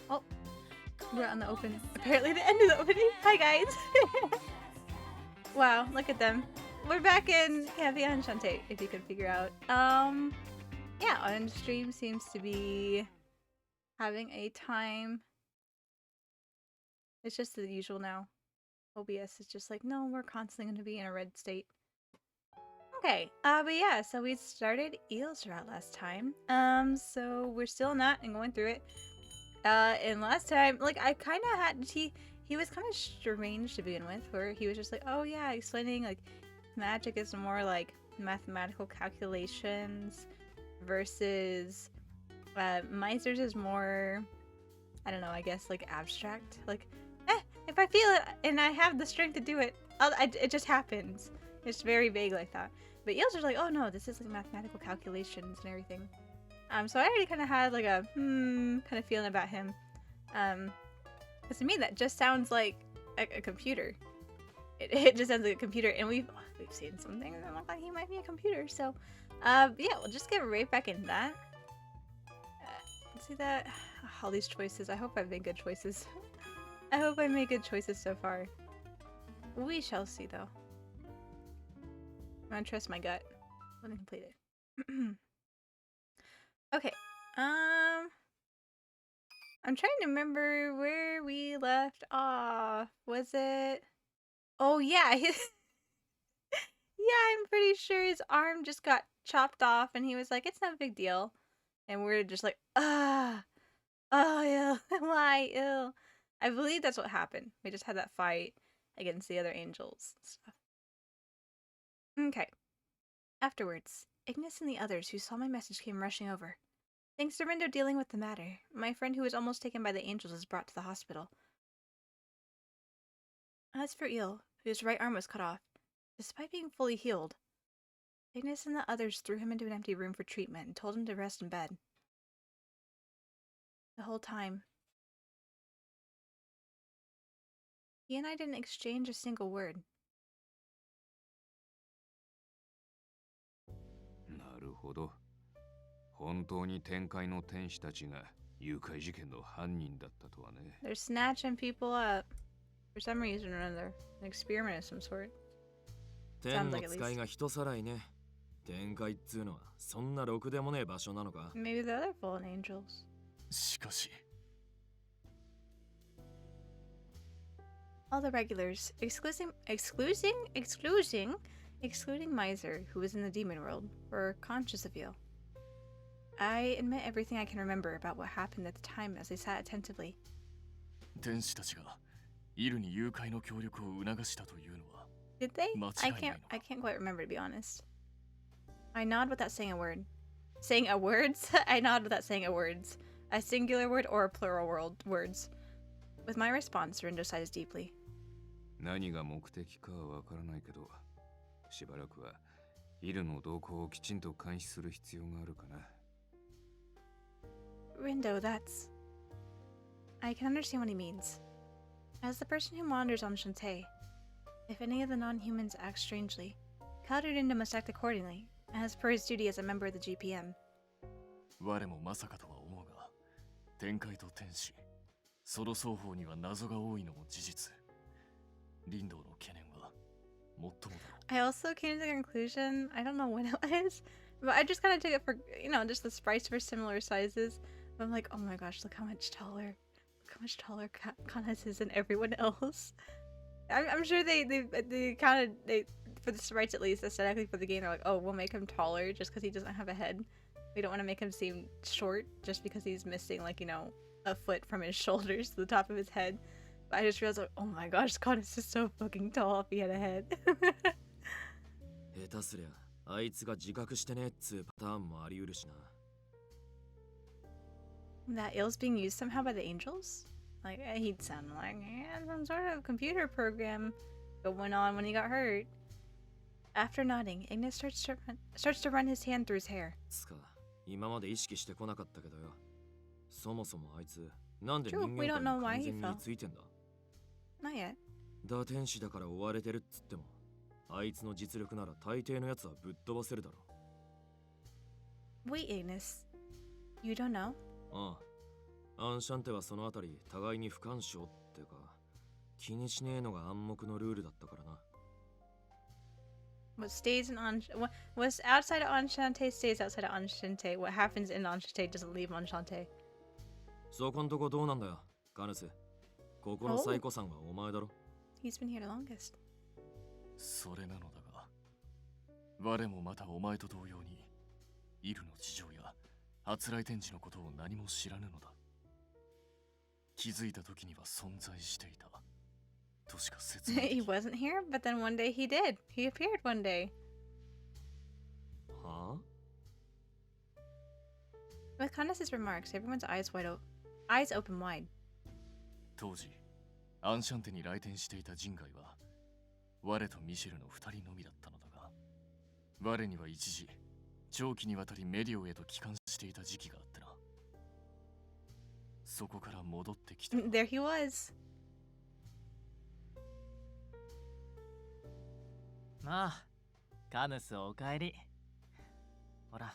Oh, we're on the open. Apparently the end of the opening. Hi guys. Wow, look at them. We're back in Enchante, if you could figure out. Yeah, on stream seems to be having a time. It's just the usual now. OBS is just like, no, we're constantly going to be in a red state. Okay, but yeah, so we started Eel's route last time. So we're still not and going through it. And last time, like, I kind of had, he was kind of strange to begin with, where he was just like, oh yeah, explaining, like, magic is more like mathematical calculations versus Miser's is more, I don't know, I guess, like, abstract. Like, if I feel it and I have the strength to do it, it just happens. It's very vague like that. But Eels are like, oh no, this is like mathematical calculations and everything. So I already kind of had like a kind of feeling about him. Because to me that just sounds like a computer. It just sounds like a computer, and we've seen some things that look like he might be a computer. So, yeah, we'll just get right back into that. See that? All these choices. I hope I've made good choices. I hope I made good choices so far. We shall see, though. I'm gonna trust my gut. Let me complete it. Okay. I'm trying to remember where we left off. Was it? Oh yeah. Yeah, I'm pretty sure his arm just got chopped off, and he was like, "It's no big deal," and we're just like, "Ah, oh, ill. Why ill?" I believe that's what happened. We just had that fight against the other angels and stuff. Okay. Afterwards, Ignis and the others who saw my message came rushing over. Thanks to Rindo dealing with the matter, my friend who was almost taken by the angels was brought to the hospital. As for Eel, whose right arm was cut off, despite being fully healed, Ignis and the others threw him into an empty room for treatment and told him to rest in bed. The whole time, he and I didn't exchange a single word. なるほど。本当に天界の天使たちが誘拐事件の犯人だったとはね。They're snatching people up for some reason or another. An experiment of some sort. 天の使いが人さらいね。天界っつうのはそんなろくでもねえ場所なのか。 Maybe the other fallen angels. しかし All the regulars, excluding Miser, who was in the demon world, were conscious of Eel. I admit everything I can remember about what happened at the time as they sat attentively. 天使たちがイルに誘拐の協力を促したというのは Did they? I can't quite remember, to be honest. I nod without saying a word. Saying a words? I nod without saying a words. A singular word or a plural words. With my response, Rindo sighs deeply. 何が目的かはわからないけど、しばらくはイルの動向をきちんと監視する必要があるかな。Rindo, that's... I can understand what he means. As the person who wanders on Shantae, if any of the non-humans act strangely, Rindo must act accordingly, as per his duty as a member of the GPM. 我もまさかとは思うが、天界と天使、その双方には謎が多いのも事実。リンドウの懸念は最もだろう。I also came to the conclusion, I don't know when it was, but I just kind of took it for, you know, just the sprites were similar sizes. But I'm like, oh my gosh, look how much taller. Look how much taller Kanas is than everyone else. I'm sure they kind of, for the sprites at least, aesthetically for the game, they're like, oh, we'll make him taller just because he doesn't have a head. We don't want to make him seem short just because he's missing, like, you know, a foot from his shoulders to the top of his head. But I just realized, like, oh my gosh, Kanas is so fucking tall if he had a head. 下手すりゃあいつが自覚してねえっつうパターンもあり得るしな。That Eel's being used somehow by the angels? Like, he'd sound like, yeah, some sort of computer program going on when he got hurt. After nodding, Ignis starts to run his hand through his hair. つか、今まで意識してこなかったけどよ。そもそもあいつ、なんで人 True, we 間 don't 界 know に why 完 he 全に fell. ついてんだ。Not yet. 打天使だから追われてるっつっても、あいつの実力なら大抵のやつはぶっ飛ばせるだろ。Wait, Ignis. You don't know? ああ。アンシャンテはそのあたり互いに不干渉ってか気にしねえのが暗黙のルールだったからな。 What stays in what's outside of Enchante stays outside of Enchante. What happens in Enchante doesn't leave Enchante. そこんとこどうなんだよ、ガヌス。ここの最古さんはお前だろ。 He's been here the longest. それなのだが、我もまたお前と同様にイルの事情や初来展示のことを何も知らぬのだ。気づいた時には存在していたとしか説明でき。 He wasn't here, but then one day he did. He appeared one day. はあ? With Candace's remarks, everyone's eyes open wide. 当時アンシャンテに来店していた人外は我とミシェルの2人のみだったのだが、我には一時長期にわたりメディオへと帰還していた時期があってな。そこから戻ってきた。 There he was. まあ、カヌスおかえり。ほら、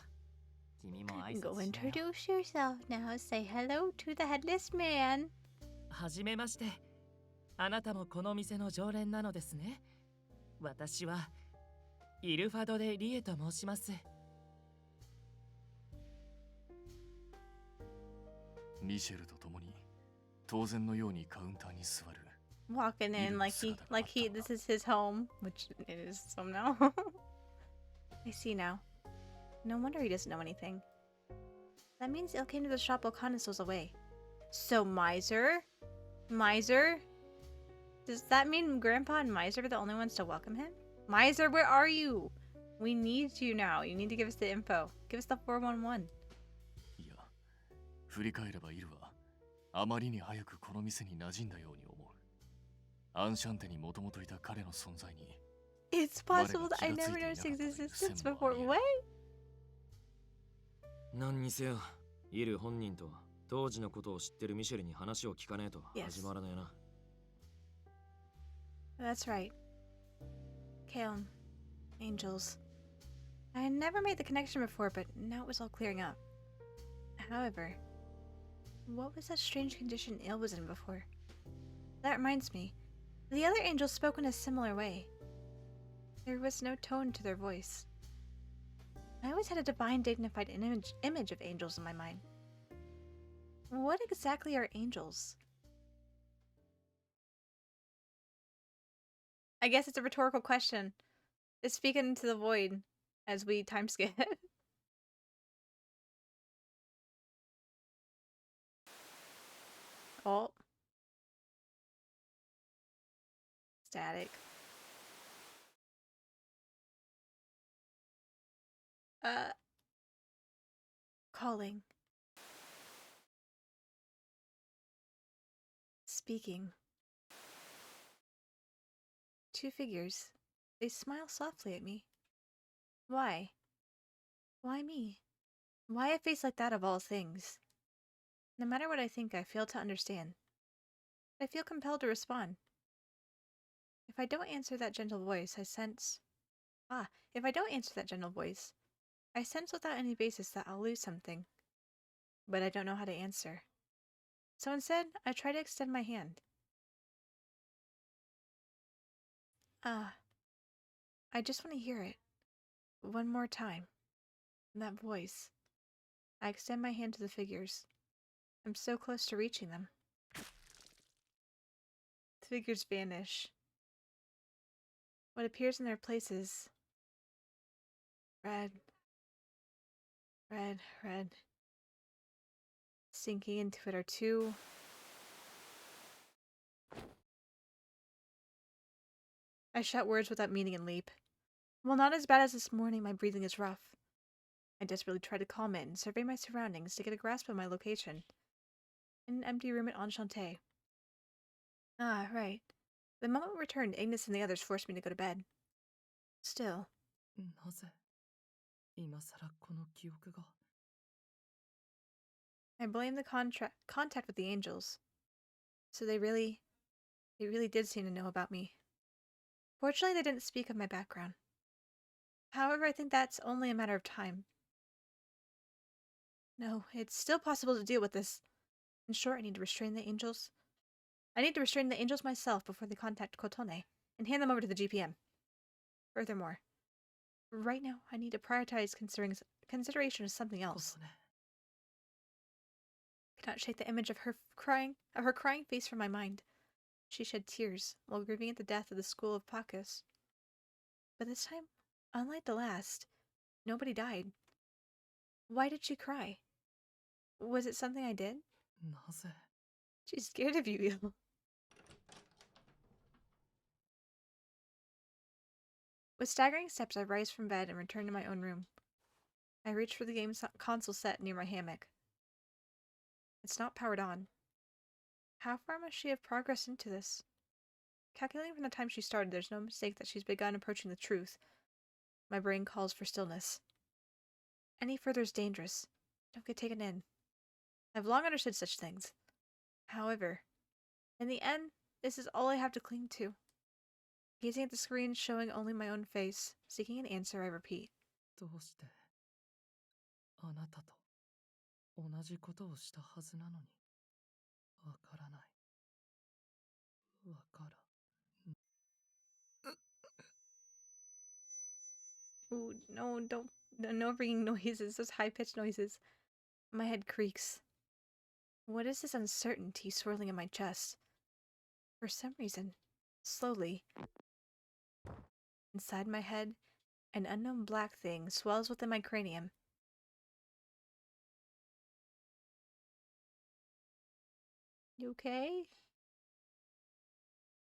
君も挨拶しな Go よ。 introduce yourself now. Say hello to the headless man. はじめまして。あなたもこの店の常連なのですね。私はイルファドでリエと申します。ミシェルと共に当然のようにカウンターに座る。 Walking in like this is his home, which it is some now. I see now. No wonder he doesn't know anything. That means Il came to the shop while Candace was away. So Miser? Does that mean Grandpa and Miser are the only ones to welcome him? Miser, where are you? We need you now. You need to give us the info. Give us the 411. いや、振り返ればイルはあまりに早くこの店に馴染んだように思う。アンシャンテにもともといた彼の存在に。 It's possible that I never noticed his existence before. What? 何にせよ、イル本人と当時のことを知ってるミシェルに話を聞かねえと始まらねえな。 That's right. Kaon. Angels. I had never made the connection before, but now it was all clearing up. However, what was that strange condition Il was in before? That reminds me. The other angels spoke in a similar way. There was no tone to their voice. I always had a divine, dignified image of angels in my mind. What exactly are angels? I guess it's a rhetorical question. It's speaking into the void as we time skip. Oh. Static. Calling. Speaking. Two figures. They smile softly at me. Why? Why me? Why a face like that of all things? No matter what I think, I fail to understand. I feel compelled to respond. If I don't answer that gentle voice, I sense without any basis that I'll lose something. But I don't know how to answer. So instead, I try to extend my hand. I just want to hear it. One more time. That voice. I extend my hand to the figures. I'm so close to reaching them. The figures vanish. What appears in their places. Red. Red, red. Sinking into it are two. I shout words without meaning and leap. While not as bad as this morning, my breathing is rough. I desperately try to calm it and survey my surroundings to get a grasp of my location. In an empty room at Enchante. Ah, right. The moment we returned, Agnes and the others forced me to go to bed. Still. なぜ今さらこの記憶が I blame the contact with the angels. So they really did seem to know about me. Fortunately, they didn't speak of my background. However, I think that's only a matter of time. No, it's still possible to deal with this. In short, I need to restrain the angels. I need to restrain the angels myself before they contact Kotone and hand them over to the GPM. Furthermore, right now I need to prioritize consideration of something else. 琴音 I cannot shake the image of her crying face from my mind. She shed tears while grieving at the death of the school of Pakos. But this time, unlike the last, nobody died. Why did she cry? Was it something I did? なぜ She's scared of you, Eel. With staggering steps, I rise from bed and return to my own room. I reach for the game console set near my hammock. It's not powered on. How far must she have progressed into this? Calculating from the time she started, there's no mistake that she's begun approaching the truth. My brain calls for stillness. Any further is dangerous. Don't get taken in. I've long understood such things. However, in the end, this is all I have to cling to. Gazing at the screen, showing only my own face, seeking an answer, I repeat. どうしてあなたと同じことをしたはずなのにわからないわから Ooh, no, don't. No ringing noises, those high-pitched noises. My head creaks. What is this uncertainty swirling in my chest? For some reason, slowly, inside my head, an unknown black thing swells within my cranium. You okay?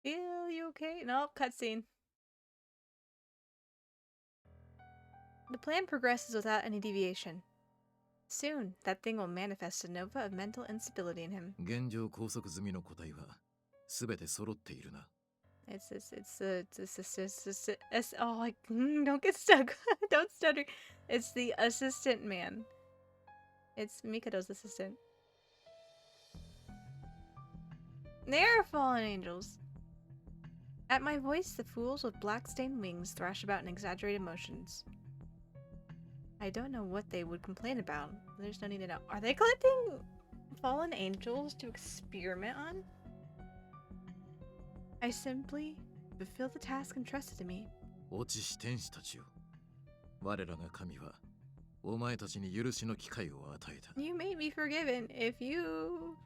Feel you okay? Nope, cutscene. The plan progresses without any deviation. Soon, that thing will manifest a nova of mental instability in him. 現状拘束済みの個体は全て揃っているな。 don't get stuck. Don't stutter. It's the assistant man. It's Mikado's assistant. They're fallen angels. At my voice, the fools with black-stained wings thrash about in exaggerated motions. I don't know what they would complain about. There's no need to know. Are they collecting fallen angels to experiment on? I simply fulfill the task entrusted to me. 落ちし天使たちよ。我らが神はお前たちに許しの機会を与えた。 You may be forgiven if you,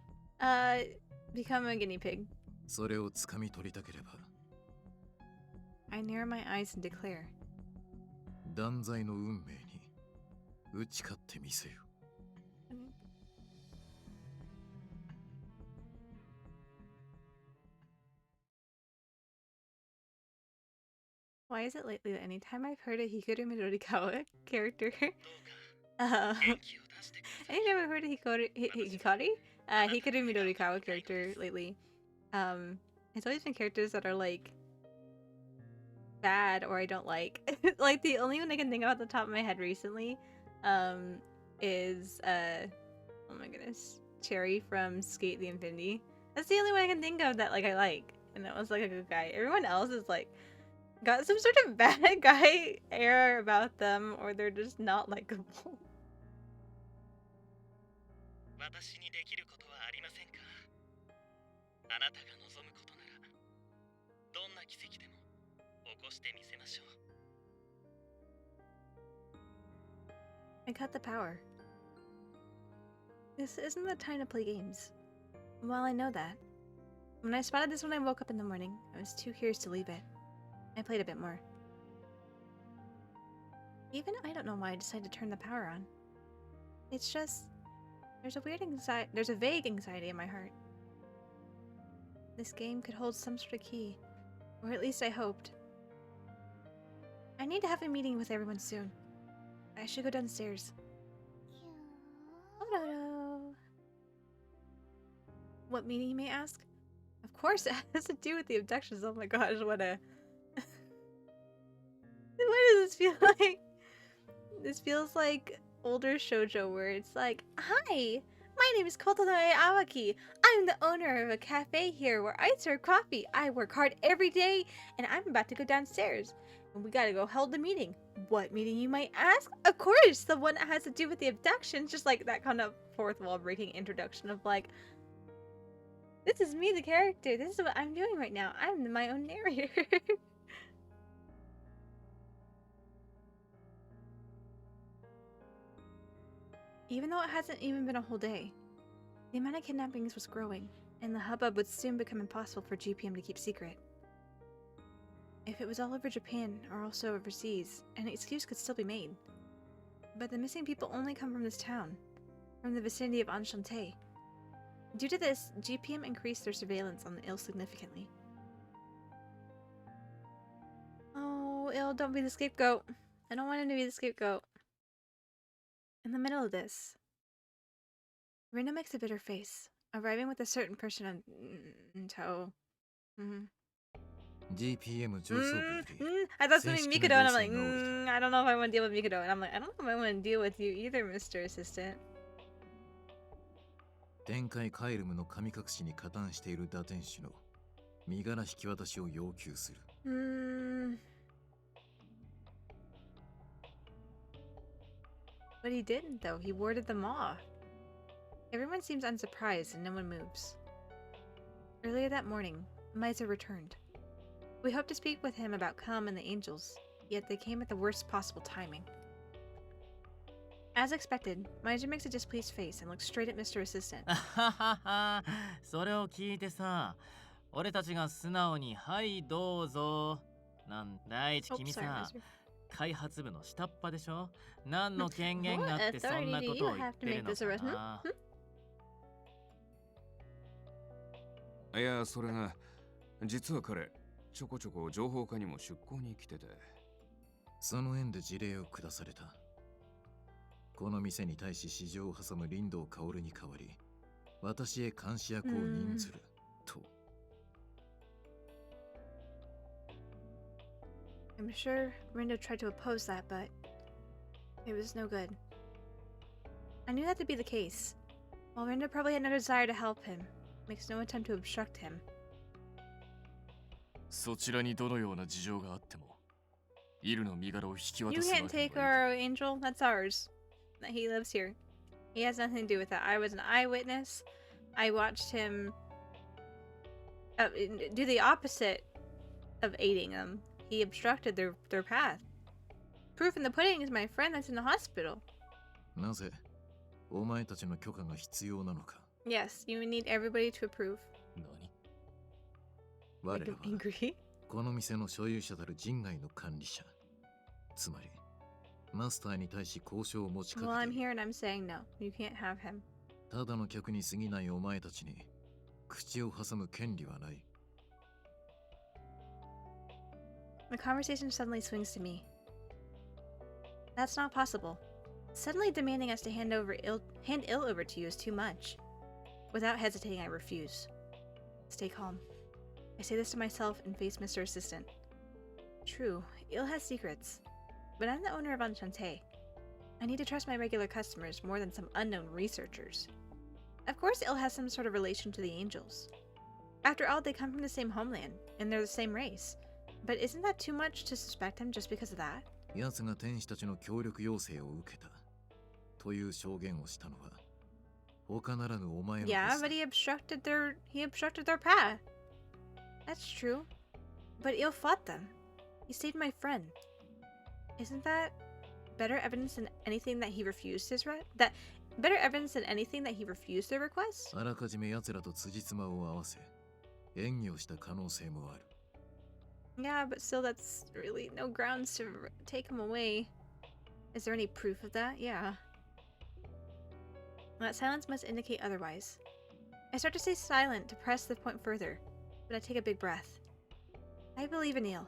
become a guinea pig. それを掴み取りたければ I narrow my eyes and declare. 断罪の運命に打ち勝ってみせよ。 Why is it lately that anytime I've heard a Hikaru Midorikawa character, anytime I've heard a Hikaru Midorikawa character lately, it's always been characters that are like bad or I don't like. Like the only one I can think of at the top of my head recently, is oh my goodness, Cherry from Skate the Infinity. That's the only one I can think of that like I like, and that was like a good guy. Everyone else is like got some sort of bad guy air about them, or they're just not likable. 私にできることはありませんか？あなたが望むことならどんな奇跡でも起こしてみせましょう。 I cut the power. This isn't the time to play games. Well, I know that. When I spotted this when I woke up in the morning, I was too curious to leave it. I played a bit more. Even I don't know why I decided to turn the power on. It's just there's a vague anxiety in my heart. This game could hold some sort of key, or at least I hoped. I need to have a meeting with everyone soon. I should go downstairs. Hello. What meeting, you may ask? Of course, it has to do with the abductions. Oh my gosh, what a... What does this feel like? This feels like older shoujo where it's like, hi, my name is Kotonoe Awaki. I'm the owner of a cafe here where I serve coffee. I work hard every day, and I'm about to go downstairs. And we gotta go hold the meeting. What meeting, you might ask? Of course, the one that has to do with the abductions. Just like that kind of fourth wall breaking introduction of like, This is me, the character. This is what I'm doing right now. I'm my own narrator. Even though it hasn't even been a whole day, the amount of kidnappings was growing, and the hubbub would soon become impossible for GPM to keep secret. If it was all over Japan or also overseas, an excuse could still be made. But the missing people only come from this town, from the vicinity of Enchante. Due to this, GPM increased their surveillance on the ill significantly. Oh, ill, don't be the scapegoat. I don't want him to be the scapegoat. In the middle of this, Rinna makes a bitter face, arriving with a certain person in tow. GPM 上層部より I thought something 正式な Mikado, and I'm 要 like, 請が下りた。 I don't know if I want to deal with Mikado. And I'm like, I don't know if I want to deal with you either, Mr. Assistant. 天界カイルムの神隠しに加担している打天使の身柄引き渡しを要求する。But he didn't, though. He warded them off. Everyone seems unsurprised and no one moves. Earlier that morning, Misa returned. We hoped to speak with him about Calm and the angels, yet they came at the worst possible timing. As expected, Misa makes a displeased face and looks straight at Mr. Assistant. それを聞いてさ、俺たちが素直にはいどうぞ。なんだいち Oh, 君 sorry, さ、 Mr. 開発部の下っ端でしょ。何の権限があってそんな What ことを authority do 言 you っ have to てる make の this か arrest? な。いや、それが、実は彼、ちょこちょこ情報課にも出向に来てて。その縁で辞令を下された。この店に対し市場を挟む林道薫に代わり、私へ監視役を任ずる、と。I'm sure Rinda tried to oppose that, but it was no good. I knew that to be the case. While Rinda probably had no desire to help him, makes no attempt to obstruct him. そちらにどのような事情があっても、イルの身柄を引き You 渡すわ can't けに take はい our angel. That's ours. That he lives here. He has nothing to do with that. I was an eyewitness. I watched him do the opposite of aiding them. He obstructed their path. Proof in the pudding is my friend that's in the hospital. なぜお前たちの許可が必要なのか。 Yes, you need everybody to approve. 何？我 Like ら I'm は angry. この店の所有者たる人外の管理者。つまり、マスターに対し交渉を持ちか Well, I'm けて、 here and I'm saying no. You can't have him. ただの客に過ぎないお前たちに口を挟む権利はない。 The conversation suddenly swings to me. That's not possible. Suddenly demanding us to hand ill over to you is too much. Without hesitating, I refuse. Stay calm. I say this to myself and face Mr. Assistant. True, Ill has secrets, but I'm the owner of Enchante. I need to trust my regular customers more than some unknown researchers. Of course, Ill has some sort of relation to the angels. After all, they come from the same homeland, and they're the same race. But isn't that too much to suspect him just because of that? 奴が天使たちの協力要請を受けた。という証言をしたのは、他ならぬお前の Yeah, です。 but he obstructed their path. That's true. But Ill fought them. He saved my friend. Isn't that better evidence than anything that he refused better evidence than anything that he refused their request? あらかじめ奴らと辻褄を合わせ、演技をした可能性もある。 Yeah, but still that's really no grounds to take him away. Is there any proof of that? Yeah. That silence must indicate otherwise. I start to stay silent to press the point further, but I take a big breath. I believe in Neil.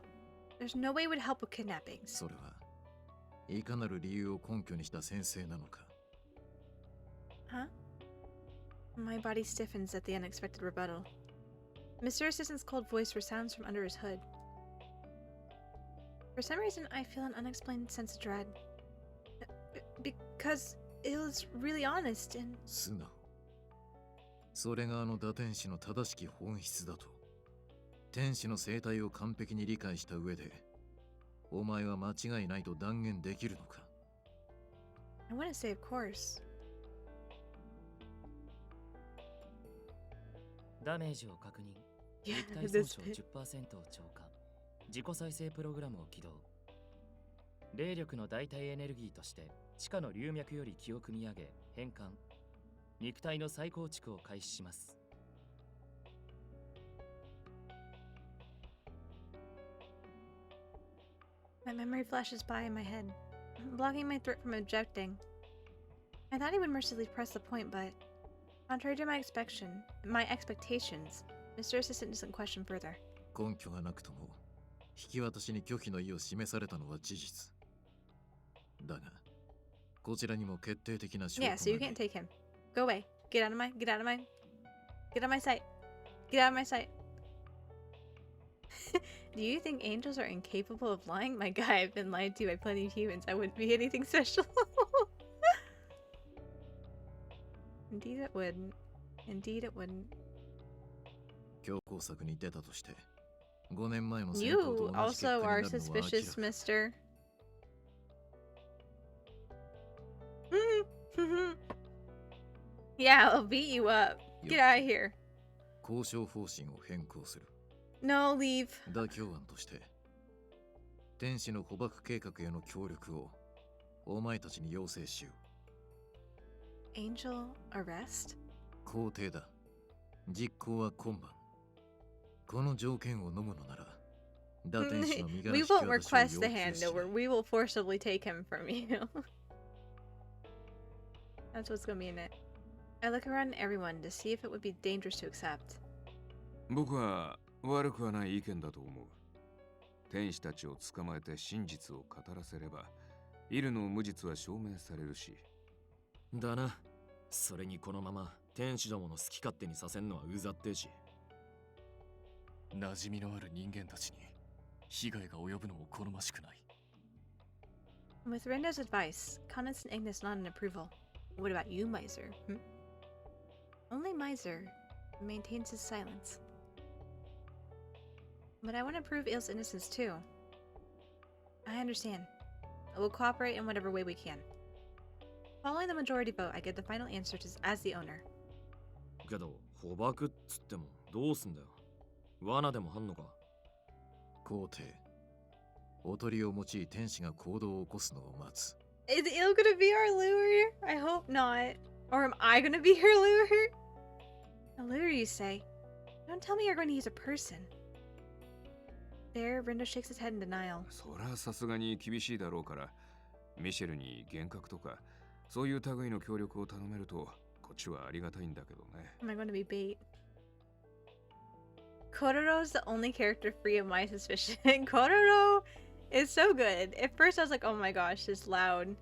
There's no way it would help with kidnappings. それは、いかなる理由を根拠にした宣誓なのか。 Huh? My body stiffens at the unexpected rebuttal. Mr. Assistant's cold voice resounds from under his hood. For some reason, I feel an unexplained sense of dread. Because Ill is really honest and... 素直。それがあの打天使の正しき本質だと。天使の生態を完璧に理解した上で、お前は間違いないと断言できるのか。 I want to say, of course. ダメージを確認。 Yeah, 肉体損 this 傷 bit. 10% を超過。自己再生プログラムを起動。霊力の代替エネルギーとして地下の流脈より気を組み上げ変換。肉体の再構築を開始します。My memory flashes by in my head, blocking my throat from ejecting. I thought he would mercilessly press the point, but contrary to my expectations, Mr. Assistant doesn't question further. 根拠がなくとも引き渡しに拒否の意を示されたのは事実だが、こちらにも決定的な証拠 Yeah, が so you ない。 can't take him. Go away. Get out of my sight. Get out of my sight. Do you think angels are incapable of lying? My guy, I've been lied to by plenty of humans. I wouldn't be anything special. Indeed it wouldn't. Indeed it wouldn't. 強行策に出たとして5年前の戦闘 You と同じ結果にな also るの are は明ら suspicious, か。 mister. Yeah, I'll beat you up. Get out of here. 交渉方針を変更する。 No, leave. 妥協案として天使の捕獲計画への協力をお前たちに要請しよ Angel arrest? う。肯定だ。実行は今晩。この条件を飲むのなら打天使の身柄 We 引き won't 渡しを request the 要求しない。 handover. We will forcibly take him from you. That's what's gonna be in it. I look around at everyone to see if it would be dangerous to accept. 僕は悪くはない意見だと思う。天使たちを捕まえて真実を語らせれば、イルの無実は証明されるし。だな。それにこのまま天使どもの好き勝手にさせんのはうざってえし。馴染みのある人間たちに被害が及ぶのも好ましくない。 With Renda's advice, Constance and Ignis nod in approval. What about you, Miser? Only Miser maintains his silence. But I want to prove Il's innocence too. I understand. I will cooperate in whatever way we can. Following the majority vote, I get the final answer as the owner. けど捕獲っつってもどうすんだよ。罠でも張んのか。肯定。おとりを用い天使が行動を起こすのを待つ。 Is Il gonna be our lure? I hope not. Or am I gonna be her lure? A lure, you say? Don't tell me you're going to use a person. There, Rendo shakes his head in denial. そりゃさすがに厳しいだろうから、ミシェルに幻覚とか、そういう類の協力を頼めると、こっちはありがたいんだけどね。Am I going to be bait? Kororo is the only character free of my suspicion. Kororo is so good. At first I was like, oh my gosh, this loud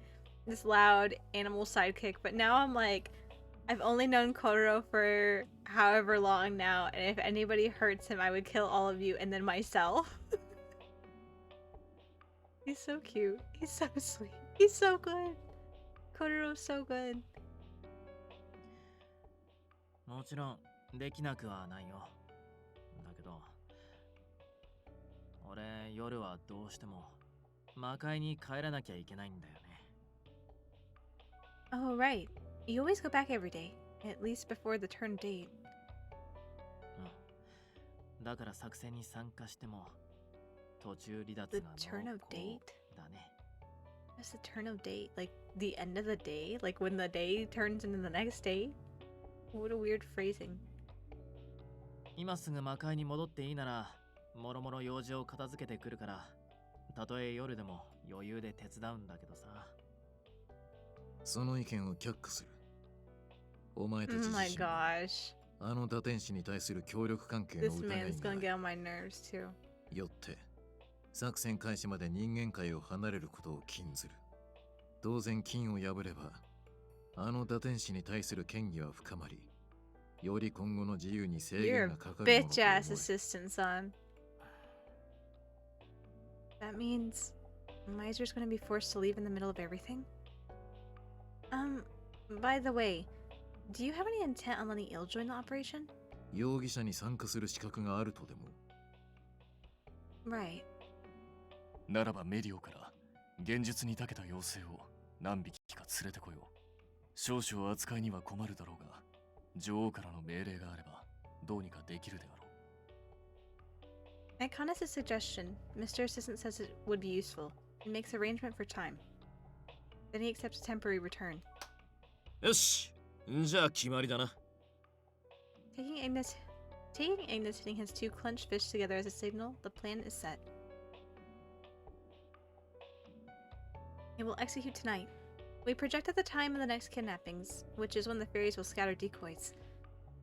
animal sidekick. But now I'm like, I've only known Kororo for however long now. And if anybody hurts him, I would kill all of you and then myself. He's so cute. He's so sweet. He's so good. Kororo's so good. もちろんできなくはないよ。だけど俺夜はどうしても魔界に帰らなきゃいけないんだよね。 Oh, right. You always go back every day, at least before the turn date. うん。だから作戦に参加しても途中離脱 The が turn of 濃 date? 厚だね。 What's the turn of date? Like the end of the day? Like when the day turns into the next day? What a weird phrasing. 今すぐ魔界に戻っていいならもろもろ用事を片付けてくるからたとえ夜でも余裕で手伝うんだけどさ。その意見を却下する。お前たち Oh 自 my 身 gosh. あの打天使に対する協力関係の This 疑い man's が gonna ない get on my nerves too. よって作戦開始まで人間界を離れることを禁ずる。当然禁を破ればあの打天使に対する権威は深まり、より今後の自由に制 You're 限 a がかかるもの bitch と ass 思え。 assistant, son. That means Miser's gonna be forced to leave in the middle of everything? By the way, do you have any intent on letting Il join the operation? 容疑者に参加する資格があるとでも。 Right. ならばメディオから現実に長けた妖精を何匹か連れてこよう。少々扱いには困るだろうが、女王からの命令があればどうにかできるであろ At Kanas' suggestion, Mr. Assistant says it would be useful and makes arrangement for time. Then he accepts a temporary return. よし、じゃあ決まりだな。 Taking Ignis hitting his two clenched fists together as a signal, the plan is set. It will execute tonight. We projected the time of the next kidnappings, which is when the fairies will scatter decoys.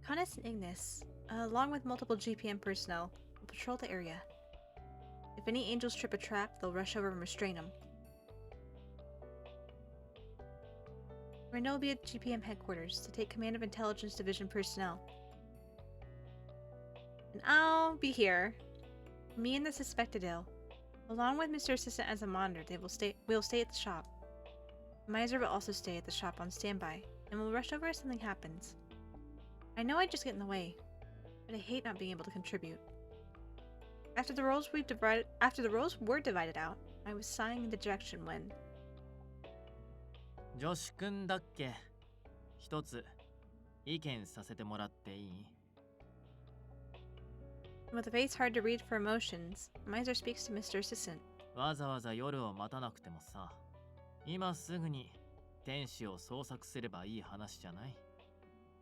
Kanas and Ignis, along with multiple GPM personnel, will patrol the area. If any angels trip a trap, they'll rush over and restrain them. Reno will be at GPM headquarters to take command of Intelligence Division personnel. And I'll be here. Me and the suspected ill. Along with Mr. Assistant as a monitor, we'll stay at the shop. Miser will also stay at the shop on standby, and will rush over if something happens. I know I just get in the way, but I hate not being able to contribute. After the roles were divided out, I was sighing in dejection when 女子くんだっけ一つ意見させてもらっていい with a face hard to read for emotions, Miser speaks to Mr. Assistant. わざわざ夜を待たなくてもさ、今すぐに天使を捜索すればいい話じゃない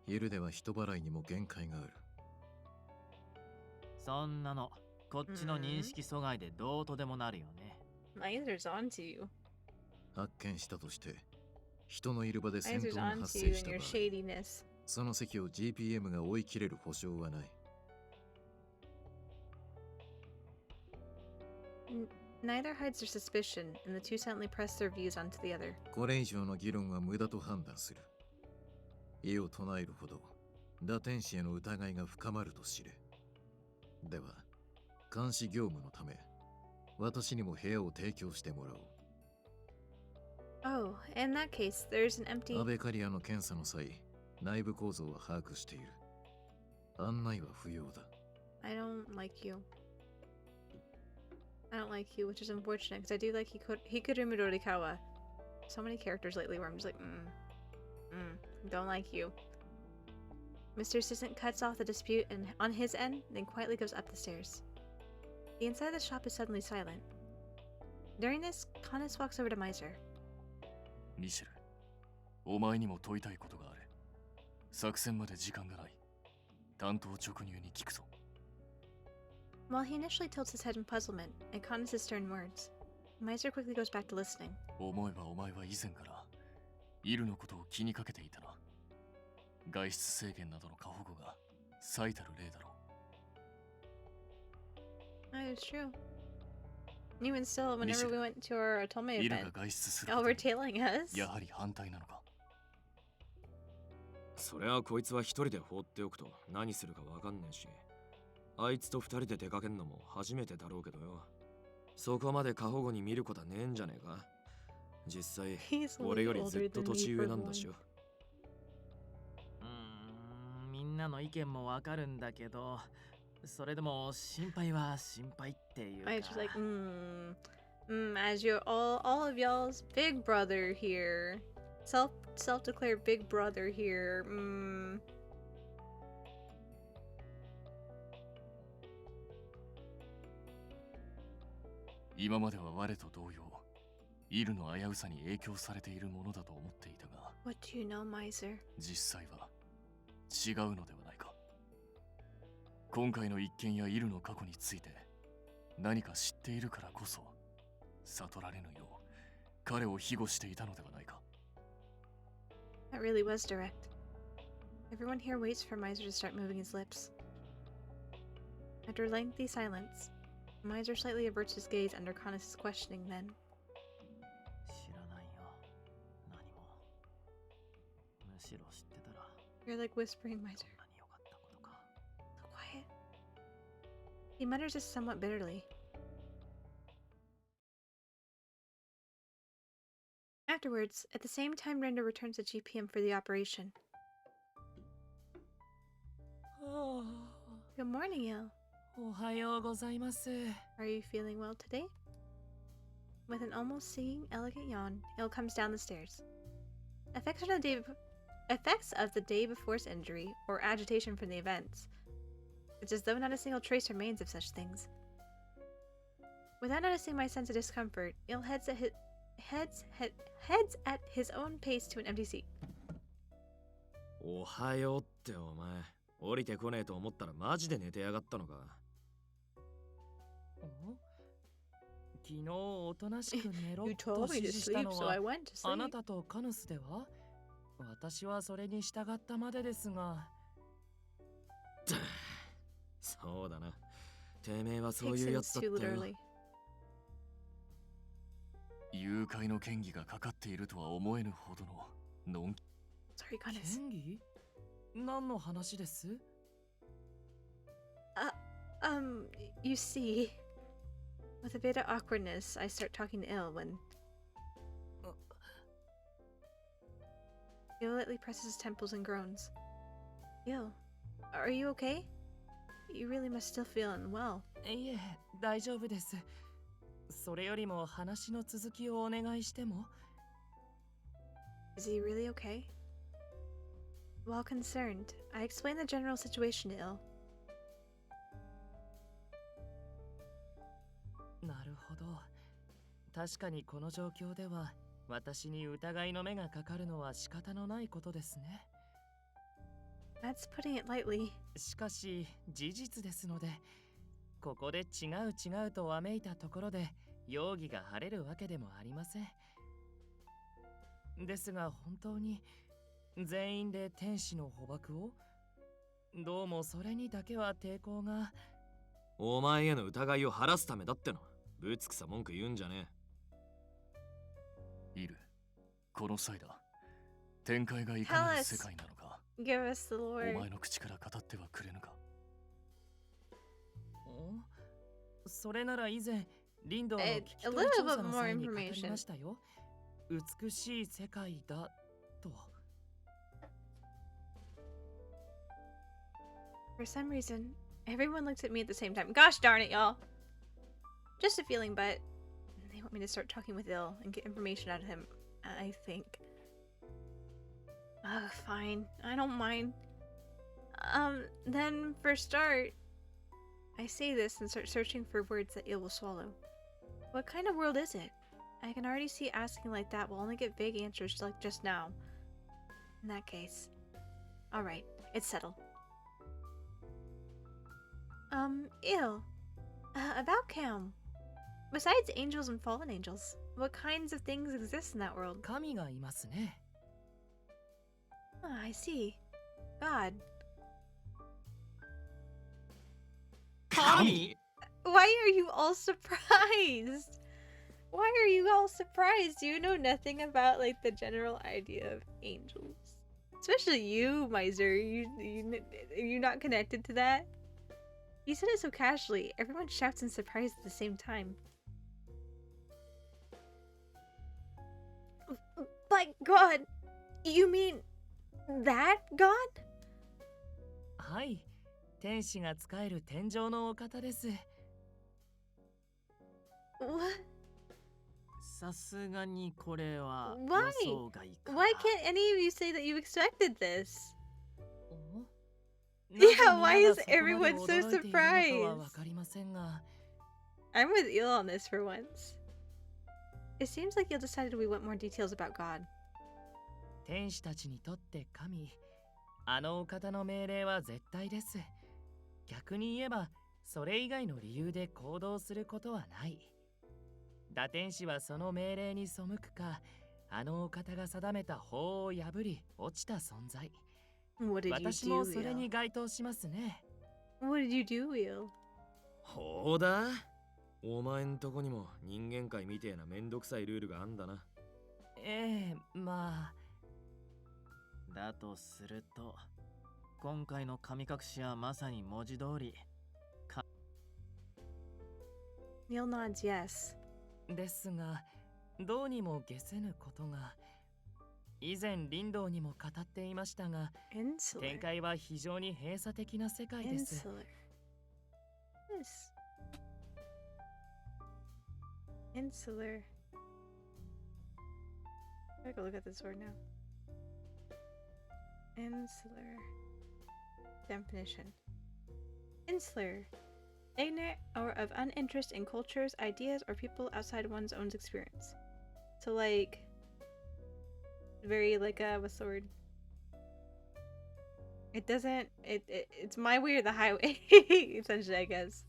昼では人払いにも限界がある。そんなのこっちの認識阻害でどうとでもなるよね。Miser's onto you. 発見したとして、人のいる場で戦 Miser's 闘が onto 発 you 生した and 場 your 合、 shadiness. その席を GPM が追い切れる保証はない。Neither hides their suspicion, and the two silently press their views onto the other. これ以上の議論は無駄と判断する。意を唱えるほど、打天使への疑いが深まると知れ。では、監視業務のため、私にも部屋を提供してもらおう。Oh, in that case, there's an empty... アベカリアの検査の際、内部構造は把握している。案内は不要だ。I don't like you. I don't like you, which is unfortunate, because I do like Hikaru Dorikawa. So many characters lately where I'm just like, don't like you. Mr. Assistant cuts off the dispute and on his end, then quietly goes up the stairs. The inside of the shop is suddenly silent. During this, Kanas walks over to Miser. ミシェル、お前にも問いたいことがある。作戦まで時間がない。担当直入に聞くぞ。While he initially tilts his head in puzzlement at Kanas' stern words, Miser quickly goes back to listening. 思えばお前は以前からイルのことを気にかけていたな。外出制限などの過保護が最たる例だろう。 That is true. Even still, whenever we went to our Otome イル event, が外出する y'all こと were に tailing us. やはり反対なのか。そりゃこいつは一人で放っておくと何するかわかんねえし、あいつと二人で出かけんのも初めてだろうけどよ。そこまで過保護に見ることはねえんじゃねえか。実際 He's a 俺 little よりず older っと than 年 me 上 for なんだし one. よ。みんなの意見もわかるんだけど、それでも心配は心配っていうか。 I was just like, as you're all of y'all's big brother here, self-declared big brother here. 今までは我と同様、イルの危うさに影響されているものだと思っていたが、 What do you know, Miser? 実際は違うのではないか。今回の一件やイルの過去について何か知っているからこそ悟られぬよう彼を庇護していたのではないか。 That really was direct. Everyone here waits for Miser to start moving his lips. After a lengthy silence, Miser slightly averts his gaze under Kanas' questioning then. 知らないよ。何も。むしろ知ってたら You're like whispering, そん Miser. なに良かったことか。 So quiet. He mutters this somewhat bitterly. Afterwards, at the same time Render returns to GPM for the operation. Good morning, Il. おはようございます。 Are you feeling well today? With an almost singing, elegant yawn, Il comes down the stairs. Effects of the day before's injury, or agitation from the events, It's as though not a single trace remains of such things. Without noticing my sense of discomfort, Il heads at his own pace to an empty seat. おはようってお前、降りてこねえと思ったらマジで寝てやがったのか。昨日おとなしく寝ろ You と told me 指 to 示した sleep, の so は I went to あな sleep. たとカヌスでは？私はそれに従ったまでですが。そうだな。てめえはそう Takes いうや things つだ too ったよ。 literally. 誘拐の嫌疑がかかっているとは思えぬほどののん Sorry, Kanes. 嫌疑？何の話です？ You see, with a bit of awkwardness, I start talking to Il when Il lightly presses his temples and groans. Il, are you okay? You really must still feel unwell. いえ、大丈夫です。それよりも話の続きをお願いしても？ Is he really okay? While concerned, I explain the general situation to Il. なるほど。確かにこの状況では私に疑いの目がかかるのは仕方のないことですね。That's putting it lightly. しかし事実ですので、ここで違うとわめいたところで容疑が晴れるわけでもありません。ですが本当に全員で天使の捕獲を？どうもそれにだけは抵抗が。お前への疑いを晴らすためだっての。ぶつくさ文句言うんじゃねえ。いる。この際だ。展開がいかなる世界なのか。Give us the お lore. 前の口から語ってはくれぬか。それなら以前リンドの聞き A 取 little り調 bit 査の more 際に語り information. ましたよ。美しい世界だと。For some reason, everyone looks at me at the same time. Gosh darn it, y'all. Just a feeling, but they want me to start talking with Il and get information out of him, I think. Ugh, fine. I don't mind. Then for start, I say this and start searching for words that Il will swallow. What kind of world is it? I can already see asking like that will only get vague answers like just now. In that case. Alright, it's settled. Il. About Cam. Besides angels and fallen angels, what kinds of things exist in that world? 神がいますね。Ah, I see. God. 神 Why are you all surprised? Why are you all surprised? You know nothing about like the general idea of angels. Especially you, Miser. You're not connected to that? You said it so casually. Everyone shouts in surprise at the same time. By God, you mean that God? はい、天使が使える天上のお方です。What? さすがにこれは Why? 予想外か。 Why can't any of you say that you expected this? お Yeah, why is なぜ皆が everyone そこ so まで驚いているのかは surprised? わかりませんが。I'm with Il on this for once. It seems like Il decided we want more details about God. 天使たちにとって神、あのお方の命令は絶対です。逆に言えば、それ以外の理由で行動することはない。打天使はその命令に背くか、あのお方が定めた法を破り落ちた存在。What did you 私も do, それ Il? に該当しますね。What did you do, Il? ほうだ。お前んとこにも人間界みてえなめんどくさいルールがあんだな。ええ、まあ。だとすると、今回の神隠しはまさに文字通り。Il nods yes. ですが、どうにも解せぬことが。以前林道にも語っていましたが、展 Insular. 開は非常に閉鎖的な世界です。 Insular. Yes. Insular. I gotta look at this word now. Insular. Definition. Insular. Ignorant or of uninterest in cultures, ideas, or people outside one's own experience. So like very like what's the word? It doesn't it's my way or the highway, essentially, I guess.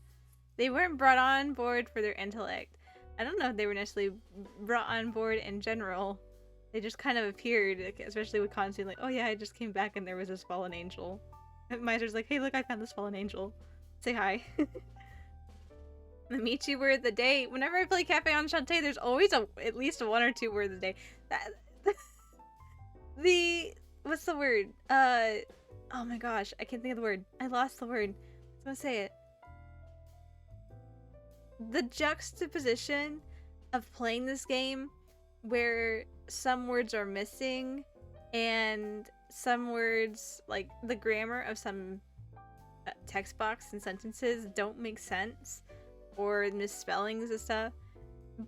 They weren't brought on board for their intellect. I don't know if they were necessarily brought on board in general. They just kind of appeared, like, especially with Constantine, like, oh yeah, I just came back and there was this fallen angel. And Miser's like, hey, look, I found this fallen angel. Say hi. The Michi word of the day. Whenever I play Cafe Enchante, there's always at least one or two words of the day. That the what's the word? Oh my gosh, I can't think of the word. I lost the word. I was gonna say it. The juxtaposition of playing this game where some words are missing and some words, like the grammar of some text box and sentences don't make sense, or misspellings and stuff,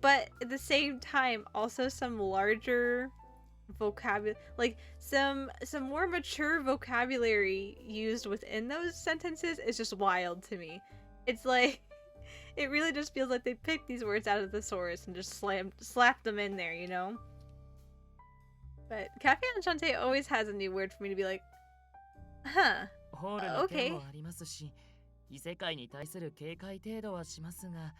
but at the same time also some larger vocabulary, like some more mature vocabulary used within those sentences is just wild to me. It's like it really just feels like they picked these words out of the source and just slapped them in there, you know? But Cafe Enchante always has a new word for me to be like, huh, ホールの件 okay. もありますし、異世界に対する警戒程度はしますが、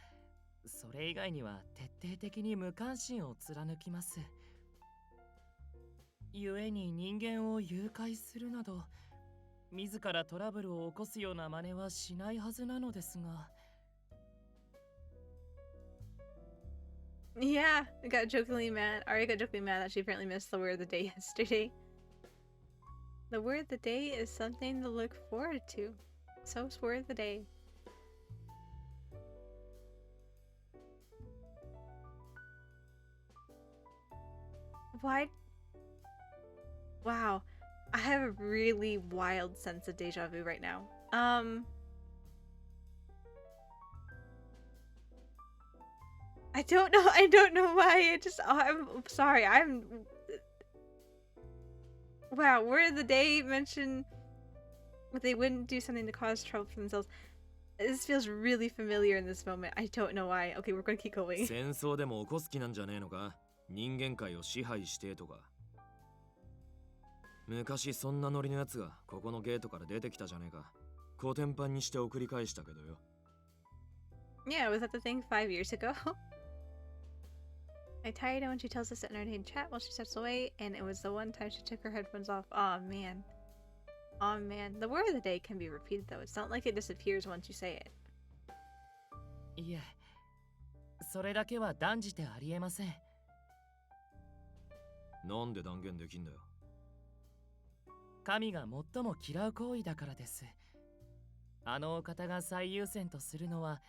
それ以外には徹底的に無関心を貫きます。故に人間を誘拐するなど、自らトラブルを起こすような真似はしないはずなのですが。Yeah, I got jokingly mad. Ari got jokingly mad that she apparently missed the word of the day yesterday. The word of the day is something to look forward to. Soap's word of the day. Why? Wow. I have a really wild sense of deja vu right now. I don't know why. I'm sorry. Wow, word of the day mentioned but they wouldn't do something to cause trouble for themselves. This feels really familiar in this moment. I don't know why. Okay, we're gonna keep going. 戦争でも起こす気なんじゃねえのか？人間界を支配してとか。昔そんなノリのやつがここのゲートから出てきたじゃねえか。コテンパンにして送り返したけどよ。Yeah, was that the thing 5 years ago? I tired her when she tells us to entertain chat while she steps away, and it was the one time she took her headphones off. Aw, man. Aw, man. The word of the day can be repeated, though. It's not like it disappears once you say it. いえ、それだけは断じてありえません。なんで断言できんだよ。神が最も嫌う行為だからです。あのお方が最優先とするのは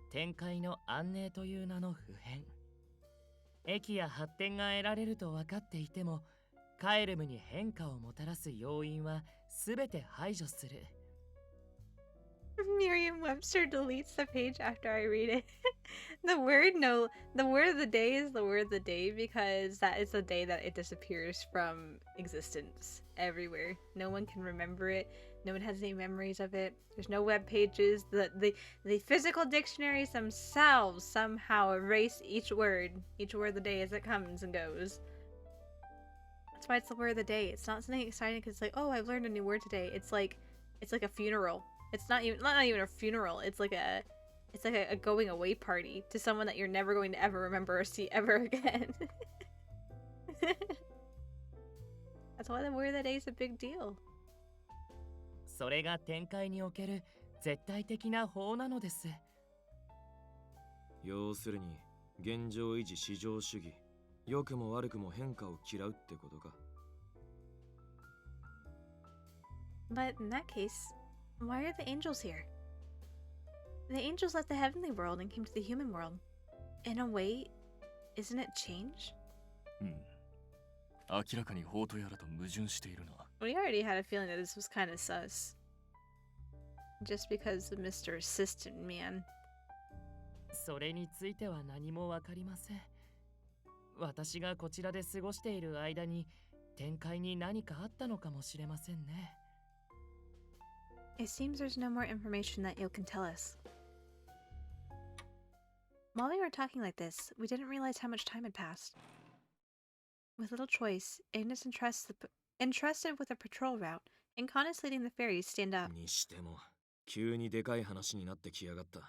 天界の安寧という名の普遍。益や発展が得られると分かっていても、カエルムに変化をもたらす要因はすべて排除する。Merriam-Webster deletes the page after I read it. The word of the day is the word of the day because that is the day that it disappears from existence everywhere. No one can remember it. No one has any memories of it. There's no web pages. The physical dictionaries themselves somehow erase each word of the day as it comes and goes. That's why it's the word of the day. It's not something exciting because it's like, oh, I've learned a new word today. It's like a funeral. It's not even a funeral. It's like a going away party to someone that you're never going to ever remember or see ever again. That's why the word of the day is a big deal. それが天界における絶対的な法なのです。要するに現状維持至上主義、良くも悪くも変化を嫌うってことか。But in that case, why are the angels here? The angels left the heavenly world and came to the human world. In a way, isn't it change? うん。明らかに法とやらと矛盾しているな。We already had a feeling that this was kind of sus. Just because of Mr. Assistant Man. それについては何もわかりません。私がこちらで過ごしている間に天界に何かあったのかもしれませんね。It seems there's no more information that you can tell us. While we were talking like this, we didn't realize how much time had passed. With little choice, Ignis entrusted with a patrol route, and Con is leading the ferries stand up. にしても急にでかい話になってきやがった。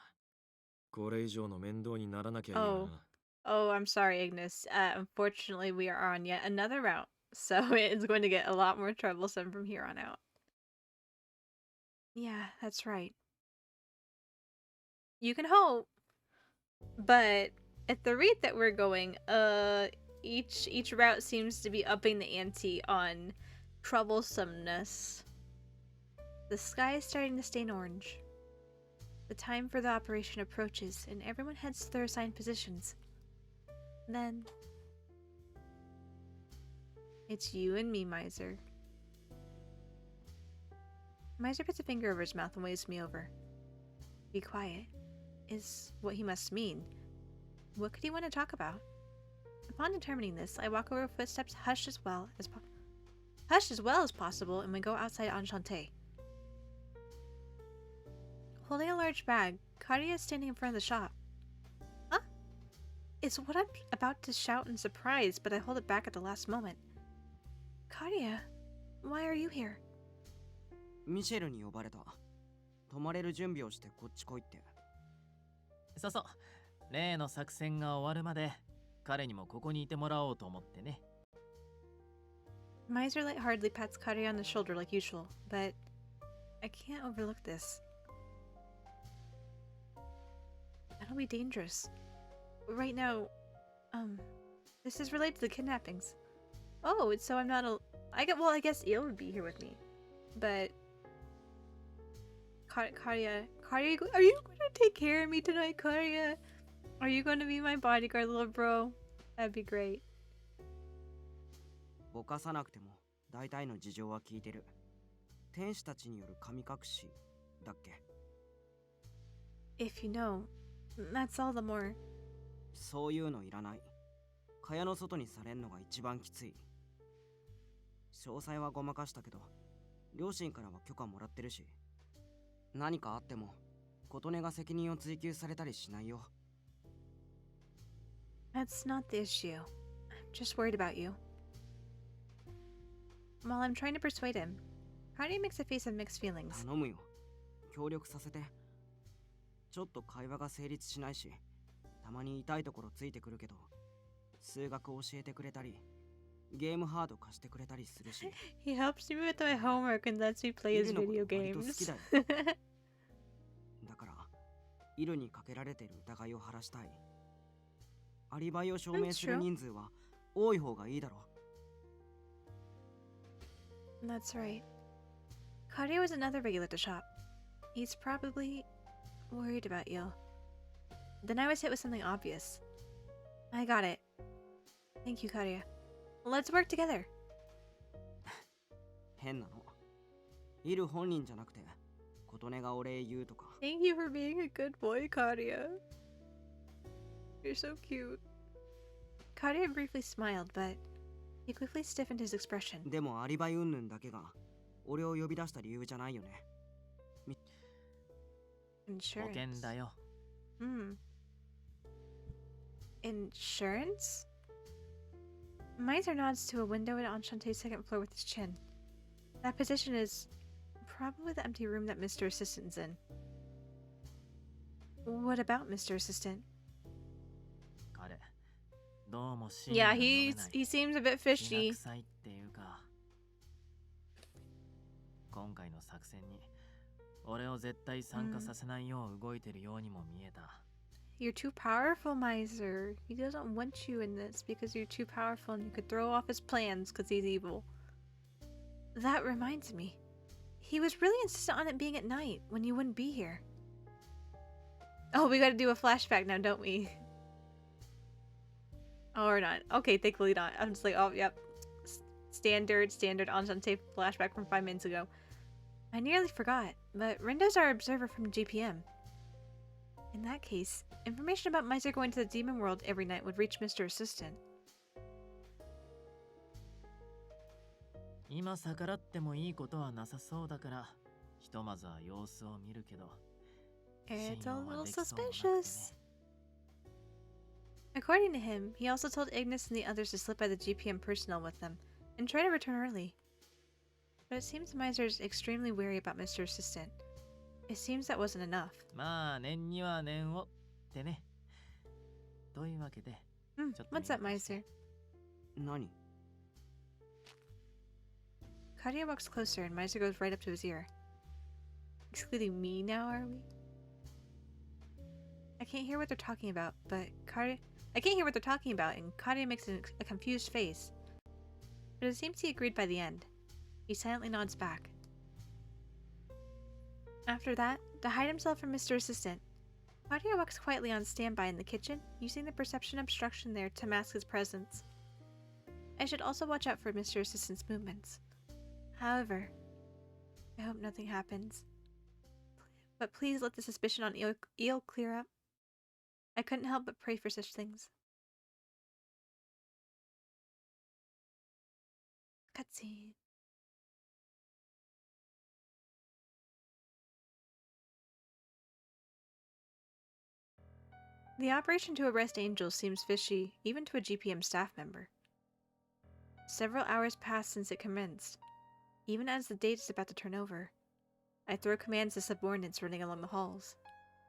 これ以上の面倒にならなきゃいいよな。Oh, I'm sorry, Ignis. Unfortunately, we are on yet another route, so it's going to get a lot more troublesome from here on out. Yeah, that's right. You can hope, but at the rate that we're going, each route seems to be upping the ante on troublesomeness. The sky is starting to stain orange. The time for the operation approaches, and everyone heads to their assigned positions. Then it's you and me, Miser. Miser puts a finger over his mouth and waves me over. Be quiet is what he must mean. What could he want to talk about? Upon determining this, I walk over with footsteps hushed as well as possible, and we go outside Enchante. Holding a large bag, Karia is standing in front of the shop. Huh? It's what I'm about to shout in surprise, but I hold it back at the last moment. Karia, why are you here? ミシェルに呼ばれた。泊まれる準備をしてこっち来いって。そうそう。例の作戦が終わるまで彼にもここにいてもらおうと思ってね。Miser lightheartedly pats Karia on the shoulder like usual, but I can't overlook this. That'll be dangerous. Right now, this is related to the kidnappings. Oh, it's so I'm not a... I guess Eel would be here with me. But... Karia, are you going to take care of me tonight, Karia? Are you going to be my bodyguard, little bro? That'd be great. ぼかさなくても大体の事情は聞いてる。天使たちによる神隠しだっけ？ If you know, that's all the more. そういうのいらない。蚊帳の外にされんのが一番きつい。詳細はごまかしたけど、両親からは許可もらってるし、何かあっても琴音が責任を追及されたりしないよ。That's not the issue. I'm just worried about you. While I'm trying to persuade him, Karia makes a face of mixed feelings. 頼むよ。協力させて。ちょっと会話が成立しないし、たまに痛いところついてくるけど、数学教えてくれたり、ゲームハード貸してくれたりするし。He helps me with my homework and lets me play his video games. だから、イルにかけられてる疑いを晴らしたい。アリバイを証明する人数は多い方がいいだろう。That's right. Karia was another regular at the shop. He's probably worried about you. Then I was hit with something obvious. I got it. Thank you, Karia. Let's work together. 変なの。イル本人じゃなくて、琴音がお礼言うとか。Thank you for being a good boy, Karia. You're so cute. Karia briefly smiled, but he quickly stiffened his expression. でもアリバイ云々だけが俺を呼び出した理由じゃないよね。Insurance. 保険だよ。Insurance? Miser nods to a window at Enchante's second floor with his chin. That position is probably the empty room that Mr. Assistant's in. What about Mr. Assistant? 彼、どうもシーン Yeah, が読めない。 he seems a bit 気が fishy. 臭いっていうか、今回の作戦に俺を絶対参加させないよう動いてるようにも見えた。You're too powerful, Miser. He doesn't want you in this because you're too powerful and you could throw off his plans because he's evil. That reminds me. He was really insistent on it being at night when you wouldn't be here. Oh, we gotta do a flashback now, don't we? Oh, or not. Okay, thankfully not. I'm just like, oh, yep. Standard Enchante flashback from 5 minutes ago. I nearly forgot, but Rendo's our observer from GPM. In that case, information about Miser going to the demon world every night would reach Mr. Assistant. 今逆らってもいいことはなさそうだから、ひとまずは様子を見るけど、 It's a 信用は little できそうもなくてね。 suspicious. According to him, he also told Ignis and the others to slip by the GPM personnel with them and try to return early. But it seems Miser's extremely wary about Mr. Assistant. It seems that wasn't enough. まあ念には念をってね。というわけで、 What's up, Miser? 何？ Kadia walks closer and Miser goes right up to his ear. Excluding me now, are we? I can't hear what they're talking about, but Kadia... I can't hear what they're talking about, and Kadia makes a confused face. But it seems he agreed by the end. He silently nods back. After that, to hide himself from Mr. Assistant, Kadia walks quietly on standby in the kitchen, using the perception obstruction there to mask his presence. I should also watch out for Mr. Assistant's movements. However, I hope nothing happens. But please let the suspicion on Eel clear up. I couldn't help but pray for such things. Cutscene. The operation to arrest Angel seems fishy, even to a GPM staff member. Several hours pass since it commenced. Even as the date is about to turn over, I throw commands to subordinates running along the halls.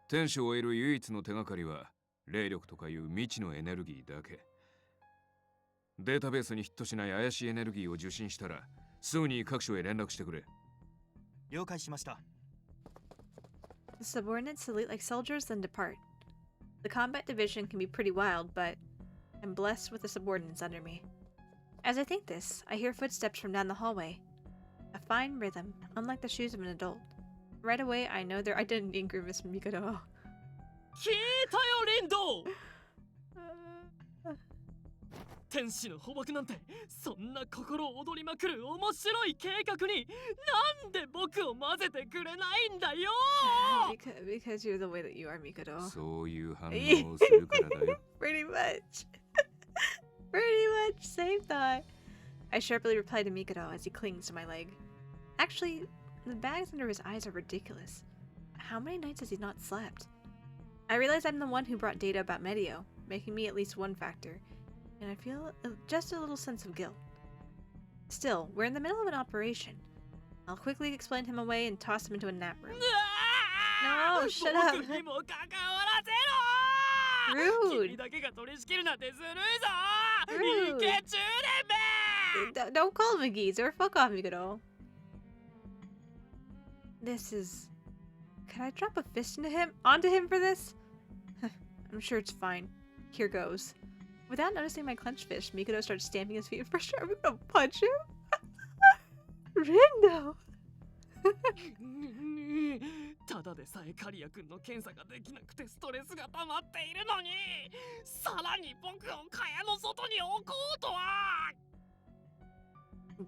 天使を得る唯一の手がかりは霊力とかいう未知のエネルギーだけ。データベースにヒットしない怪しいエネルギーを受信したらすぐに各所へ連絡してくれ。了解しました。 The subordinates salute like soldiers, then depart. The combat division can be pretty wild, but I'm blessed with the subordinates under me. As I think this, I hear footsteps from down the hallway. A fine rhythm, unlike the shoes of an adult. Right away, I know their identity and grimace from Mikado. 聞いたよリンド天使の捕獲なんてそんな心躍りまくる面白い計画になんで僕を混ぜてくれないんだよ because you're the way that you are, Mikado. そういう反応をするからだよ。Pretty much. Pretty much. Same thought. I sharply reply to Mikado as he clings to my leg. Actually, the bags under his eyes are ridiculous. How many nights has he not slept? I realize I'm the one who brought data about Medio, making me at least one factor, and I feel just a little sense of guilt. Still, we're in the middle of an operation. I'll quickly explain him away and toss him into a nap room. No, shut up. 僕にも関わらせろ Rude. 君だけが取り仕切るなんてずるいぞ Rude. いけ中年め Don't call him a geezer. Fuck off, Mikado. This is... Can I drop a fist onto him for this? I'm sure it's fine. Here goes. Without noticing my clenched fist, Mikado starts stamping his feet in frustration. I'm gonna punch him? Rindo! ただでさえカリア君の検査ができなくてストレスが溜まっているのにさらに僕を蚊帳の外に置こうとは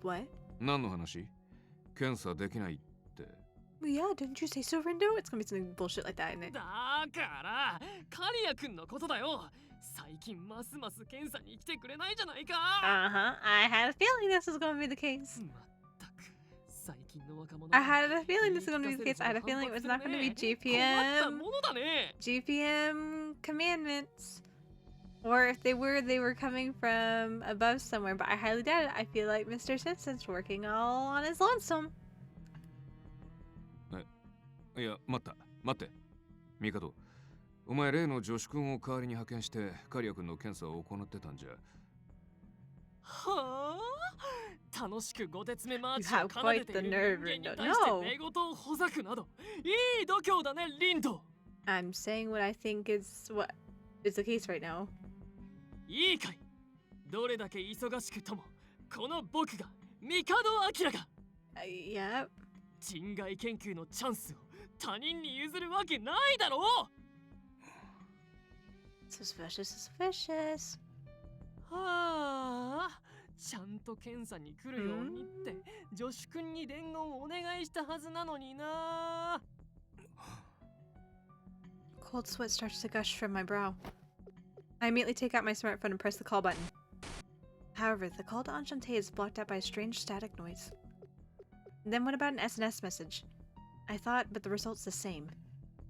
What? 何の話？検査できないって。Yeah, didn't you say so, Rindo? It's gonna be something bullshit like that, isn't it? だからカリア君のことだよ最近ますます検査に来てくれないじゃないか Uh-huh. I had a feeling this was gonna be the case. まったく最近の若者 I had a feeling this was gonna be the case. I had a feeling it was not gonna be 困った GPM. ものだね GPM commandments. Or if they were coming from above somewhere, but I highly doubt it. I feel like Mr. Simpson's working all on his lonesome. いや、待って。ミカド、お前例の女子君を代わりに派遣してカリア君の検査を行ってたんじゃ。はあ楽しくご鉄目マー You チを have 奏で quite て the いる nerve, 人間に Rindo. 対して No! 寝言をほざくなどいい度胸だねリンド I'm saying what I think is what is the case right now. いいかいどれだけ忙しくともこの僕がミカドアキラが Yep. 人外研究のチャンスを他人に譲るわけないだろう Suspicious, suspicious. はあちゃんと検査に来るようにって女子くんに伝言をお願いしたはずなのにな Cold sweat starts to gush from my brow. I immediately take out my smartphone and press the call button. However, the call to Enchante is blocked out by a strange static noise. Then what about an SNS message? I thought, but the result's the same.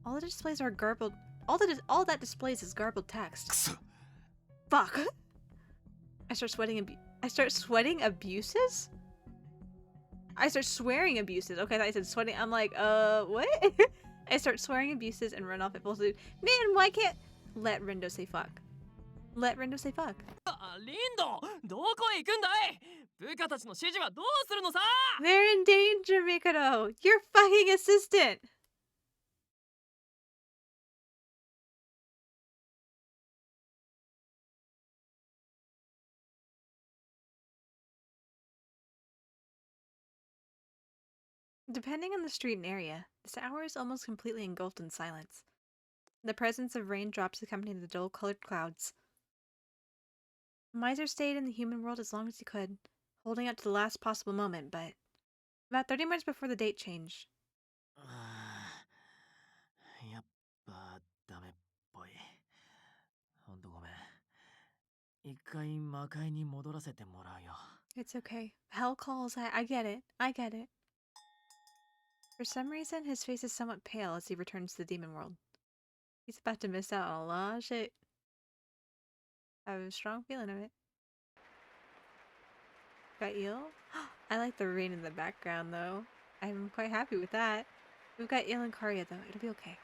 All the displays are garbled. All that displays is garbled text. Fuck. I start sweating abuses? I start swearing abuses. Okay, I thought I said sweating. I'm like, what? I start swearing abuses and run off at full speed. Man, why can't... Let Rindo say fuck. Let Rindo say fuck. リンドどこへ行くんだい部下たちの指示はどうするのさ They're in danger, Mikado. Your fucking assistant. Depending on the street and area, this hour is almost completely engulfed in silence. The presence of raindrops accompanied the dull-colored clouds. Miser stayed in the human world as long as he could, holding out to the last possible moment, but about 30 minutes before the date changed. やっぱダメっぽい。ほんとごめん。一回魔界に戻らせてもらうよ。It's okay. Hell calls. I get it. I get it. For some reason, his face is somewhat pale as he returns to the demon world. He's about to miss out on a lot of shit. I have a strong feeling of it. Got eel? I like the rain in the background, though. I'm quite happy with that. We've got eel and Karya, though. It'll be okay.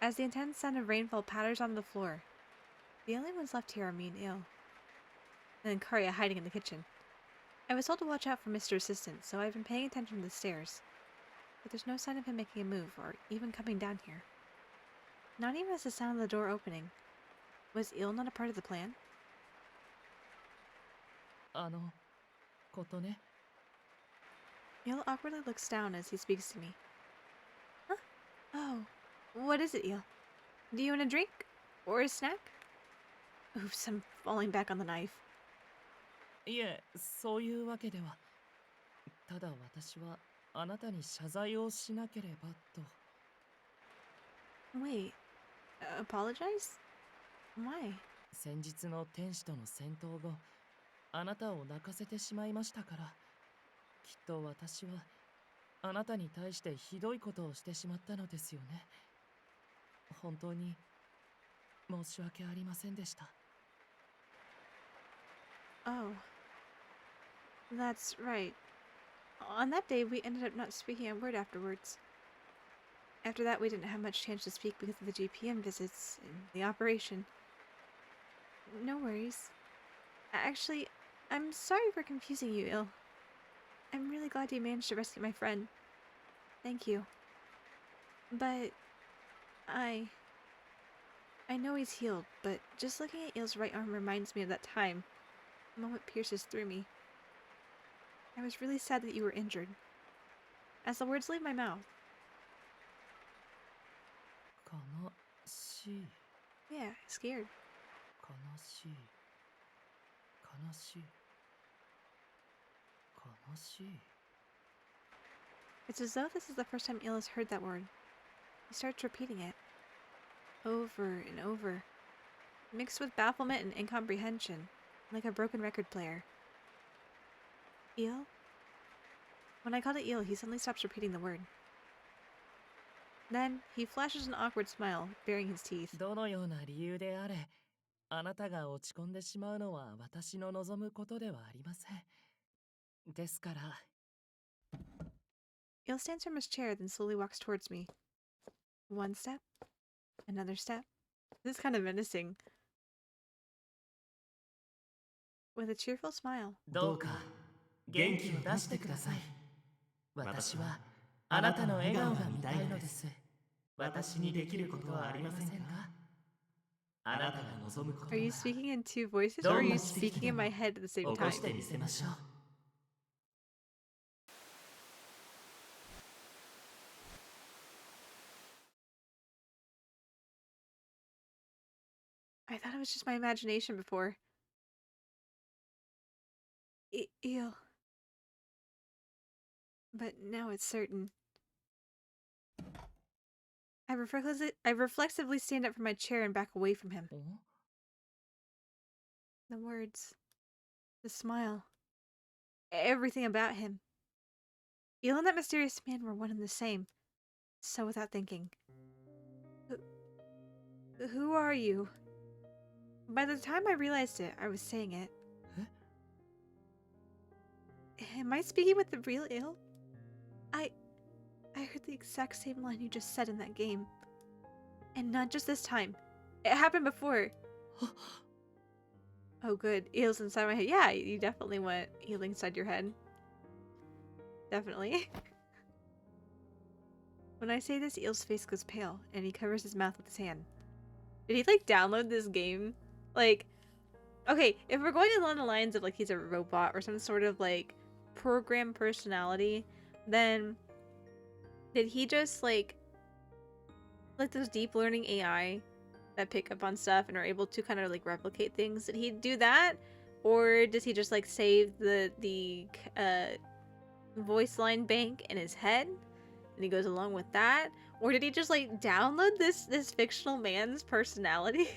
As the intense sound of rainfall patters on the floor, the only ones left here are me and eel. And then Karya hiding in the kitchen. I was told to watch out for Mr. Assistant, so I've been paying attention to the stairs. But there's no sign of him making a move, or even coming down here. Not even as the sound of the door opening. Was eel not a part of the plan? ことね。 Eel awkwardly looks down as he speaks to me. Huh? Oh, what is it, Eel? Do you want a drink? Or a snack? Oops, I'm falling back on the knife. いえ、そういうわけでは。ただ私はあなたに謝罪をしなければと。Wait, apologize? Why? 先日の天使との戦闘後、あなたを泣かせてしまいましたから。きっと私はあなたに対してひどいことをしてしまったのですよね。本当に申し訳ありませんでした。Oh. That's right. On that day, we ended up not speaking a word afterwards. After that, we didn't have much chance to speak because of the GPM visits and the operation. No worries. Actually, I'm sorry for confusing you, Il. I'm really glad you managed to rescue my friend. Thank you. But I know he's healed, but just looking at Il's right arm reminds me of that time. The moment pierces through me. I was really sad that you were injured. As the words leave my mouth. 悲しい。 Yeah, scared. 悲しい。悲しい。悲しい。 It's as though this is the first time Il has heard that word. He starts repeating it. Over and over. Mixed with bafflement and incomprehension. Like a broken record player. Il? When I called it Il, he suddenly stops repeating the word. Then, he flashes an awkward smile, baring his teeth. どのような理由であれ、あなたが落ち込んでしまうのは私の望むことではありません。ですから。Il stands from his chair, then slowly walks towards me. One step. Another step. This is kind of menacing. With a cheerful smile. どうか元気を出してください。私はあなたの笑顔が見たいのです。私にできることはありませんか？あなたが望むことな Are ら you speaking in two voices, or are you speaking in my head at the same 起 time? こしてみせましょう。I thought it was just my imagination before. Il. But now it's certain. I reflexively stand up from my chair and back away from him. The words. The smile. Everything about him. Eel and that mysterious man were one and the same. So without thinking, who are you? By the time I realized it, I was saying it. Am I speaking with the real Eel? I heard the exact same line you just said in that game. And not just this time. It happened before. Oh good, Eel's inside my head. Yeah, you definitely went Eel inside your head. Definitely. When I say this, Eel's face goes pale, and he covers his mouth with his hand. Did he, like, download this game? Like, okay, if we're going along the lines of, like, he's a robot or some sort of, like, program personality, then did he just, like those deep learning AI that pick up on stuff and are able to kind of, like, replicate things? Did he do that? Or does he just, like, save the voice line bank in his head? And he goes along with that? Or did he just, like, download this fictional man's personality?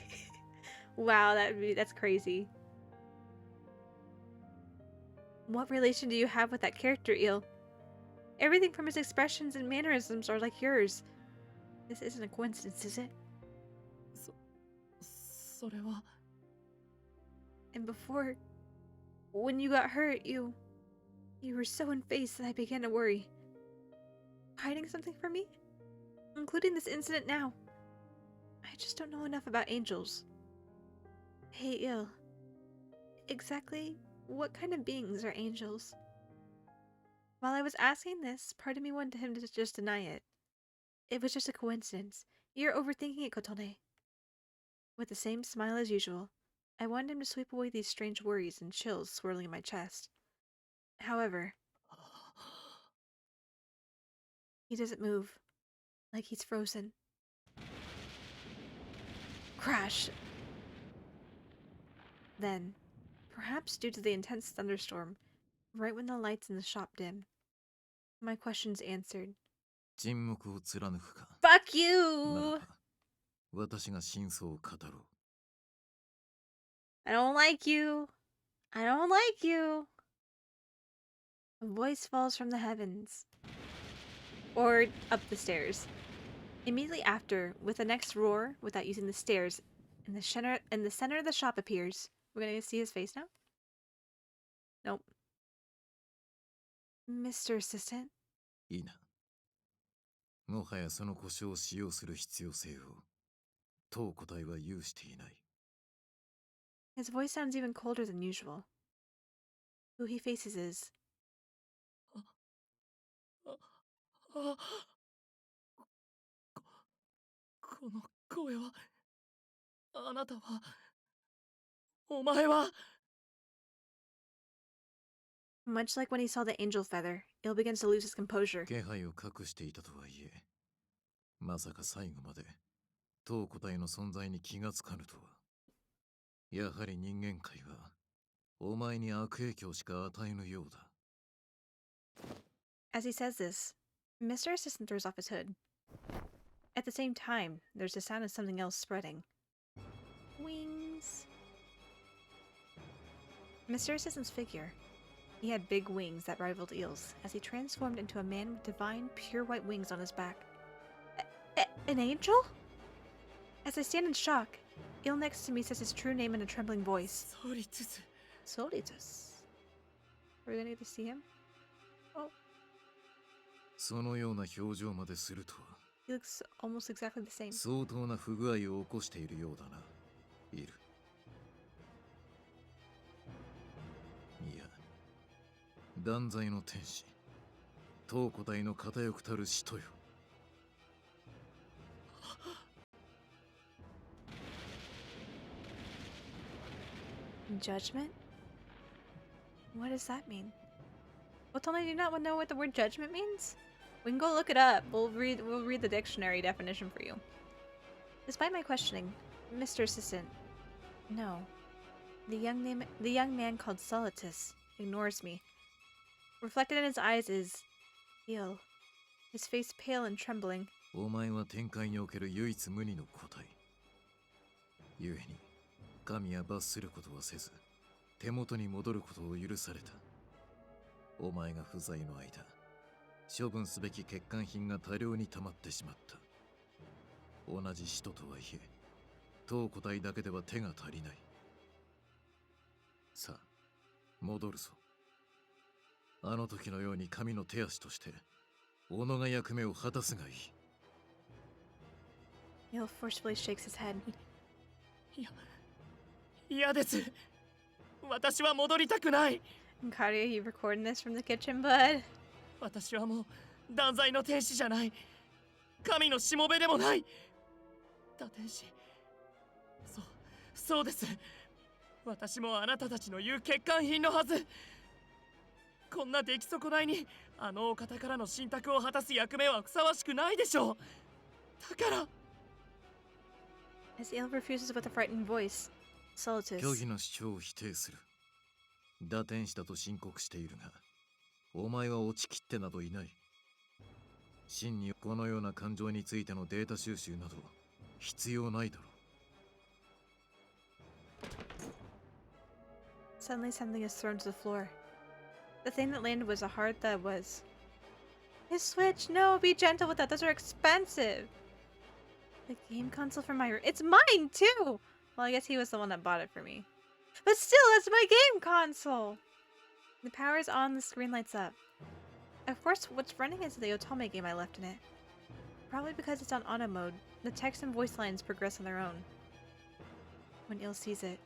Wow, that's crazy. What relation do you have with that character, Eel? Everything from his expressions and mannerisms are like yours. This isn't a coincidence, is it? それは And before, when you got hurt, you were so in-phase that I began to worry. Hiding something from me? Including this incident now. I just don't know enough about angels. Hey, Eel. Exactly what kind of beings are angels? While I was asking this, part of me wanted him to just deny it. It was just a coincidence. You're overthinking it, Kotone. With the same smile as usual, I wanted him to sweep away these strange worries and chills swirling in my chest. However, he doesn't move, like he's frozen. Crash! Then, perhaps due to the intense thunderstorm, right when the lights in the shop dim, my questions answered. 沈黙を貫くか。 Fuck な you! らば、私が真相を語ろう。 I don't like you. I don't like you. A voice falls from the heavens. Or up the stairs. Immediately after, with the next roar, without using the stairs, in the center of the shop appears. We're gonna see his face now? Nope. Mr. Assistant? いいな。もはやその故障を使用する必要性を当個体は有していない。 His voice sounds even colder than usual. Who he faces is... この声はあなたはお前は Much like when he saw the angel feather, Il begins to lose his composure. 気配を隠していたとはいえ、まさか最後まで当個体の存在に気がつかぬとは。やはり人間界はお前に悪影響しか与えぬようだ。 As he says this, Mr. Assistant throws off his hood. At the same time, there's the sound of something else spreading. Wings. Mr. Assistant's figure. He had big wings that rivaled Eel's, as he transformed into a man with divine, pure white wings on his back. An angel? As I stand in shock, Eel next to me says his true name in a trembling voice. Solitus. Solitus. Are we gonna get to see him? Oh. そのような表情までするとは。 He looks almost exactly the same. 相当な不具合を起こしているようだな、イル。いや、断罪の天使、当個体の片翼たる使徒よ。 Judgment? What does that mean? Otome, do you not know what the word judgment means? We can go look it up. We'll read the dictionary definition for you. Despite my questioning, Mr. Assistant, no. The young man called Solitus ignores me. Reflected in his eyes is Eel, his face pale and trembling. お前は天界における唯一無二の個体。故に、神は罰することはせず、手元に戻ることを許された。お前が不在の間、処分すべき欠陥品が多量に溜まってしまった。同じ使徒とはいえ、当個体だけでは手が足りない。さあ、戻るぞ。あの時のように神の手足として、己が役目を果たすがいい。Neil forcefully shakes his head. 嫌です。私は戻りたくない。Karia, you recording this from the kitchen, bud? 私はもう断罪の天使じゃない。神のしもべでもない。打天使。そうです。私もあなたたちの言う欠陥品のはず。こんな出来損ないにあのお方からの信託を果たす役目はふさわしくないでしょう。だから。As Il refuses with a frightened voice, Solitus. 虚偽の主張を否定する。打天使だと申告しているが、お前は落ちきってなどいない。真にこのような感情についてのデータ収集など必要ないだろう。Suddenly, something is thrown to the floor. The thing that landed was a hard thud. Was his Switch? No, be gentle with that. Those are expensive. The game console for my room. It's mine too. Well, I guess he was the one that bought it for me. But still, that's my game console. The power is on. The screen lights up. Of course, what's running is the Otome game I left in it. Probably because it's on auto mode. The text and voice lines progress on their own. When Il sees it.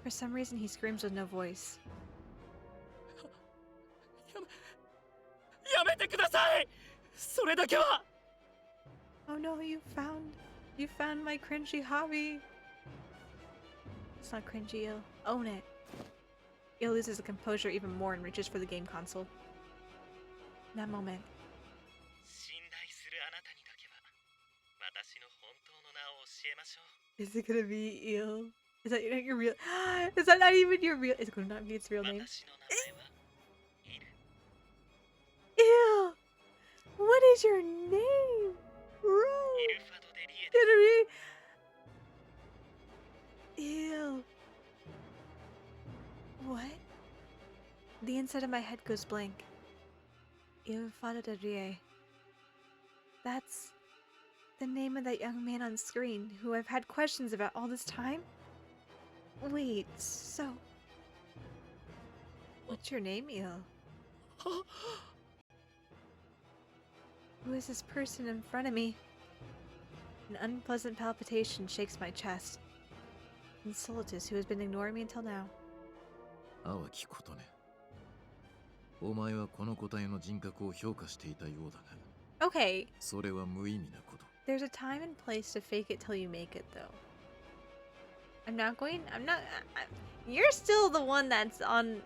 For some reason, he screams with no voice. やめてください。それだけは。Oh no, you found my cringy hobby. It's not cringy, Il. Own it. Il loses the composure even more and reaches for the game console. In that moment. 信頼するあなたにだけは私の本当の名を教えましょう。 Is it gonna be Il? Is that not your real? Is that not even your real? Is it gonna not be its real name? 私の名前はイル。 Il! What is your name? Bro! イルファドデリエです。 Il. What? The inside of my head goes blank. Il Fado de Rie. That's the name of that young man on screen who I've had questions about all this time? Wait, so... What's your name, Il? Who is this person in front of me? An unpleasant palpitation shakes my chest. And Solitus, who has been ignoring me until now. 淡きことね。お前はこの個体の人格を評価していたようだが、 Okay, それは無意味なこと。 there's a time and place to fake it till you make it, though. You're still the one that's on...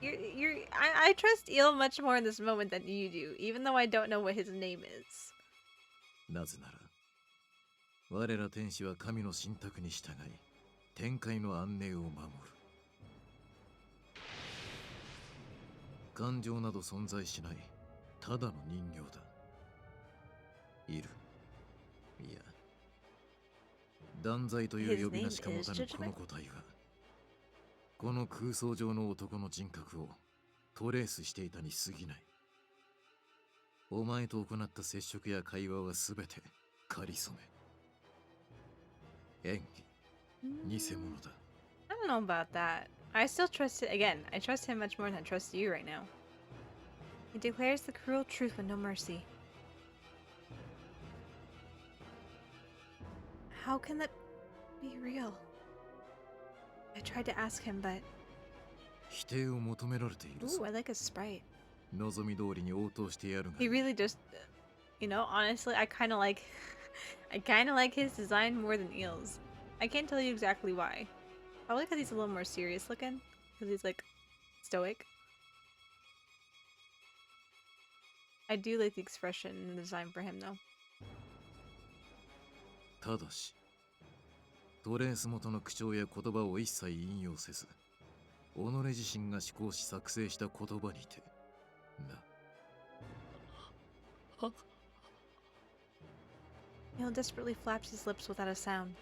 I trust Il much more in this moment than you do, even though I don't know what his name is. なぜなら、我ら天使は神の信託に従い、天界の安寧を守る。感情など存在しない、ただの人形だ。いる。いや、断罪という呼び名しか持たぬこの個体は、この空想上の男の人格をトレースしていたに過ぎない。お前と行った接触や会話はすべて仮初め。演技、偽物だ。I don't know about that. I still trust it. Again, I trust him much more than I trust you right now. He declares the cruel truth with no mercy. How can that be real? I tried to ask him, but... 否定を求められているぞ。 Ooh, I like his sprite. 望み通りに応答してやるが。 He really just... You know, honestly, I kind of like... I kind of like his design more than Eel's. I can't tell you exactly why. Probably because he's a little more serious looking. Because he's, like, stoic. I do like the expression and the design for him, though. ただし、トレース元の口調や言葉を一切引用せず、己自身が思考し作成した言葉にて、な。Neil desperately flaps his lips without a sound.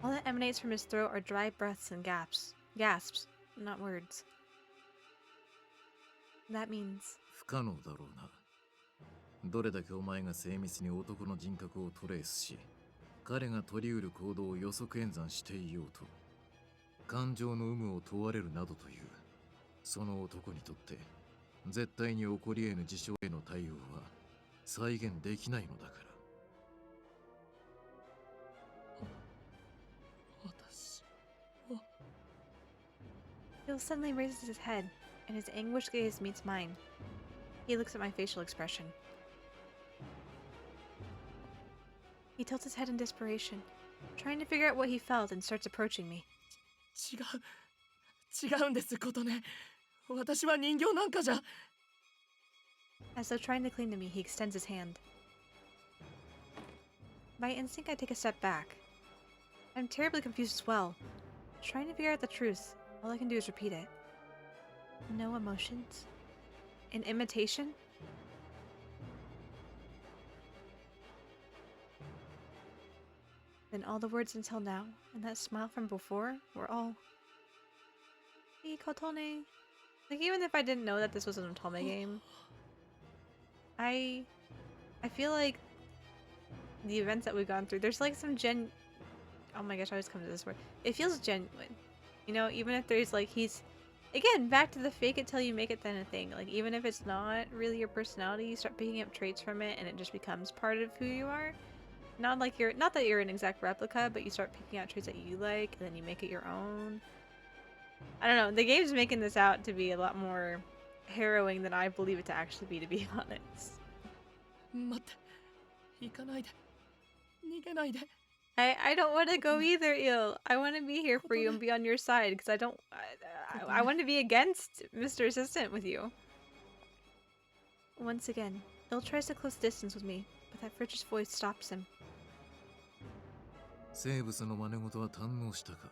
All that emanates from his throat are dry breaths and gasps. Gasps, not words. That means 不可能だろうな。どれだけお前が精密に男の人格をトレースし、彼が取り得る行動を予測演算していようと、感情の有無を問われるなどという、その男にとって絶対に起こり得ぬ事象への対応は再現できないのだから。私 Phil suddenly raises his head, and his anguished gaze meets mine. He looks at my facial expression. He tilts his head in desperation, trying to figure out what he felt, and starts approaching me. 違うんですことね。私は人形なんかじゃ。 As though trying to cling to me, he extends his hand. By instinct, I take a step back. I'm terribly confused as well. Trying to figure out the truth, all I can do is repeat it. No emotions? An imitation? Then all the words until now, and that smile from before, were all... Kotone. Like, even if I didn't know that this was an Otome game, I feel like the events that we've gone through, there's like some oh my gosh, I always come to this word. It feels genuine. You know, even if there's like again, back to the fake it till you make it then a thing. Like, even if it's not really your personality, you start picking up traits from it and it just becomes part of who you are. Not that you're an exact replica, but you start picking out traits that you like and then you make it your own. I don't know, the game's making this out to be a lot more harrowing than I believe it to actually be, to be honest. 待って、行かないで、逃げないで。 I don't want to go either, Il. I want to be here for you and be on your side because I want to be against Mr. Assistant with you. Once again, Il tries to close distance with me, but that frigid voice stops him. 生物の真似事は堪能したか。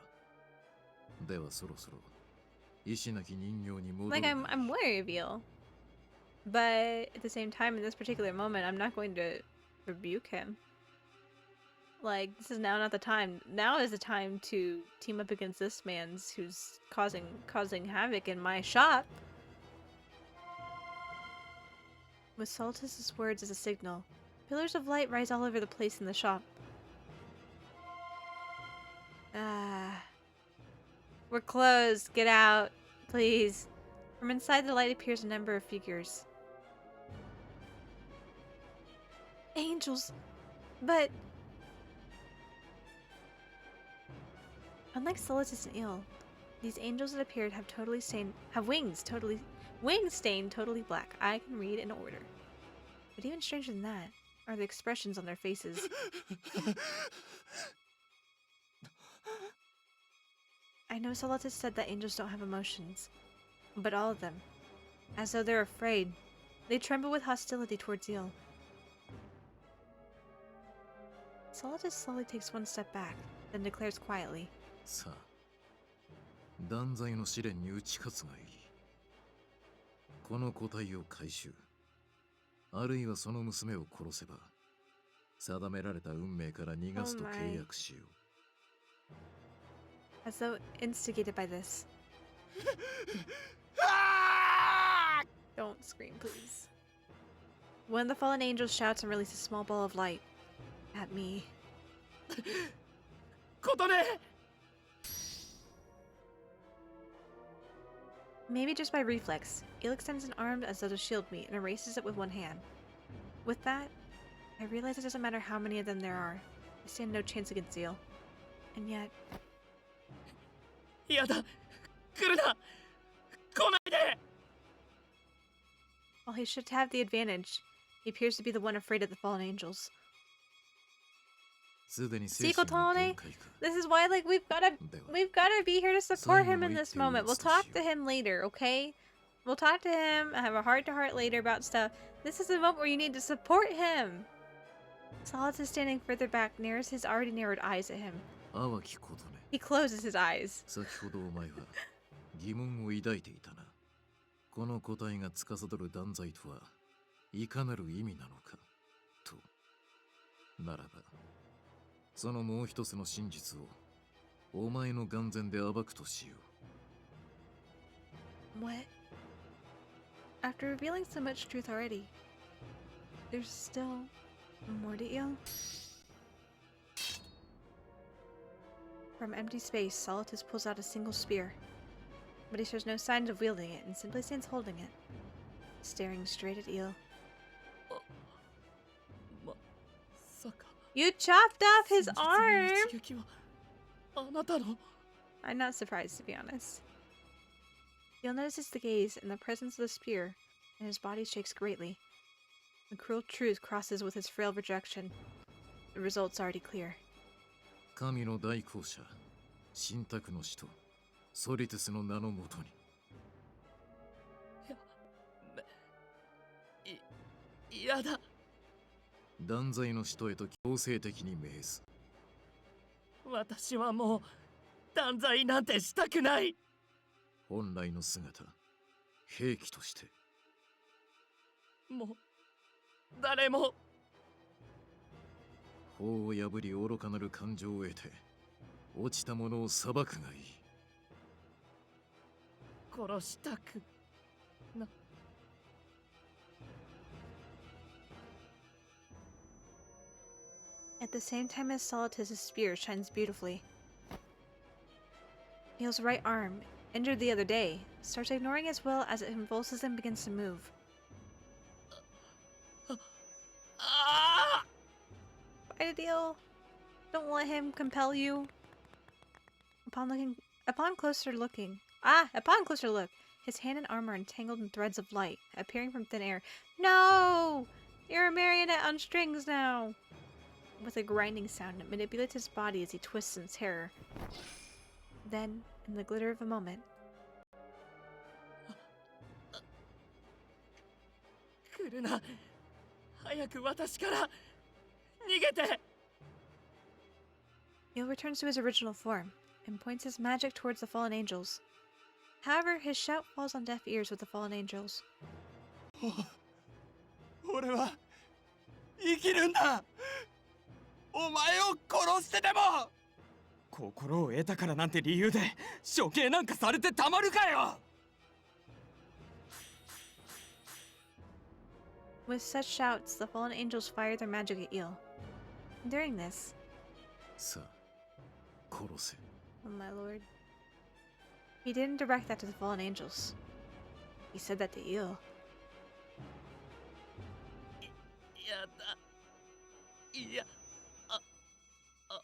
ではそろそろ意志なき人形に戻る。 Like, I'm wary of Il. But at the same time, in this particular moment, I'm not going to rebuke him. Like, this is now not the time. Now is the time to team up against this man's who's causing havoc in my shop. With Soltis' words as a signal, pillars of light rise all over the place in the shop. We're closed. Get out, please. From inside the light appears a number of figures. Angels! But... Unlike Solitus and Il, these angels that appeared have wings stained totally black. I can read in order. But even stranger than that are the expressions on their faces. I know Solitus said that angels don't have emotions, but all of them, as though they're afraid, they tremble with hostility towards Il. Solitus slowly takes one step back, then declares quietly, さあ、断罪の試練に打ち勝つがいい。この個体を回収、あるいはその娘を殺せば、定められた運命から逃がすと契約しよう。as though instigated by this. Don't scream, please. One of the fallen angels shouts and releases a small ball of light at me. ことね。 Maybe just by reflex, Il extends an arm as though to shield me and erases it with one hand. With that, I realize it doesn't matter how many of them there are. I stand no chance against Il. And yet... やだ、来るな、来ないで。 While he should have the advantage, he appears to be the one afraid of the fallen angels. すでに See, 精神の Kotone? 限界か。 This is why, like, we've gotta be here to support him in this moment. We'll talk to him later, okay? We'll talk to him, have a heart-to-heart later about stuff. This is the moment where you need to support him. Solid is standing further back, narrows his already narrowed eyes at him. 淡きことね。 He closes his eyes. 先ほどお前は疑問を抱いていたな。この個体が司る断罪とはいかなる意味なのかと。ならば、そのもう一つの真実をお前の眼前で暴くとしよう。What? After revealing so much truth already, there's still more to eel. From empty space, Solitus pulls out a single spear, but he shows no signs of wielding it and simply stands holding it, staring straight at Eel. まさか You chopped off his 先日の arm! 一撃はあなたの I'm not surprised, to be honest. Eel notices the gaze and the presence of the spear, and his body shakes greatly. The cruel truth crosses with his frail rejection. The result's already clear. 神の大公者神託の使徒ソリテスの名のもとに嫌だ断罪の使徒へと強制的に命ず。私はもう断罪なんてしたくない本来の姿兵器としてもう誰も法を破り愚かなる感情を得て落ちた者を裁くがいい。殺したくな At the same time as Solitus' spear shines beautifully, Eel's right arm, injured the other day, starts ignoring his will as it convulses and begins to move. Fight it, Eel. Don't let him compel you. Upon closer look, his hand and arm are entangled in threads of light, appearing from thin air. No! You're a marionette on strings now! With a grinding sound, it manipulates his body as he twists in terror. Then, in the glitter of a moment, 来るな早く私から逃げて Eel returns to his original form and points his magic towards the fallen angels. However, his shout falls on deaf ears with the fallen angels. 俺は生きるんだお前を殺してでも心を得たからなんて理由で処刑なんかされてたまるかよ With such shouts, the fallen angels fire their magic at Eel. During this, さあ殺せ。 oh my lord, he didn't direct that to the fallen angels. He said that to Eel. やだいやあああ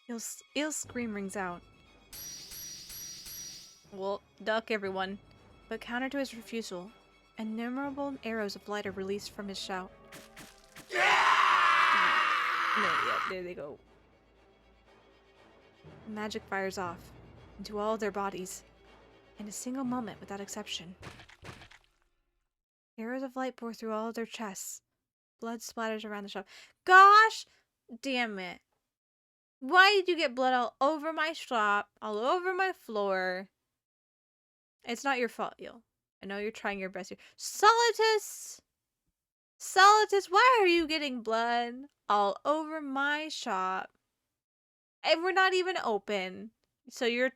Eel's scream rings out. Well, duck everyone. But counter to his refusal, innumerable arrows of light are released from his shout. No, yeah, there they go. Magic fires off into all of their bodies in a single moment without exception. Arrows of light pour through all of their chests. Blood splatters around the shop. Gosh damn it. Why did you get blood all over my shop, all over my floor? It's not your fault, Eel. I know you're trying your best here. Solitus! Solitus, why are you getting blood all over my shop? And we're not even open. So you've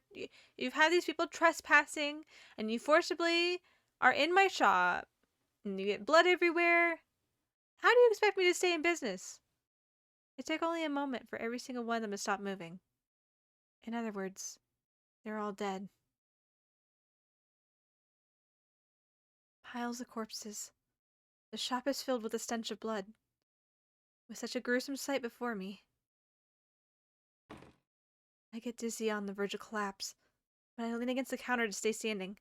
had these people trespassing, and you forcibly are in my shop, and you get blood everywhere. How do you expect me to stay in business? It took only a moment for every single one of them to stop moving. In other words, they're all dead. Piles of corpses. The shop is filled with the stench of blood. With such a gruesome sight before me, I get dizzy on the verge of collapse, but I lean against the counter to stay standing.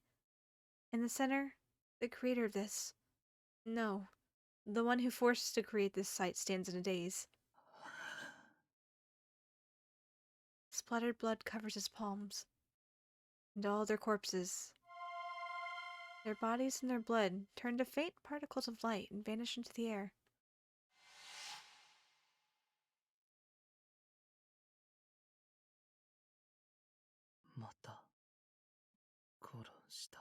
In the center, the creator of this. No, the one who forced us to create this sight stands in a daze. Splattered blood covers his palms, and all their corpses. Their bodies and their blood turn to faint particles of light and vanish into the air. Mata 殺した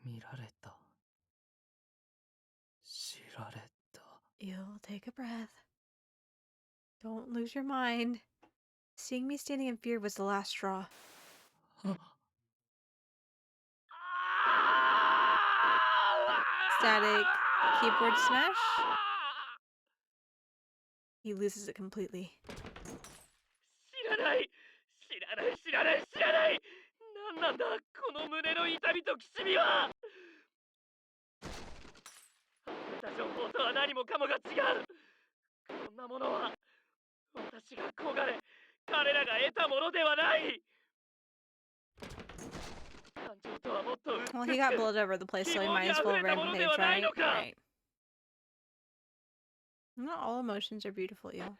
見られた知られた You'll take a breath. Don't lose your mind. Seeing me standing in fear was the last straw. Static keyboard smash. He loses it completely. 知らない知らない知らない知らない何なんだこの胸の痛みときしみは集めた情報とは何もかもが違うこんなものは私が焦がれ彼らが得たものではない感情とはもっと Well, he got blood over the place, so he might as well rampage, right? Right. Not all emotions are beautiful, yo.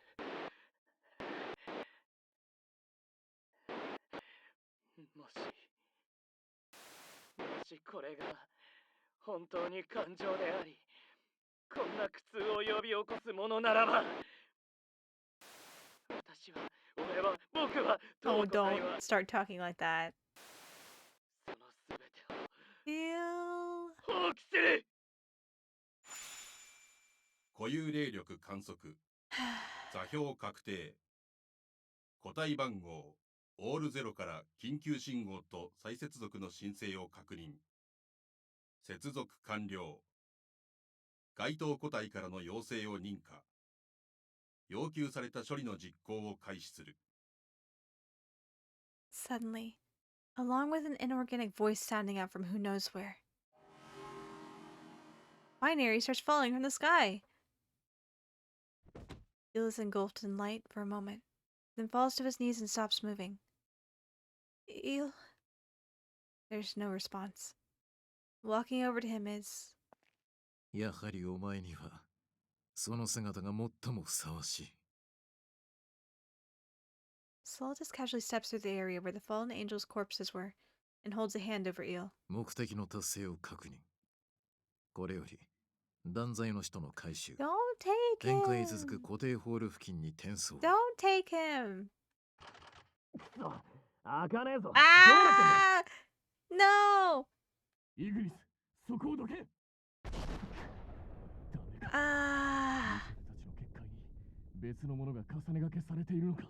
もしこれが本当に感情でありこんな苦痛を呼び起こすものならば私は俺は僕は Oh, don't start talking like that. その全てを Feel... 放棄する固有霊力観測座標確定個体番号オールゼロから緊急信号と再接続の申請を確認接続完了該当個体からの要請を認可要求された処理の実行を開始する Suddenly, along with an inorganic voice sounding out from who knows where, binary starts falling from the sky. Eel is engulfed in light for a moment, then falls to his knees and stops moving. Eel... There's no response. Walking over to him is... やはりお前にはその姿が最もふさわしい。 Soltis casually steps through the area where the fallen angels' corpses were, and holds a hand over Eel. 目的の達成を確認。これより断罪の使徒の回収。 Don't take 展開続 him! く固定ホール付近に転送。 Don't take him! 開かねえぞ Ah! No! イグニスそこをどけ Ah! たちの結界に別のものが重ねがけされているのか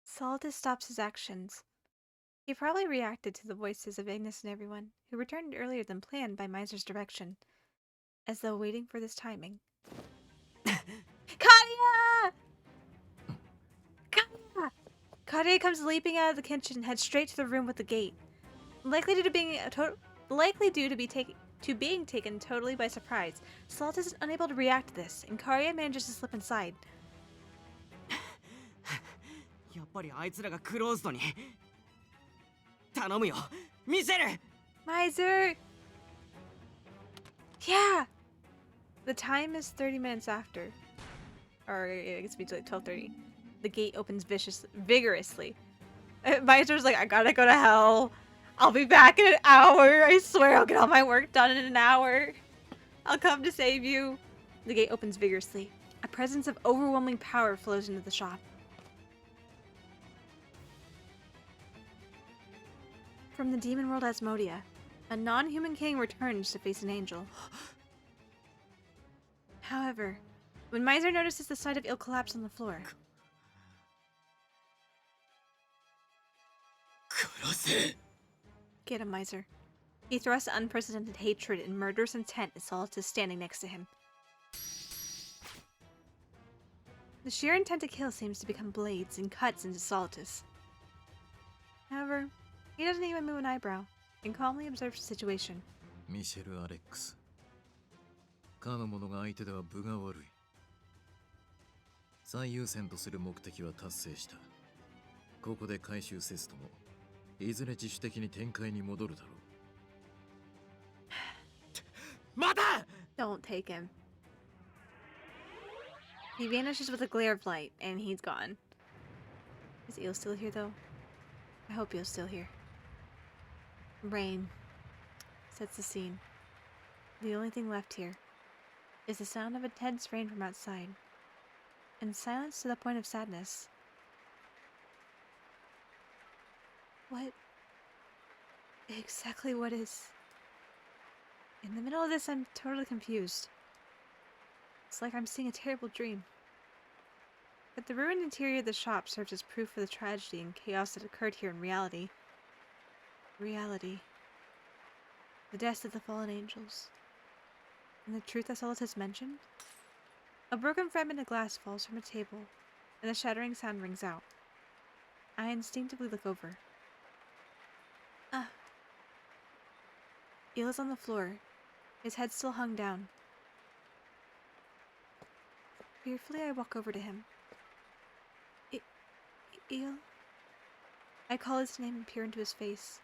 Soltis stops his actions. He probably reacted to the voices of Ignis and everyone, who returned earlier than planned by Miser's direction, as though waiting for this timing. Kadia! Kadia! Kadia comes leaping out of the kitchen and heads straight to the room with the gate. Likely due to being taken totally by surprise, Soltis is unable to react to this, and Karia manages to slip inside. やっぱりあいつらがクローズドに頼むよ見せる Miser! Yeah! The time is 30 minutes after. Or it's between like 12:30. The gate opens vigorously. Miser's like, I gotta go to hell. I'll be back in an hour. I swear I'll get all my work done in an hour. I'll come to save you. The gate opens vigorously. A presence of overwhelming power flows into the shop. From the demon world Asmodia, a non-human king returns to face an angel. However, when Miser notices the sight of Eel collapse on the floor, 殺せ get him, Miser. He thrusts unprecedented hatred and murderous intent as Soltis is standing next to him. The sheer intent to kill seems to become blades and cuts into Soltis. However, he doesn't even move an eyebrow, and calmly observes the situation. ミシェル・アレックス。かの者が相手では分が悪い。最優先とする目的は達成した。ここで回収せずとも、いずれ自主的に展開に戻るだろう。また Don't take him. He vanishes with a glare of light, and he's gone. Is Eel still here, though? I hope Eel's still here. Rain sets the scene. The only thing left here is the sound of intense rain from outside, and silence to the point of sadness. What exactly what is? In the middle of this, I'm totally confused. It's like I'm seeing a terrible dream. But the ruined interior of the shop serves as proof of the tragedy and chaos that occurred here in reality. Reality. The deaths of the fallen angels. And the truth that's all it has mentioned? A broken fragment of glass falls from a table, and a shattering sound rings out. I instinctively look over. Ah. Eel is on the floor, his head still hung down. Fearfully, I walk over to him. Eel? I call his name and peer into his face.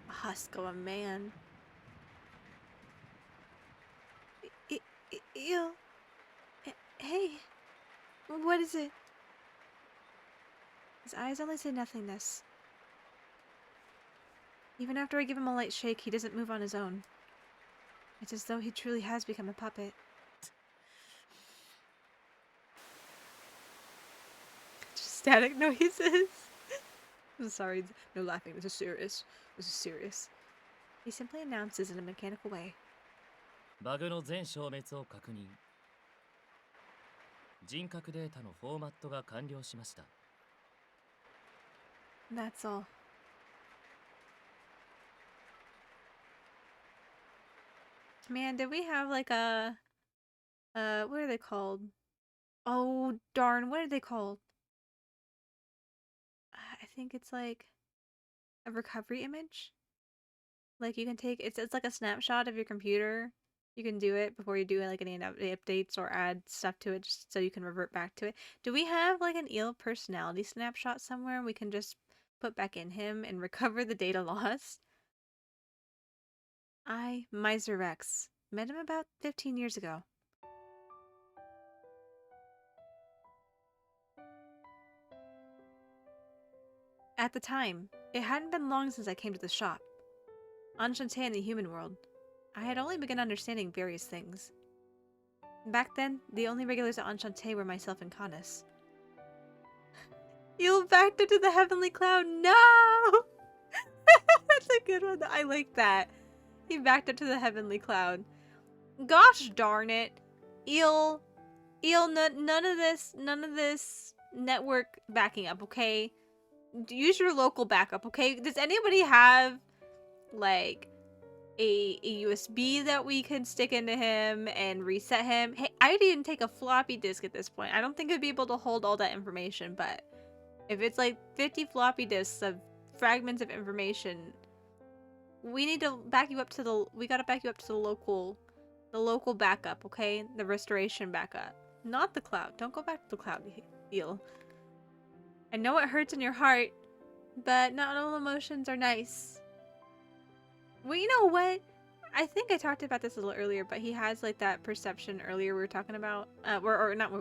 A husk of a man. Eel? Hey, what is it? His eyes only say nothingness. Even after I give him a light shake, he doesn't move on his own. It's as though he truly has become a puppet. Just static noises. I'm sorry, no laughing. This is serious. This is serious. He simply announces in a mechanical way. バグの全消滅を確認。人格データのフォーマットが完了しました。That's all. Man, did we have like a what are they called? Oh darn, what are they called? I think it's like a recovery image. Like you can take it's like a snapshot of your computer. You can do it before you do like any updates or add stuff to it just so you can revert back to it. Do we have like an eel personality snapshot somewhere we can just put back in him and recover the data lost? Miser Rex. Met him about 15 years ago. At the time, it hadn't been long since I came to the shop. Enchante in the human world, I had only begun understanding various things. Back then, the only regulars at Enchante were myself and Canis. You backed into the heavenly cloud. No! That's a good one. I like that. He backed up to the heavenly cloud. Gosh darn it. Eel, none of this network backing up, okay? Use your local backup, okay? Does anybody have, like, a USB that we can stick into him and reset him? Hey, I didn't take a floppy disk at this point. I don't think I'd be able to hold all that information, but if it's like 50 floppy disks of fragments of information, we need to back you up to the, we gotta back you up to the local backup, okay? The restoration backup. Not the cloud. Don't go back to the cloud, Eel. I know it hurts in your heart, but not all emotions are nice. Well, you know what? I think I talked about this a little earlier, but he has like that perception earlier we were talking about, or not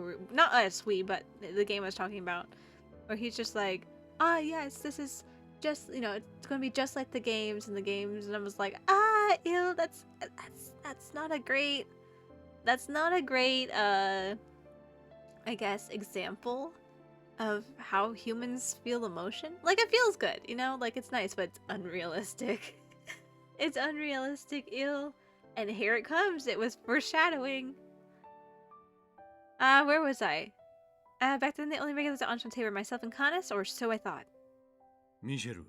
us, but the game I was talking about, where he's just like, ah, yes, this is just, you know, it's gonna be just like the games, and I was like, ew, that's not a great, I guess, example of how humans feel emotion. Like, it feels good, you know? Like, it's nice, but it's unrealistic. It's unrealistic, ew. And here it comes. It was foreshadowing. Where was I? Back then the only regulars at Enchante were myself and Canis, or so I thought. ミシェル、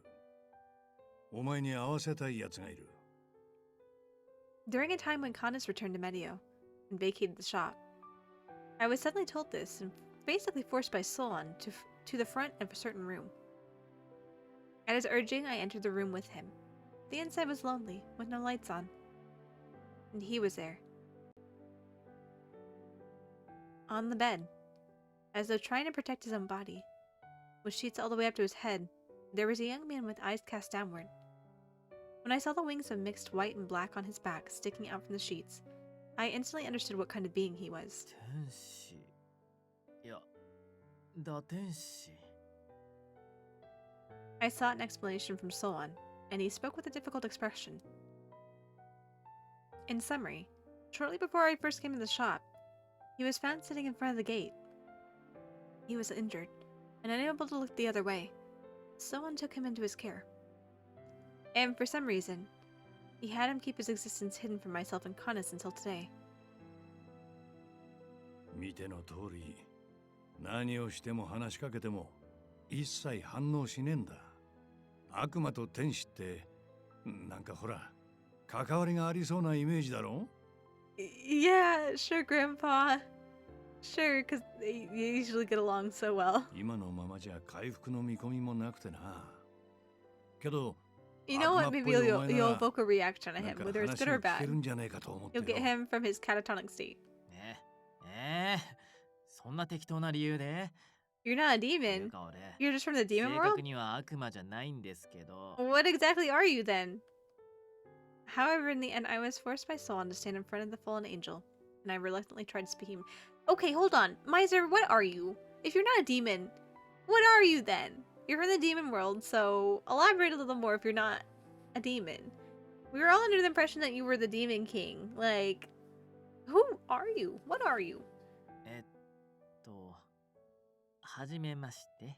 お前に会わせたい奴がいる。 During a time when Canis returned to Medio and vacated the shop, I was suddenly told this and basically forced by Solon to the front of a certain room. At his urging, I entered the room with him. The inside was lonely, with no lights on. And he was there. On the bed, as though trying to protect his own body, with sheets all the way up to his head, there was a young man with eyes cast downward. When I saw the wings of mixed white and black on his back sticking out from the sheets, I instantly understood what kind of being he was. 天使いや打天使 I sought an explanation from Solon, and he spoke with a difficult expression. In summary, shortly before I first came to the shop, he was found sitting in front of the gate. He was injured, and unable to look the other way. Solon took him into his care. And for some reason, he had him keep his existence hidden from myself and Canis until today. 見ての通り、何をしても話しかけても一切反応しねえんだ。悪魔と天使ってなんかほら関わりがありそうなイメージだろ？ Yeah, sure, Grandpa. Sure, because they usually get along so well. 今のままじゃ回復の見込みもなくてな。けど You know what? Maybe you'll evoke a reaction at なん him, か whether it's 話 good を or 聞け bad. るんじゃねえかと思って You'll よ。 get him from his catatonic state. そんな適当な理由で You're not a ていう demon. か俺 You're just from the 正 demon world? 確には悪魔じゃないんですけど What exactly are you then? However, in the end, I was forced by Solon to stand in front of the fallen angel, and I reluctantly tried speaking. Okay, hold on. Miser, what are you? If you're not a demon, what are you then? You're from the demon world, so elaborate a little more if you're not a demon. We were all under the impression that you were the demon king. Like, who are you? What are you? はじめまして。ね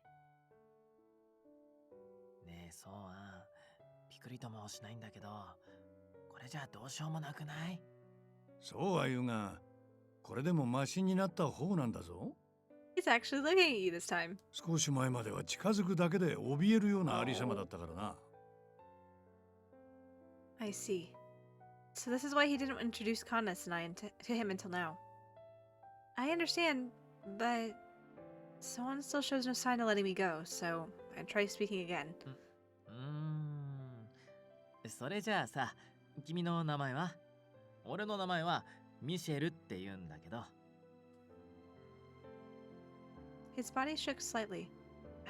え、そうピクリともしないんだけど、これじゃどうしようもなくない？そうは言うが、これでもマシになった方なんだぞ。He's actually looking at you this time. 少し前までは近づくだけで怯えるようなありさまだったからな。I see. So this is why he didn't introduce Kanas and I to him until now. I understand, but someone still shows no sign of letting me go, so I try speaking again. それじゃあさ、君の名前は？俺の名前はミシェルって言うんだけど。His body shook slightly.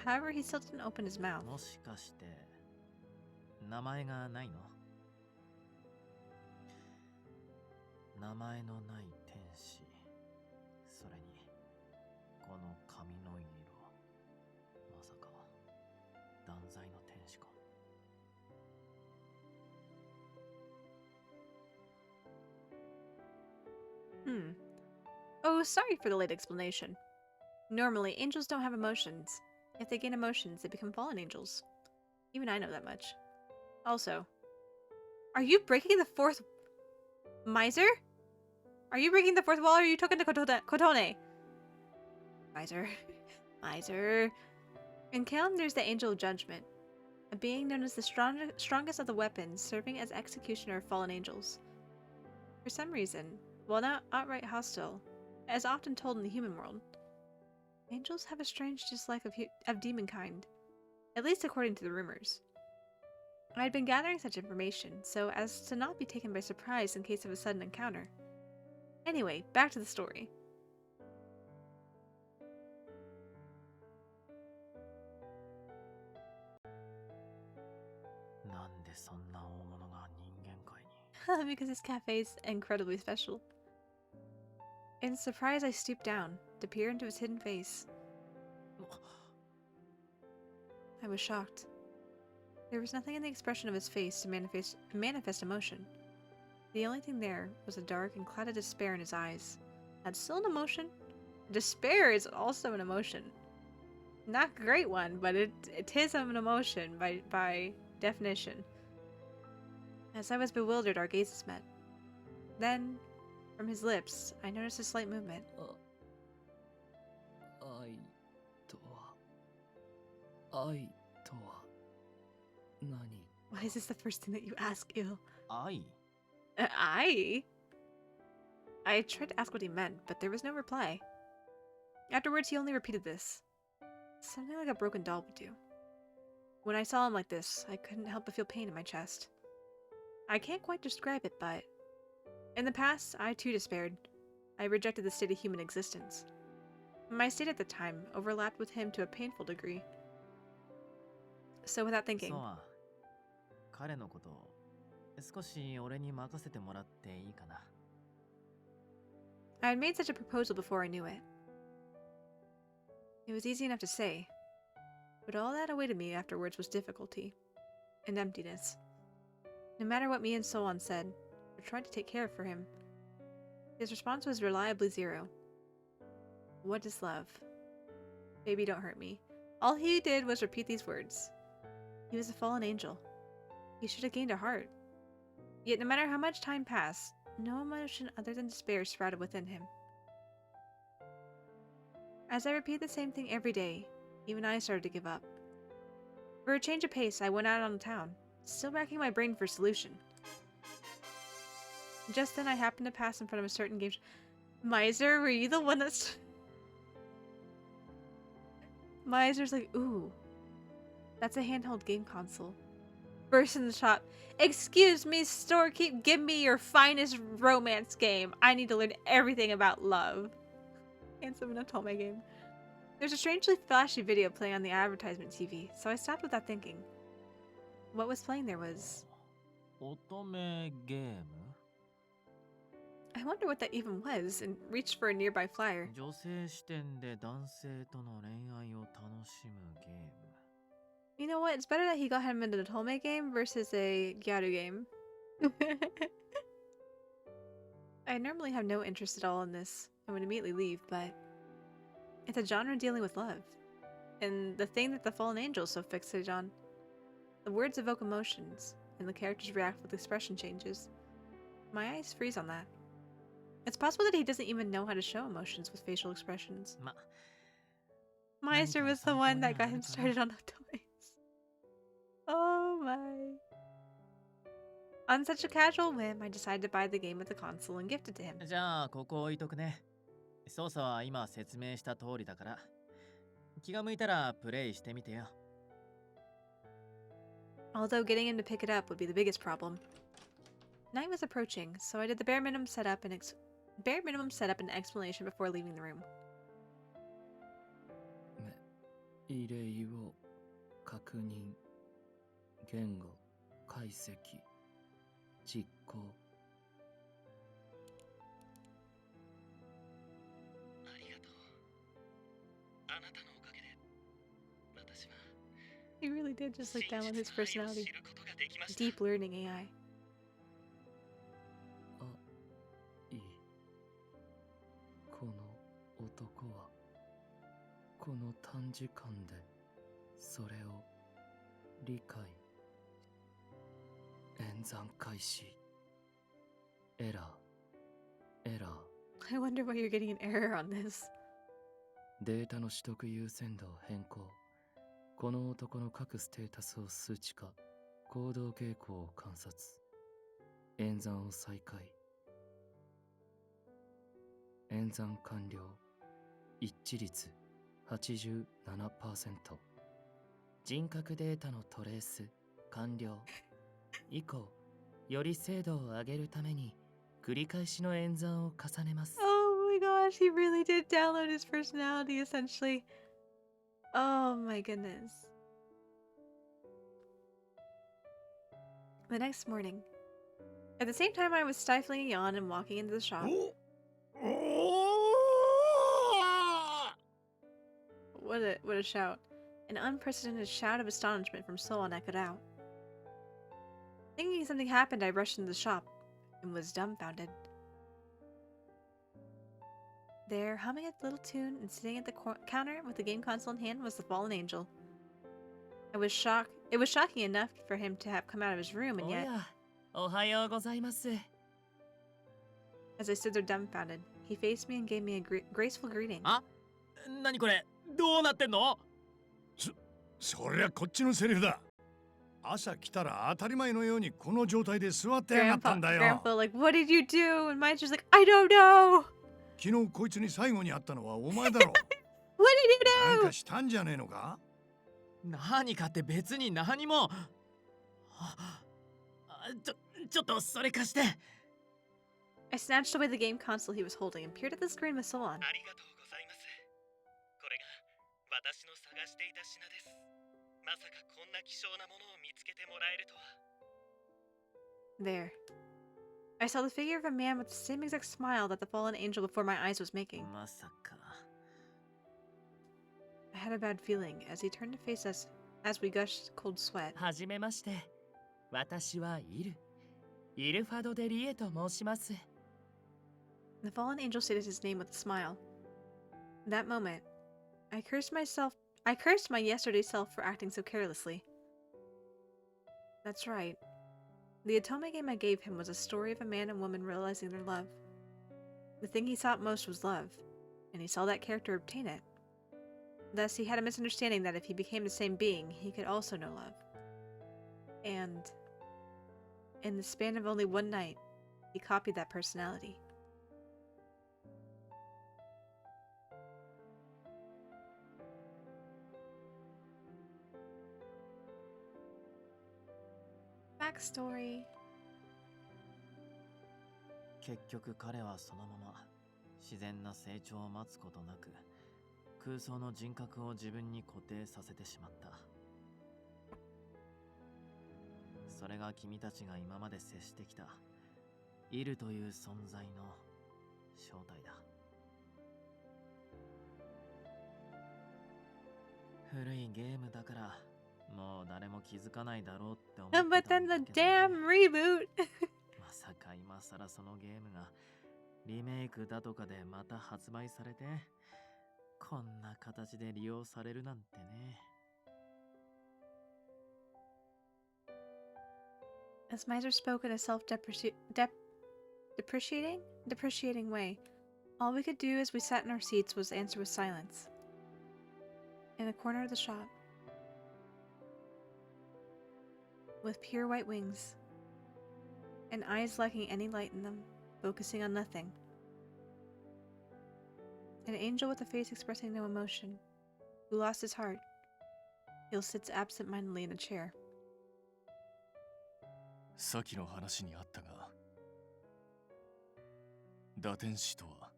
However, he still didn't open his mouth. もしかして名前がないの？名前のない天使、それにこの髪の色、まさか断罪の天使か。Oh, sorry for the late explanation. Normally, angels don't have emotions. If they gain emotions, they become fallen angels. Even I know that much. Also, are you breaking the fourth... Miser? Are you breaking the fourth wall or are you talking to Kotone? Miser. Miser. In Kalam, there's the Angel of Judgment, a being known as the strongest of the weapons, serving as executioner of fallen angels. For some reason, while not outright hostile, as often told in the human world, angels have a strange dislike of demonkind, at least according to the rumors. I had been gathering such information, so as to not be taken by surprise in case of a sudden encounter. Anyway, back to the story. Because this cafe is incredibly special. In surprise, I stooped down to peer into his hidden face. I was shocked. There was nothing in the expression of his face to manifest emotion. The only thing there was a dark and clouded despair in his eyes. That's still an emotion? Despair is also an emotion. Not a great one, but it is an emotion by definition. As I was bewildered, our gazes met. Then, from his lips, I noticed a slight movement. Why is this the first thing that you ask, Il? I? I tried to ask what he meant, but there was no reply. Afterwards, he only repeated this. Something like a broken doll would do. When I saw him like this, I couldn't help but feel pain in my chest. I can't quite describe it, but... in the past, I too despaired. I rejected the state of human existence. My state at the time overlapped with him to a painful degree. So without thinking... 彼のこと少し俺に任せてもらっていいかな? I had made such a proposal before I knew it. It was easy enough to say, but all that awaited me afterwards was difficulty and emptiness. No matter what me and Solon said, or tried to take care of for him, his response was reliably zero. What is love? Baby, don't hurt me. All he did was repeat these words. He was a fallen angel. He should have gained a heart. Yet no matter how much time passed, no emotion other than despair sprouted within him. As I repeated the same thing every day, even I started to give up. For a change of pace, I went out on the town, still racking my brain for a solution. Just then, I happened to pass in front of a certain game. Miser, were you the one that's... Miser's like, ooh, that's a handheld game console. Burst in the shop. Excuse me, storekeep, give me your finest romance game. I need to learn everything about love. Handsome enough told my game. There's a strangely flashy video playing on the advertisement TV, so I stopped without thinking. What was playing there was... 乙女ゲーム I wonder what that even was, and reached for a nearby flyer. 女性視点で男性との恋愛を楽しむゲーム You know what? It's better that he got him into the Tome game versus a Gyaru game. I normally have no interest at all in this. I would immediately leave, but it's a genre dealing with love. And the thing that the fallen angel is so fixated on. The words evoke emotions, and the characters react with expression changes. My eyes freeze on that. It's possible that he doesn't even know how to show emotions with facial expressions. Meister was the one that got him started on the toys. Oh my. On such a casual whim, I decided to buy the game with the console and gift it to him. じゃあここ置いとくね操作は今説明した通りだから気が向いたらプレイしてみてよ Although getting him to pick it up would be the biggest problem. Night was approaching, so I did the bare minimum setup and explanation before leaving the room. 異例を確認言語解析実行ありがとう。あなたのおかげで私は He really did just like download his 真実の愛を personality. 知ることができました。 Deep learning AI. いいこの男はこの短時間でそれを理解演算開始エラー I wonder why you're getting an error on this. データの取得優先度を変更この男の各ステータスを数値化行動傾向を観察演算を再開演算完了一致率 87% 人格データのトレース完了以降より精度を上げるために繰り返しの演算を重ねます Oh my gosh, he really did download his personality essentially. Oh my goodness. The next morning. At the same time I was stifling a yawn and walking into the shop. What a shout. An unprecedented shout of astonishment from Solon echoed out. Thinking something happened, I rushed into the shop and was dumbfounded. There, humming a little tune and sitting at the counter with the game console in hand, was the fallen angel. I was shocked. It was shocking enough for him to have come out of his room, and yet, おはようございます。 as I stood there dumbfounded, he faced me and gave me a graceful greeting. あ、何これ？どうなってんの？そりゃこっちのセリフだ朝来たら当たり前のようにこの状態で座ってやがったんだよ Grandpa, like, what did you do? And Meister's like, I don't know. 昨日こいつに最後に会ったのはお前だろ What did なん you かしたんじゃねえのか何かって別に何も。ちょっとそれ貸して。do? I snatched away the game console he was holding and peered at the screen with Solon. ありがとうございます。これが私の探していた品です。まさかこんな希少なものを見つけてもらえるとは。There. I saw the figure of a man with the same exact smile that the fallen angel before my eyes was making. まさか I had a bad feeling as he turned to face us as we gushed cold sweat. はじめまして。私はイルファド・デ・リエと申します。 The fallen angel stated his name with a smile. That moment, I cursed my yesterday self for acting so carelessly. That's right. The Otome game I gave him was a story of a man and woman realizing their love. The thing he sought most was love, and he saw that character obtain it Thus, he had a misunderstanding that if he became the same being, he could also know love. And in the span of only one night, he copied that personality. Backstory. 結局彼はそのまま自然な成長を待つことなく空想の人格を自分に固定させてしまった。それが君たちが今まで接してきたイルという存在の正体だ。古いゲームだからもう誰も気づかないだろうって思ってたんだ But け then ど the ね。 damn reboot. まさか今更そのゲームがリメイクだとかでまた発売されてこんな形で利用されるなんてね。As Miser spoke in a depreciating way, all we could do as we sat in our seats was answer with silence. In a corner of the shop, with pure white wings, and eyes lacking any light in them, focusing on nothing. An angel with a face expressing no emotion, who lost his heart. He sits absent-mindedly in a chair. さっきの話にあったが、打天使とは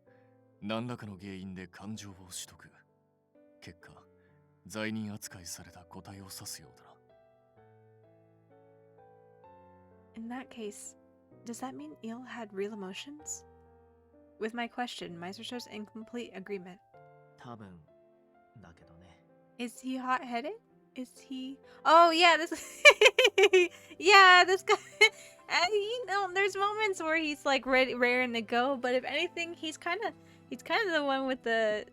何らかの原因で感情を取得。結果、罪人扱いされた個体を指すようだな。In that case, does that mean Eel had real emotions? With my question, Miser shows incomplete agreement. 多分だけどね。 Is he hot-headed? Is he... Oh, yeah, this... yeah, this guy... you know, there's moments where he's, like, raring to go, but if anything, he's kind of the one with the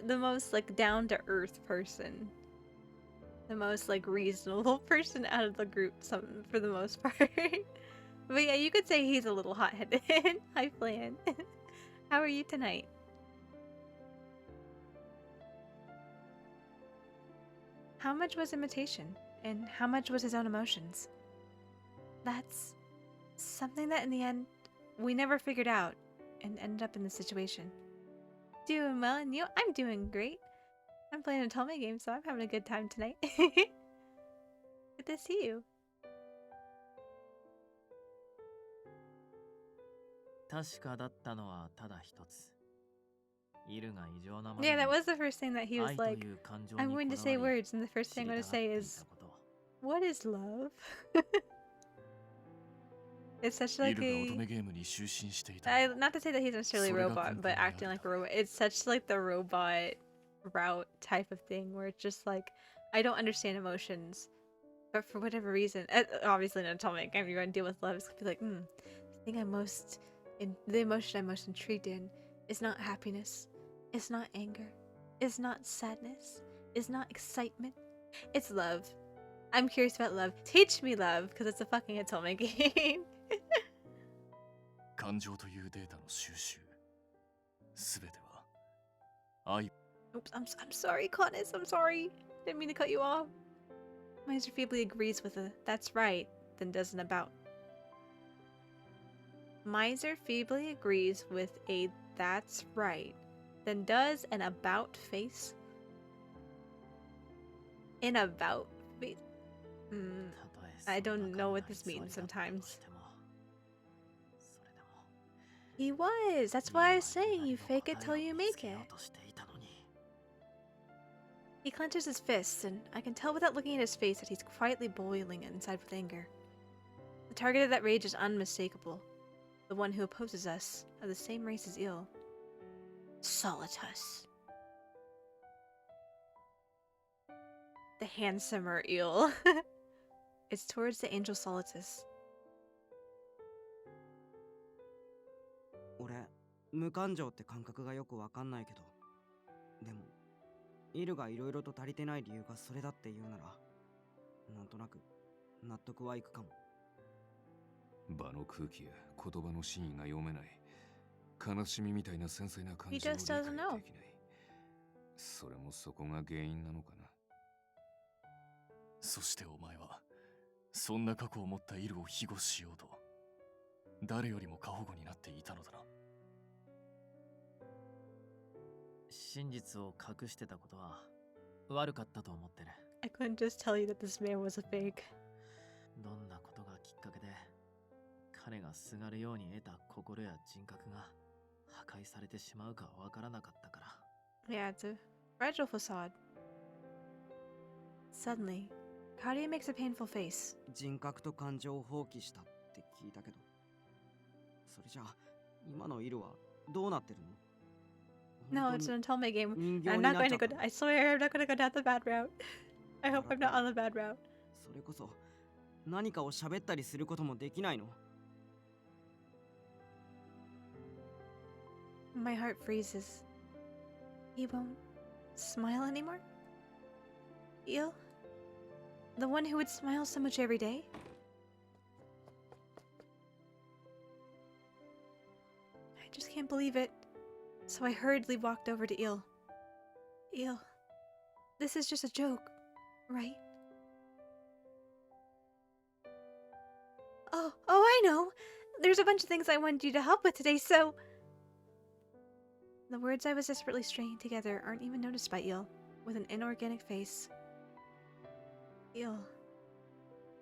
most, like, down-to-earth person. The most, like, reasonable person out of the group, for the most part. But yeah, you could say he's a little hot-headed. Hi, Flan. How are you tonight? How much was imitation, and how much was his own emotions? That's something that in the end, we never figured out, and ended up in this situation. Doing well, and you? I'm doing great. I'm playing a Tome game, so I'm having a good time tonight. Good to see you. 確かだったのはただ一つ。イルが異常なま Yeah, で that に was the first thing that he was 愛と like, いう感情 I'm に going to こだ say わり words, and the first 知 thing り I'm た going to がっ say てい is, たこと。 what is love? It's such イ like ルが a... 乙女ゲームに就寝していた。 not to say that he's necessarily a それが robot, 根 but 本にある acting like a robot. It's such like the robot route type of thing where it's just like, I don't understand emotions, but for whatever reason, obviously in an atomic game, you're going to deal with love. It's going to be like, the emotion I'm most intrigued in is not happiness, it's not anger, it's not sadness, it's not excitement, it's love. I'm curious about love. Teach me love, because it's a fucking atomic game. 感情というデータの収集。すべては愛。 Oops, I'm sorry, Connus, I'm sorry. Didn't mean to cut you off. Miser feebly agrees with a that's right, then does an about. Miser feebly agrees with a that's right, then does an about face. An about face? たとえ I その don't 中 know に what は this 偽り means だったと sometimes. してもそれでも He was. That's why I was saying you fake it till you make it. He clenches his fists, and I can tell without looking at his face that he's quietly boiling inside with anger. The target of that rage is unmistakable. The one who opposes us, of the same race as Ill. Solitus. The handsomer Ill. It's towards the angel Solitus. 俺無感情って感覚がよくわかんないけど、でもイルがいろいろと足りてない理由がそれだって言うなら、なんとなく納得はいくかも。場の空気や言葉の真意が読めない。悲しみみたいな繊細な感情を理解できない。それもそこが原因なのかな。そしてお前はそんな過去を持ったイルを庇護しようと誰よりも過保護になっていたのだな。真実を隠してたことは悪かったと思ってる。 I couldn't just tell you that this man was a fake. どんなことがきっかけで彼がすがるように得た心や人格が破壊されてしまうかわからなかったから。 Yeah, it's a fragile facade. Suddenly, Karia makes a painful face. 人格と感情を放棄したって聞いたけど、それじゃあ今のイルはどうなってるの？ No, it's an Untold game. 人形 I'm に not なっ going ちゃ to っ go. たの？ I swear I'm not going to go down the bad route. I hope I'm not on the bad route. それこそ何かを喋ったりすることもできないの？ My heart freezes. He won't smile anymore? Eel? The one who would smile so much every day? I just can't believe it. So I hurriedly walked over to Eel. Eel, this is just a joke, right? Oh, I know! There's a bunch of things I wanted you to help with today, so... The words I was desperately stringing together aren't even noticed by Eel, with an inorganic face. Eel.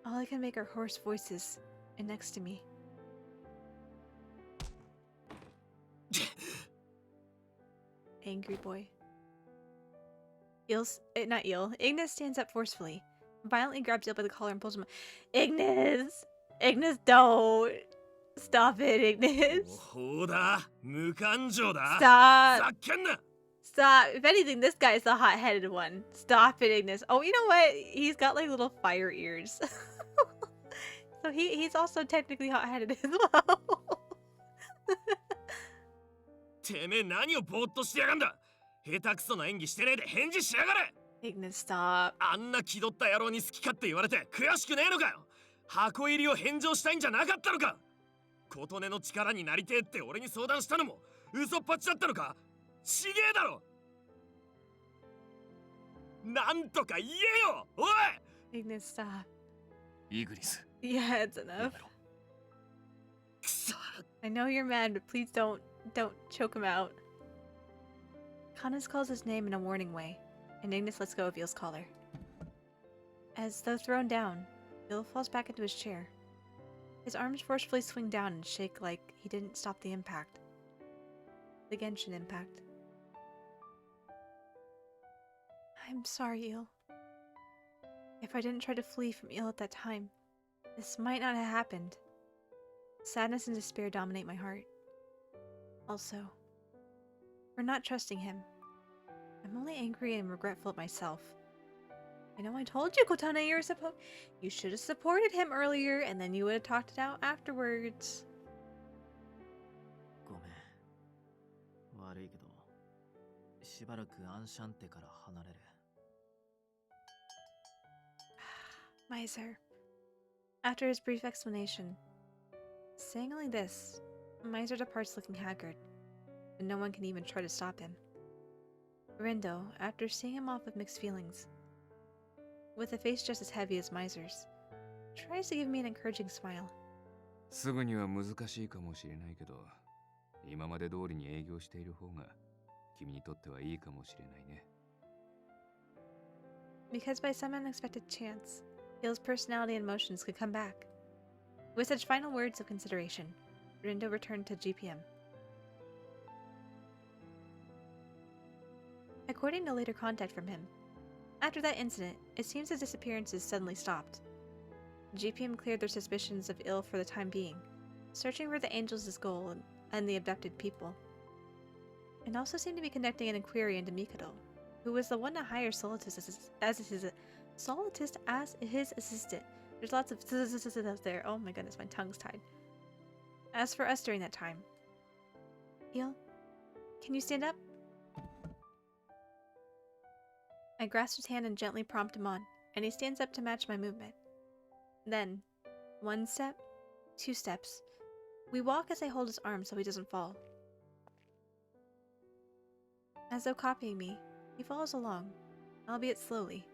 All I can make are hoarse voices, and next to me. Angry boy. Not Eel. Ignis stands up forcefully, violently grabs Eel by the collar and pulls him. Ignis! Ignis, don't! Stop it, Ignis! Stop! Stop! If anything, this guy's the hot-headed one. Stop it, Ignis. Oh, you know what? He's got like little fire ears. So he's also technically hot-headed as well. てめえ何をぼーっとしてやがんだ。下手くそな演技してねえで返事しやがれ。 Ignis, stop. あんな気取った野郎に好き勝手言われて悔しくねえのかよ。箱入りを返上したいんじゃなかったのか。琴音の力になりてえって俺に相談したのも嘘っぱちだったのか。ちげえだろ。なんとか言えよ、おい。 Ignis, stop. イグニス。 Yeah, it's enough. くそ。 I know you're mad, but please don't choke him out. Kanas calls his name in a warning way, and Ignis lets go of Eel's collar. As though thrown down, Eel falls back into his chair. His arms forcefully swing down and shake like he didn't stop the impact. The Genshin impact. I'm sorry, Eel. If I didn't try to flee from Eel at that time, this might not have happened. Sadness and despair dominate my heart. Also, for not trusting him, I'm only angry and regretful at myself. I know I told you, Kotana, you should have supported him earlier, and then you would have talked it out afterwards. ごめん。悪いけど、しばらくアンシャンテから離れる。Miser. After his brief explanation, saying only this, Miser departs looking haggard, and no one can even try to stop him. Rindo, after seeing him off with mixed feelings, with a face just as heavy as Miser's, tries to give me an encouraging smile. すぐには難しいかもしれないけど、今まで通りに営業している方が君にとってはいいかもしれないね。 Because by some unexpected chance, Eel's personality and emotions could come back. With such final words of consideration, Rindo returned to GPM. According to later contact from him, after that incident, it seems his disappearances suddenly stopped. GPM cleared their suspicions of Eel for the time being, searching for the Angels' goal and the abducted people. And also seemed to be conducting an inquiry into Mikado, who was the one to hire Solitist as his assistant. There's lots of out there. Oh my goodness, my tongue's tied. As for us during that time, Eel, can you stand up? I grasp his hand and gently prompt him on, and he stands up to match my movement. Then, 1 step, 2 steps. We walk as I hold his arm so he doesn't fall. As though copying me, He follows along, albeit slowly.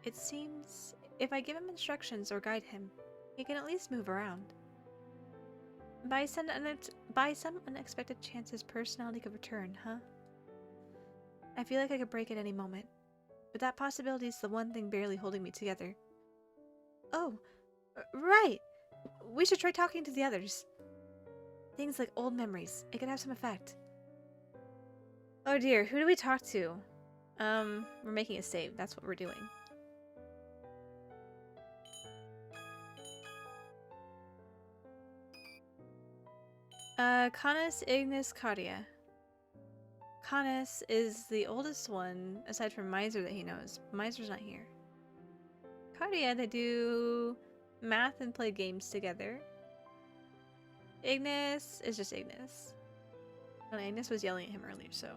It seems if I give him instructions or guide him, he can at least move around. By some unexpected chance, his personality could return, huh? I feel like I could break at any moment, but that possibility is the one thing barely holding me together. Oh, right! We should try talking to the others. Things like old memories, it could have some effect. Oh dear, who do we talk to? We're making a save, that's what we're doing. Canis Ignis Cardia. Canis is the oldest one, aside from Miser that he knows. Miser's not here. Cardia, they do math and play games together. Ignis is just Ignis. Oh, Ignis was yelling at him earlier, so...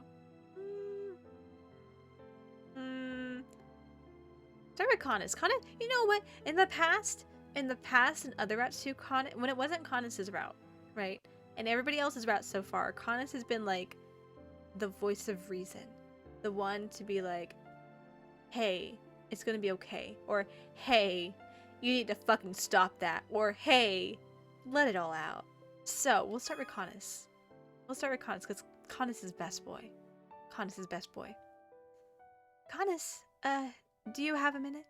Start with Canis. Canis, you know what? In the past, in other routes too, Canis, when it wasn't Canis' route, right? And everybody else's route so far, Canis has been like the voice of reason. The one to be like, hey, it's gonna be okay. Or, hey, you need to fucking stop that. Or, hey, let it all out. So, we'll start with Canis. We'll start with Canis, because Canis is best boy. Canis is best boy. Canis, do you have a minute?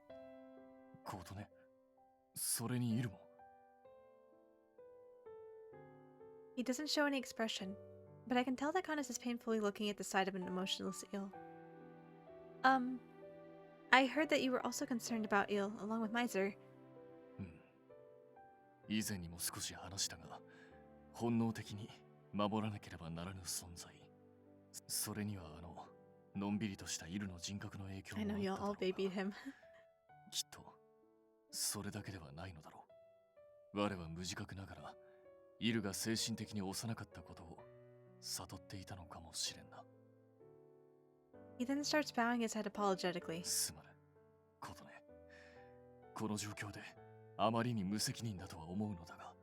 ことね。それにいるも。He doesn't show any expression, but I can tell that Canis is painfully looking at the side of an emotionless eel. I heard that you were also concerned about eel, along with Miser. うん。以前にも少し話したが、本能的に守らなければならぬ存在。それにはのんびりとしたイルの人格の影響もあった I know だろう y'all all babied him. きっと、それだけではないのだろう。我は無自覚ながら、イルが精神的に幼かったことを悟っていたのかもしれんな。He then starts bowing his head apologetically. すまぬ。ことね。この状況であまりに無責任だとは思うのだが、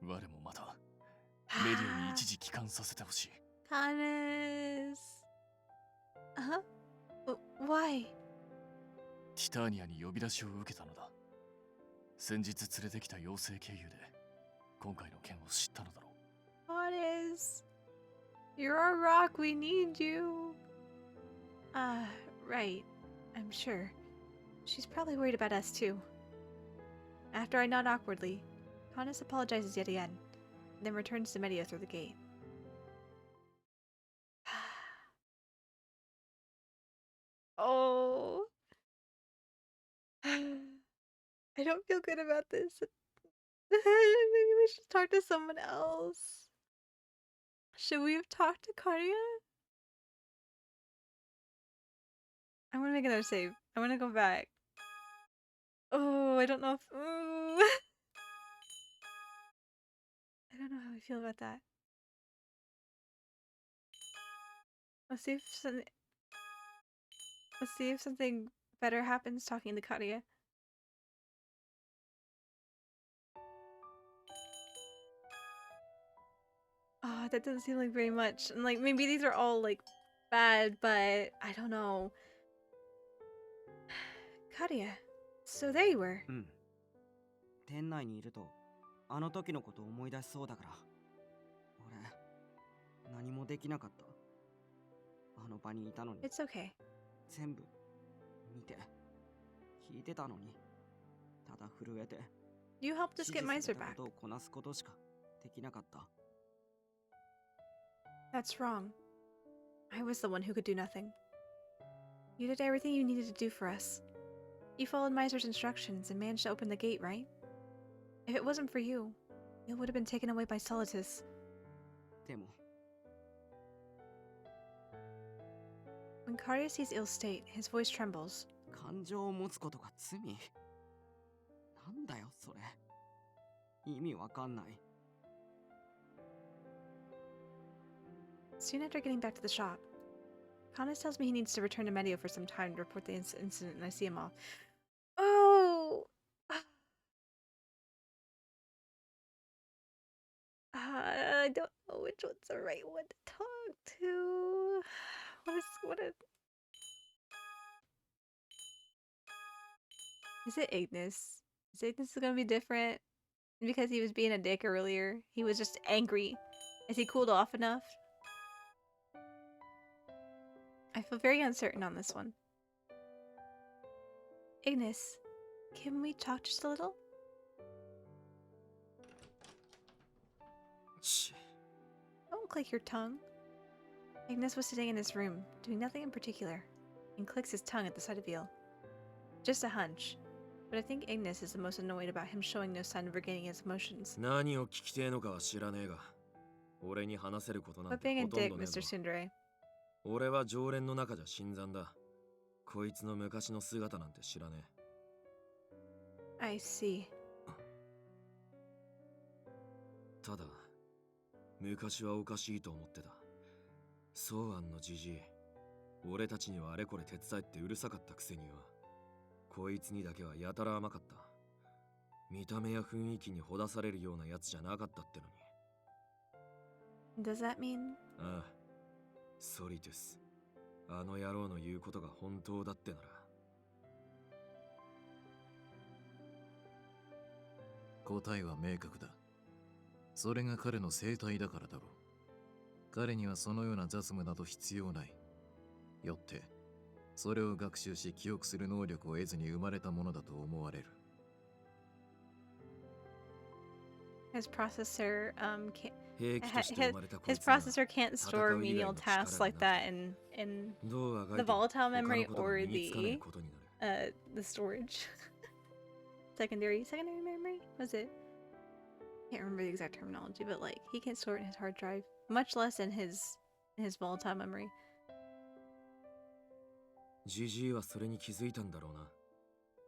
我もまたメディオに一時帰還させてほしい。Canis. Why? ティターニアに呼び出しを受けたのだ。先日連れてきた妖精経由で今回の件を知ったのだろう。Canis. You're our rock, we need you. Right. I'm sure. She's probably worried about us too. After I nod awkwardly, Canis apologizes yet again, then returns to Medio through the gate. Oh. I don't feel good about this. Maybe we should talk to someone else. Should we have talked to Cardia? I want to make another save. I want to go back. Oh, I don't know if... I don't know how I feel about that. Let's see if something better happens talking to Cardia. Oh, that doesn't seem like very much. And like maybe these are all like bad, but I don't know. Cardia, so there you were. うん。店内にいるとあの時のことを思い出しそうだから。俺何もできなかった。あの場にいたのに。It's okay. 全部見て聞いてたのに。ただ震えて。You helped us get Miser back. ことをこなすことしかできなかった。That's wrong. I was the one who could do nothing. You did everything you needed to do for us. You followed Miser's instructions and managed to open the gate, right? If it wasn't for you, it would have been taken away by Solitus. でも When Cardia sees Ill's state, his voice trembles. 感情を持つことが罪？なんだよそれ。意味わかんない。Soon after getting back to the shop, Canis tells me he needs to return to Medio for some time to report the incident, and I see him off. Oh! I don't know which one's the right one to talk to. What is Is it Ignis? Is Ignis gonna be different? Because he was being a dick earlier. He was just angry. Is he cooled off enough? I feel very uncertain on this one. Ignis, can we talk just a little? Shh. Don't click your tongue. Ignis was sitting in his room, doing nothing in particular, and clicks his tongue at the sight of Eel. Just a hunch, but I think Ignis is the most annoyed about him showing no sign of regaining his emotions. 何を聞きてえのかは知らねえが、俺に話せることなん But て being a ほとん dick, どねえ Mr. ぞ。 Tsundere. 俺は常連の中じゃ新参だ。こいつの昔の姿なんて知らね I see. え。ただ、昔はおかしいと思ってた。そうあんのじじい。俺たちにはあれこれ手伝えってうるさかったくせには、こいつにだけはやたら甘かった。見た目や雰囲気にほだされるようなやつじゃなかったってのに。 Does that mean? ああ、ソリトゥス。あの野郎の言うことが本当だってなら。答えは明確だ。それが彼の生態だからだろう。彼にはそのような雑務など必要ない。よって、それを学習し記憶する能力を得ずに生まれたものだと思われる。His processor can't. 兵器として生まれたこい His つには processor can't store menial tasks like that in どうあがい the ても volatile 他 memory のことが or 身につかない the ことになる。the storage. secondary memory? Was it? Can't remember the exact terminology, but like he can't store it in his hard drive, much less in his volatile memory. ジジイはそれに気づいたんだろうな。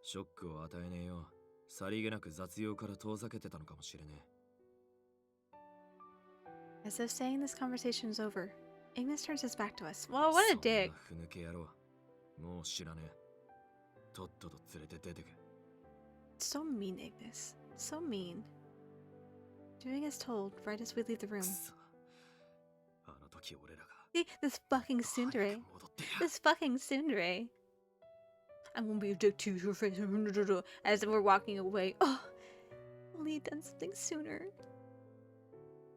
ショックを与えねえよう。さりげなく雑用から遠ざけてたのかもしれねえ。 As if saying this conversation is over, Ignis turns his back to us. Well, what a dick. そんなふぬけ野郎。もう知らねえ。とっとと連れて出てけ。So mean, Ignis. So mean. Doing as told, right as we leave the room. くそ。あの時俺らが。 See, this fucking tsundere. 戻ってや。 This fucking tsundere. I'm gonna be a dick to your face. As we're walking away. Oh, only he'd done something sooner.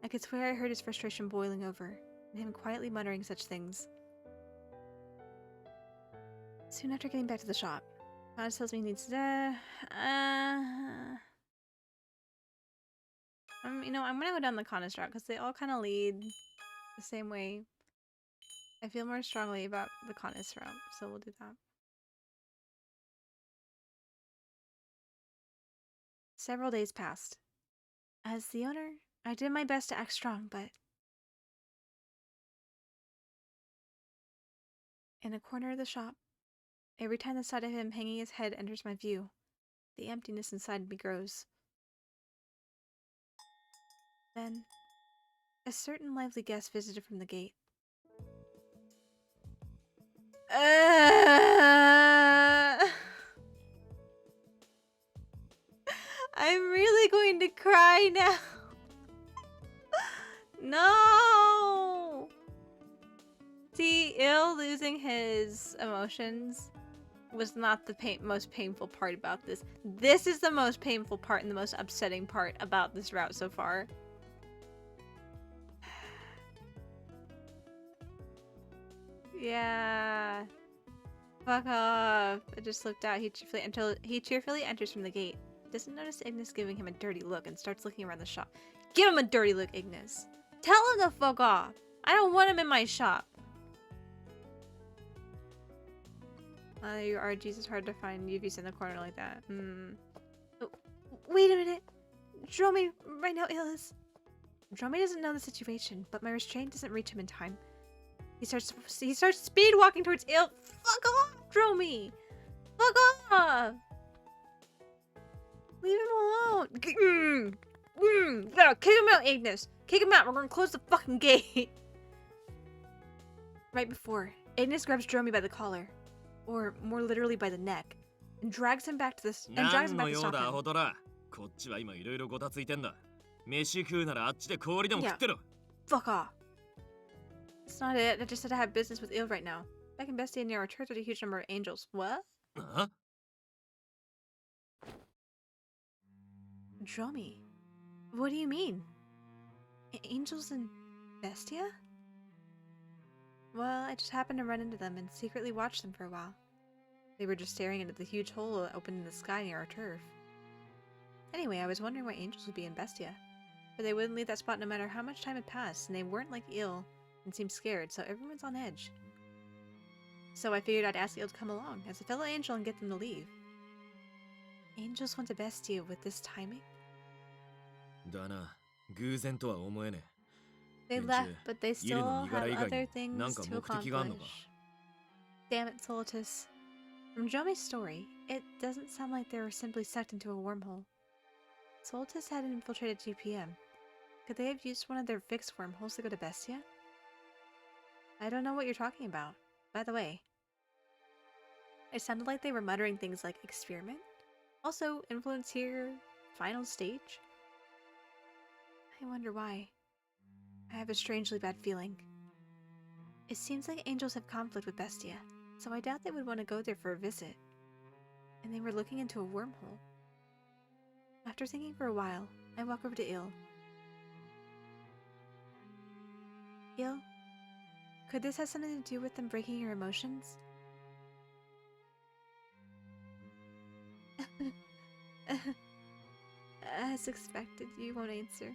I could swear I heard his frustration boiling over, and him quietly muttering such things. Soon after getting back to the shop, Mata tells me he needs to... you know, I'm gonna go down the Kanas route, because they all kind of lead the same way. I feel more strongly about the Kanas route, so we'll do that. Several days passed. As the owner, I did my best to act strong, but... In a corner of the shop, every time the sight of him hanging his head enters my view, the emptiness inside me grows. Then, a certain lively guest visited from the gate. I'm really going to cry now. No! See, losing his emotions was not the most painful part about this. This is the most painful part and the most upsetting part about this route so far. Yeah. Fuck off. I just looked out. He cheerfully enters from the gate. Doesn't notice Ignis giving him a dirty look and starts looking around the shop. Give him a dirty look, Ignis. Tell him to fuck off. I don't want him in my shop. Your RGs is hard to find UVs in the corner like that. Oh, wait a minute. Dromi right now is. Dromi doesn't know the situation, but my restraint doesn't reach him in time. He starts speed walking towards Il. Fuck off, Dromi! Fuck off! Leave him alone. Yeah, kick him out, Ignis. Kick him out. We're gonna close the fucking gate. Right before, Ignis grabs Dromi by the collar, or more literally by the neck, and drags him back to the stop him. こっちは今いろいろごたついてんだ。飯食うならあっちで氷でも食ってろ。Fuck off. That's not it. I just said I have business with Il right now. Back in Bestia near our church with a huge number of angels. What? Huh? Dromi? What do you mean? Angels and Bestia? Well, I just happened to run into them and secretly watched them for a while. They were just staring into the huge hole open in the sky near our turf. Anyway, I was wondering why angels would be in Bestia. But they wouldn't leave that spot no matter how much time had passed, and they weren't like ill and seemed scared, so everyone's on edge. So I figured I'd ask Il to come along as a fellow angel and get them to leave. Angels went to Bestia with this timing? だな、偶然とは思えねえ。 They 連 left, 中、 but they イル still の身 have 柄以外 other になん things か to 目的があんのか。 accomplish. Damn it, Solitus. From Jomi's story, it doesn't sound like they were simply sucked into a wormhole. Solitus had infiltrated GPM. Could they have used one of their fixed wormholes to go to Bestia? I don't know what you're talking about. By the way, it sounded like they were muttering things like experiment, also influence here, final stage. I wonder why. I have a strangely bad feeling. It seems like angels have conflict with Bestia, so I doubt they would want to go there for a visit. And they were looking into a wormhole. After thinking for a while, I walk over to Il. Il, could this have something to do with them breaking your emotions? As expected, you won't answer.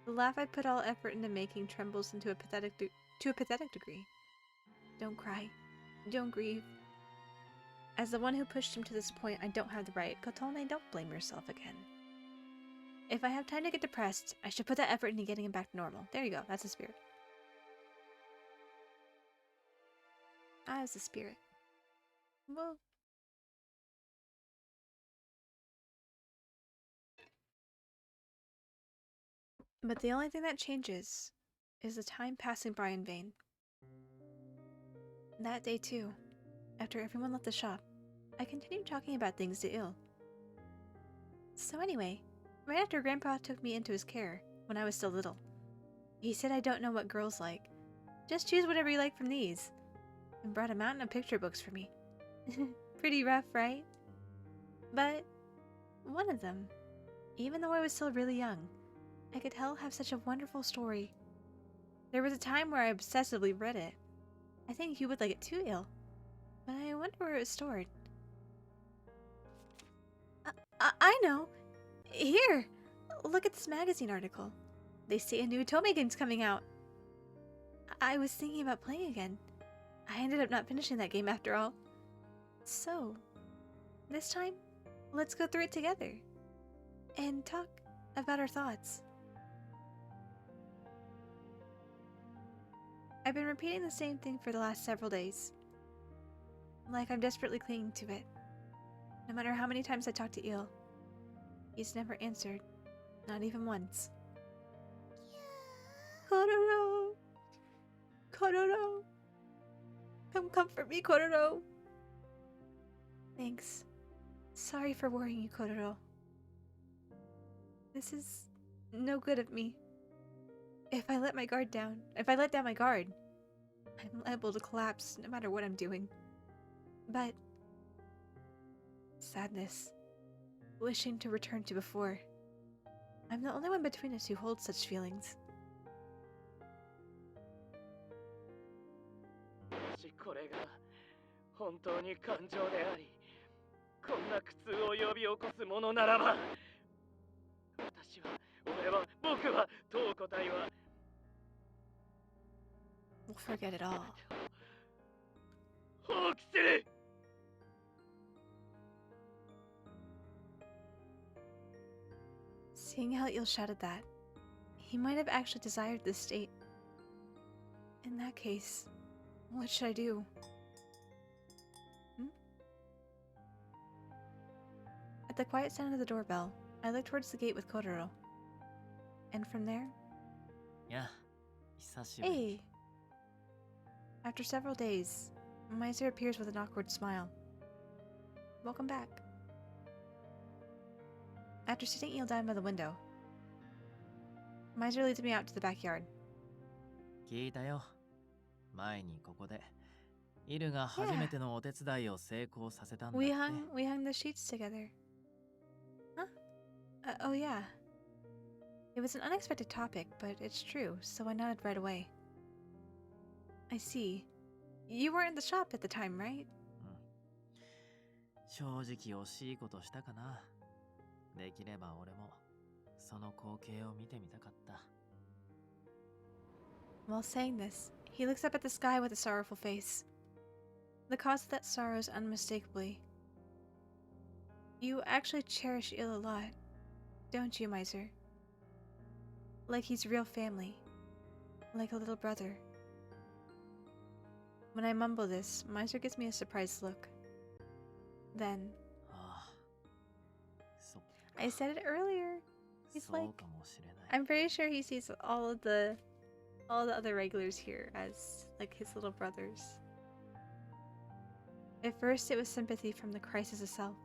The laugh I put all effort into making trembles into a pathetic degree. Don't cry. Don't grieve. As the one who pushed him to this point, I don't have the right. Kotone, don't blame yourself again. If I have time to get depressed, I should put that effort into getting him back to normal. There you go. That's the spirit. I was the spirit. Whoa. But the only thing that changes is the time passing by in vain. That day too, after everyone left the shop, I continued talking about things to Il. So anyway, right after Grandpa took me into his care, when I was still little, he said I don't know what girls like. Just choose whatever you like from these. And brought a mountain of picture books for me. Pretty rough, right? But one of them, even though I was still really young, I could tell have such a wonderful story. There was a time where I obsessively read it. I think you would like it too, Il. But I wonder where it was stored. I know! Here! Look at this magazine article. They say a new Otome game's coming out. I was thinking about playing again. I ended up not finishing that game after all. So, this time, let's go through it together. And talk about our thoughts. I've been repeating the same thing for the last several days. Like I'm desperately clinging to it. No matter how many times I talk to Il, he's never answered. Not even once. Kororo! Kororo! Come comfort me, Kororo! Thanks. Sorry for worrying you, Kororo. This is no good of me. If I let down my guard, I'm liable to collapse no matter what I'm doing. But sadness, wishing to return to before. I'm the only one between us who holds such feelings. もしこれが本当に感情であり、こんな苦痛を呼び起こすものならば、私は、俺は、僕は、当個体は We'll forget it all. 放棄する。 Seeing how Il shouted that, he might have actually desired this state. In that case, what should I do? At the quiet sound of the doorbell, I looked towards the gate with Kororo. And from there... Yeah, 久しぶり。 Hey! After several days, Miser appears with an awkward smile. Welcome back. After sitting Il down by the window, Miser leads me out to the backyard. 聞いたよ。前にここでイルが初めてのお手伝いを成功させたんだって。We hung the sheets together. Huh? Oh, yeah. It was an unexpected topic, but it's true, so I nodded right away. I see. You were in the shop at the time, right? 正直惜しいことしたかな。できれば俺もその光景を見てみたかった。 While saying this, he looks up at the sky with a sorrowful face. The cause of that sorrow is unmistakably. You actually cherish Il a lot, don't you, Miser? Like he's real family. Like a little brother. When I mumble this, Miser gives me a surprised look. Then, ああ、そっか。 I said it earlier. He's そう like, かもしれない。 I'm pretty sure he sees all the other regulars here as like his little brothers. At first, it was sympathy from the crisis itself,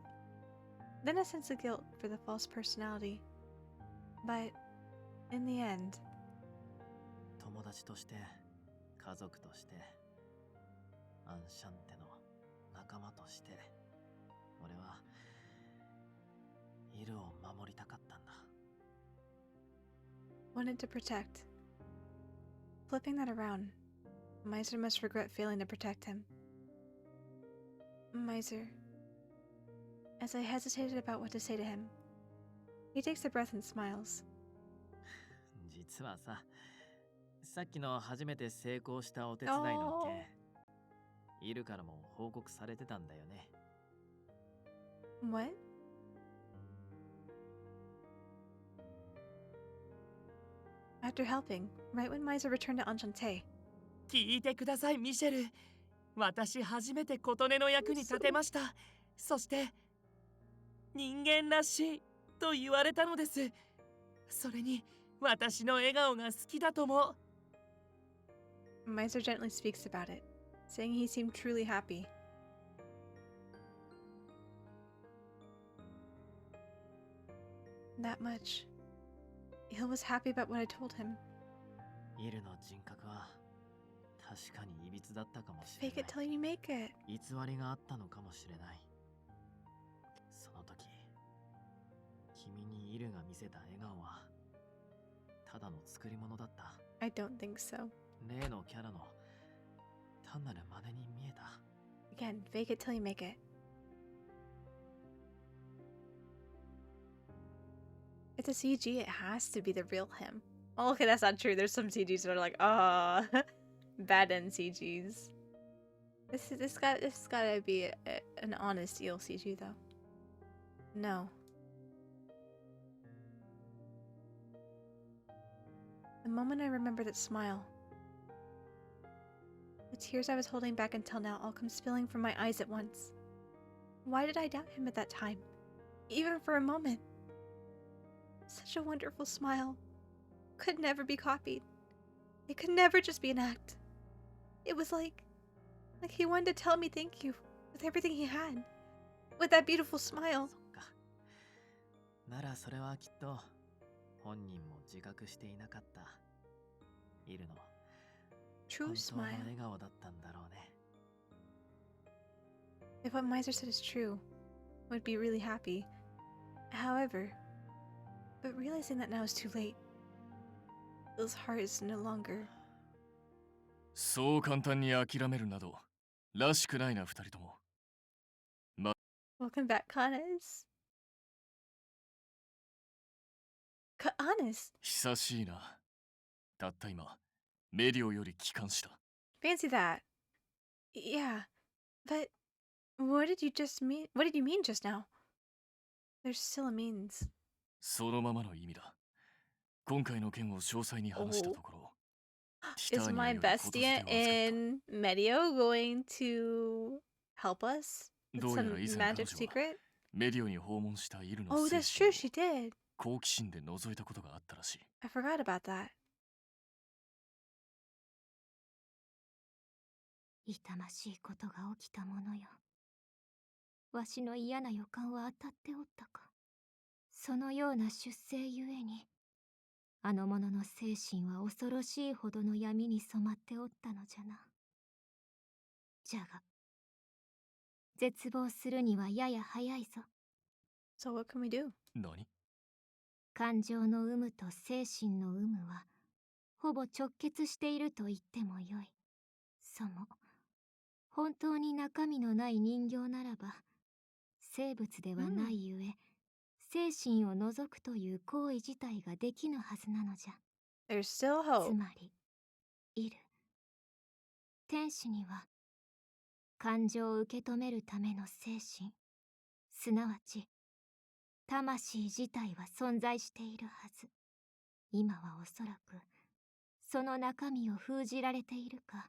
then a sense of guilt for the false personality. But in the end, 友達として家族としてアンシャンテの仲間として俺はイルを守りたかったんだ。 wanted to protect. Flipping that around, Miser must regret failing to protect him. Miser. As I hesitated about what to say to him, he takes a breath and smiles. 実はさ、さっきの初めて成功したお手伝いの件、イルからも報告されてたんだよね。 What? After helping, right when Miser returned to Enchante, 聞いてください、ミシェル。私初めて琴音の役に立てました。そして人間らしいと言われたのです。それに私の笑顔が好きだとも。 Miser gently speaks about it, saying he seemed truly happy. That much. Il was happy about what I told him. イルの人格は確かにいびつだったかもしれ Fake ない。 it till you make it. 偽りがあったのかもしれない。その時、君にイルが見せた笑顔はただの作り物だった。 I don't think so. 例のキャラの単なる真似に見えた。 Again, fake it till you make it. It's a CG, it has to be the real him. Oh, okay, that's not true. There's some CGs that are like, ah, bad end CGs. This gotta be an honest eel CG though. No. The moment I remember that smile, the tears I was holding back until now all come spilling from my eyes at once. Why did I doubt him at that time? Even for a moment. Such a wonderful smile. Could never be copied. It could never just be an act. It was like he wanted to tell me thank you with everything he had. With that beautiful smile. そっか。ならそれはきっと本人も自覚していなかったイルの True 本当の smile. 笑顔だったんだろうね。 If what Miser said is true, I would be really happy. However, but realizing that now is too late. Bill's heart is no longer. そう簡単に諦めるなどらしくないな、二人とも。 Welcome back, Kanes. Kanes? 久しいな。たった今メディオより帰還した。 Fancy that. Yeah, but what did you just mean? What did you mean just now? There's still a means. そのままの意味だ。今回の件を詳細に話したところ、 Is my bestie in Medio going to help us with どうやら some 以前彼 magic 女は secret? メディオに訪問したイルの Oh, 精 that's 神 true. を She did. 好奇心で覗いたことがあったらしい。 I forgot about that. 痛ましいことが起きたものよ。わしの嫌な予感は当たっておったか。そのような出世ゆえに、あの者の精神は恐ろしいほどの闇に染まっておったのじゃな。じゃが、絶望するにはやや早いぞ。So what can we do? 何？感情の有無と精神の有無はほぼ直結していると言ってもよい。そも本当に中身のない人形ならば生物ではないゆえ、精神を除くという行為自体ができぬはずなのじゃ。There's still つ hope. まりいる天使には感情を受け止めるための精神、すなわち魂自体は存在しているはず。今はおそらくその中身を封じられているか、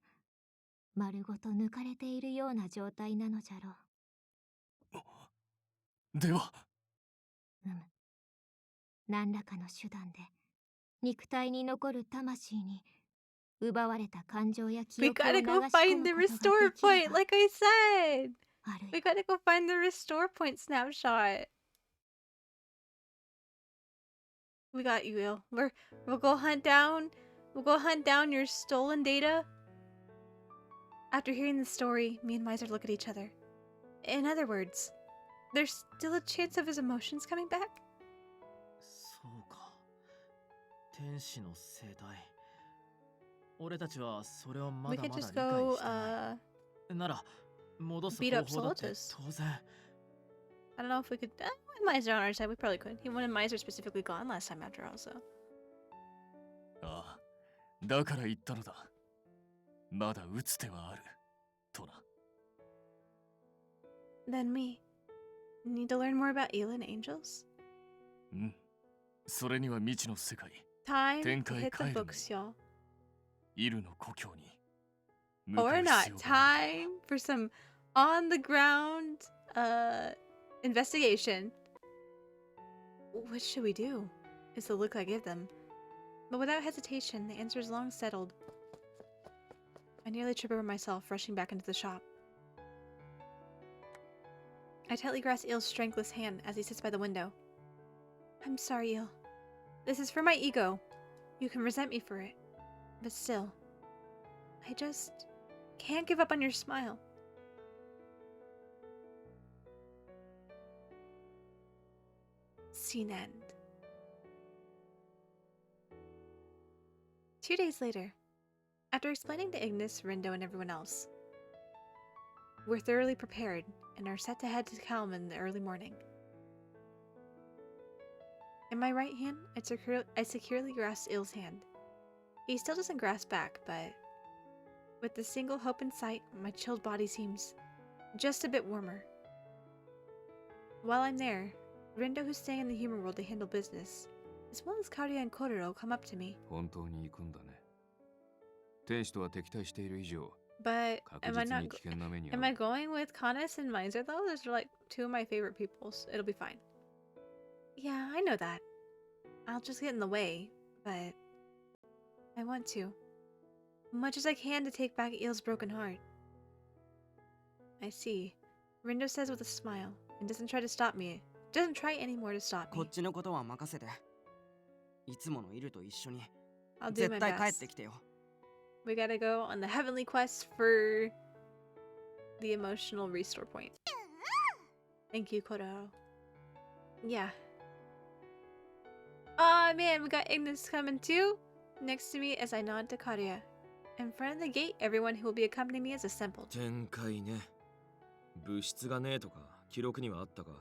丸ごと抜かれているような状態なのじゃろう。では何らかの手段で肉体に残る魂に奪われた感情や記 We 憶を流 gotta し go 込 find む the ことが restore できれ point, ば like I said. あるい We gotta go find the restore point snapshot. We got you, Il. We'll go hunt down. We'll go hunt down your stolen data. After hearing the story, me and Miser look at each other. In other words, there's still a chance of his emotions coming back? そうか。天使の生態。俺たちはそれをま We だ could まだ just 理解 go, してない。なら、戻す beat 方 up 法だって Solotus. 当然。I don't know if we could. With Miser on our side, we probably could. He wanted Miser specifically gone last time, after all, so. ああ、だから言ったのだ。まだ打つ手はある。とな。Then me. Need to learn more about Ela and angels? うん。それには未知の世界。 Time 展 to 開 hit 帰 the る books, y'all. イルの故郷に。向か Or う not. 必要がある。 Time for some on the ground investigation. What should we do? Is the look I give them. But without hesitation, the answer is long settled. I nearly trip over myself, rushing back into the shop. I tightly grasp Eel's strengthless hand as he sits by the window. I'm sorry, Eel. This is for my ego. You can resent me for it. But still, I just can't give up on your smile. Scene end. 2 days later, after explaining to Ignis, Rindo, and everyone else, we're thoroughly prepared and are set to head to Kalm in the early morning. In my right hand, I securely grasp Il's hand. He still doesn't grasp back, but with the single hope in sight, my chilled body seems just a bit warmer. While I'm there, Rindo, who's staying in the human world to handle business, as well as Karia and Kororo, come up to me. 本当に行くんだね。天使とは敵対している以上、 But 確 am I 実 not? に危険な目に遭 Am う。 I going with Kanes and Miser though? Those are like two of my favorite peoples. It'll be fine. Yeah, I know that. I'll just get in the way, but I want to. Much as I can to take back Eel's broken heart. I see. Rindo says with a smile, and doesn't try to stop me. Doesn't try anymore to stop こ me. っちのことは任せて。いつものイルと一緒に I'll do my 絶対帰っ best. てきてよ。We gotta go on the heavenly quest for the emotional restore point. Thank you, Kororo. Yeah. Aw, man, we got Ignis coming too. Next to me as I nod to Karia. In front of the gate, everyone who will be accompanying me is assembled. 展開ね。物質がねえとか記録にはあったか。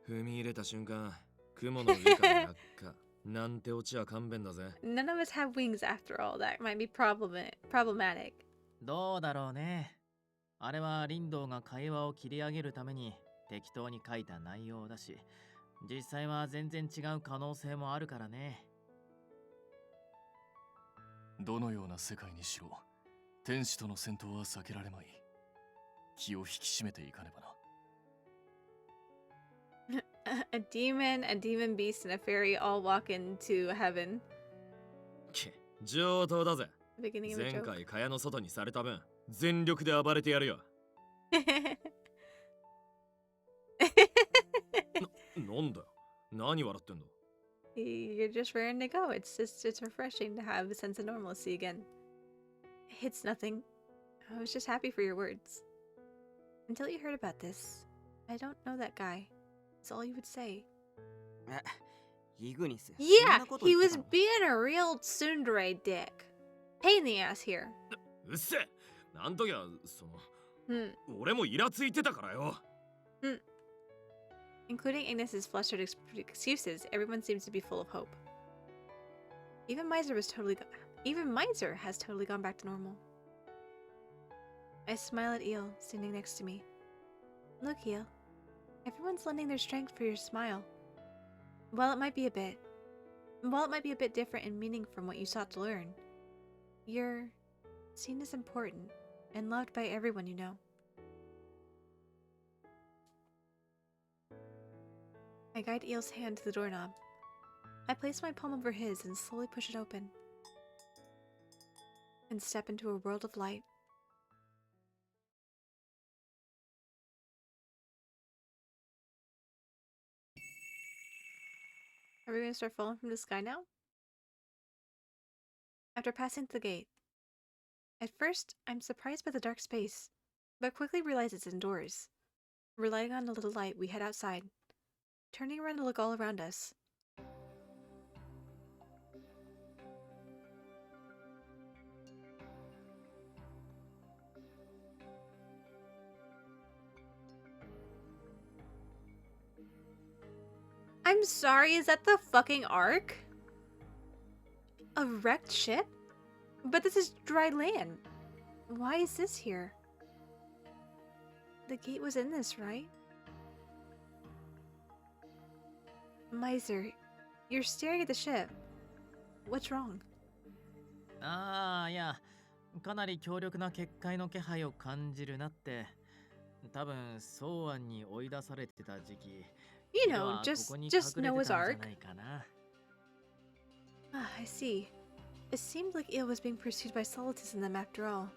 踏み入れた瞬間、雲の上から落下。なんてオチは勘弁だぜ。None of us have wings after all. That might be problematic. どうだろうね。あれは林道が会話を切り上げるために適当に書いた内容だし、実際は全然違う可能性もあるからね。どのような世界にしろ、天使との戦闘は避けられまい。気を引き締めていかねばな。A demon, a demon beast, and a fairy all walk into heaven. 上等だぜ。 Beginning of a 前 joke. 回蚊帳の外にされた分、全力で暴れてやるよ。なんだよ。何笑ってんの？ You're just raring to go. It's refreshing to have a sense of normalcy again. It's nothing. I was just happy for your words. Until you heard about this, I don't know that guy. It's all you would say. イグニス。 Yeah, he was being a real tsundere dick. Pain in the ass here. うっせえ、なんときゃ俺もイラついてたからよ。Including Ignis's flustered excuses, everyone seems to be full of hope. Even Miser has totally gone back to normal. I smile at Eel, standing next to me. Look, Eel. Everyone's lending their strength for your smile. While it might be a bit different in meaning from what you sought to learn, you're seen as important and loved by everyone you know. I guide Eel's hand to the doorknob. I place my palm over his and slowly push it open. And step into a world of light. Are we going to start falling from the sky now? After passing the gate. At first, I'm surprised by the dark space, but quickly realize it's indoors. Relying on a little light, we head outside. Turning around to look all around us. I'm sorry, is that the fucking Ark? A wrecked ship? But this is dry land. Why is this here? The gate was in this, right? Miser, you're staring at the ship. What's wrong? ああ、いや、かなり強力な結界の気配を感じるなって。多分、総案に追い出されてた時期。You know, just Noah's Ark. Ah, I see. It seemed like Eel was being pursued by Solitus and them after all.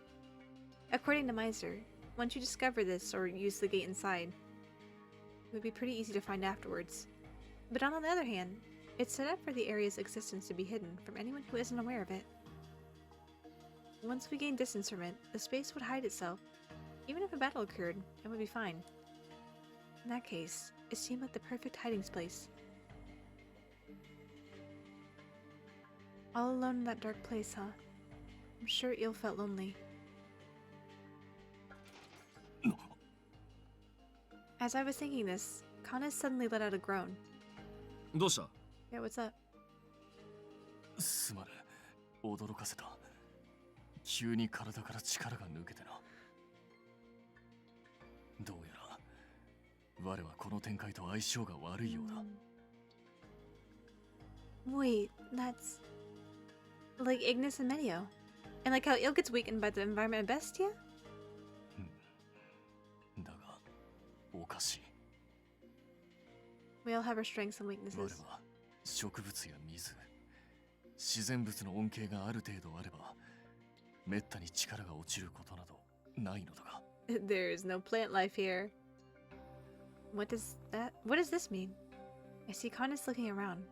According to Miser, once you discover this or use the gate inside, it would be pretty easy to find afterwards. But on the other hand, it's set up for the area's existence to be hidden from anyone who isn't aware of it. Once we gain distance from it, the space would hide itself. Even if a battle occurred, it would be fine. In that case, it seemed like the perfect hiding place. All alone in that dark place, huh? I'm sure Eel felt lonely. As I was thinking this, Kana suddenly let out a groan. どうした? Yeah, what's up? すまね。驚かせた。急に体から力が抜けてな。どうやら我はこの展開と相性が悪いようだ。Wait, that's like Ignis and Medio. And like how Eel gets weakened by the environment of Bestia? だが、おかしい。We all have our strengths and 我 weaknesses. は植物や水、自然物の恩恵がある程度あれば、めったに力が落ちることなどないのだが。There is no plant life here. What does this mean? I see Kanis looking around,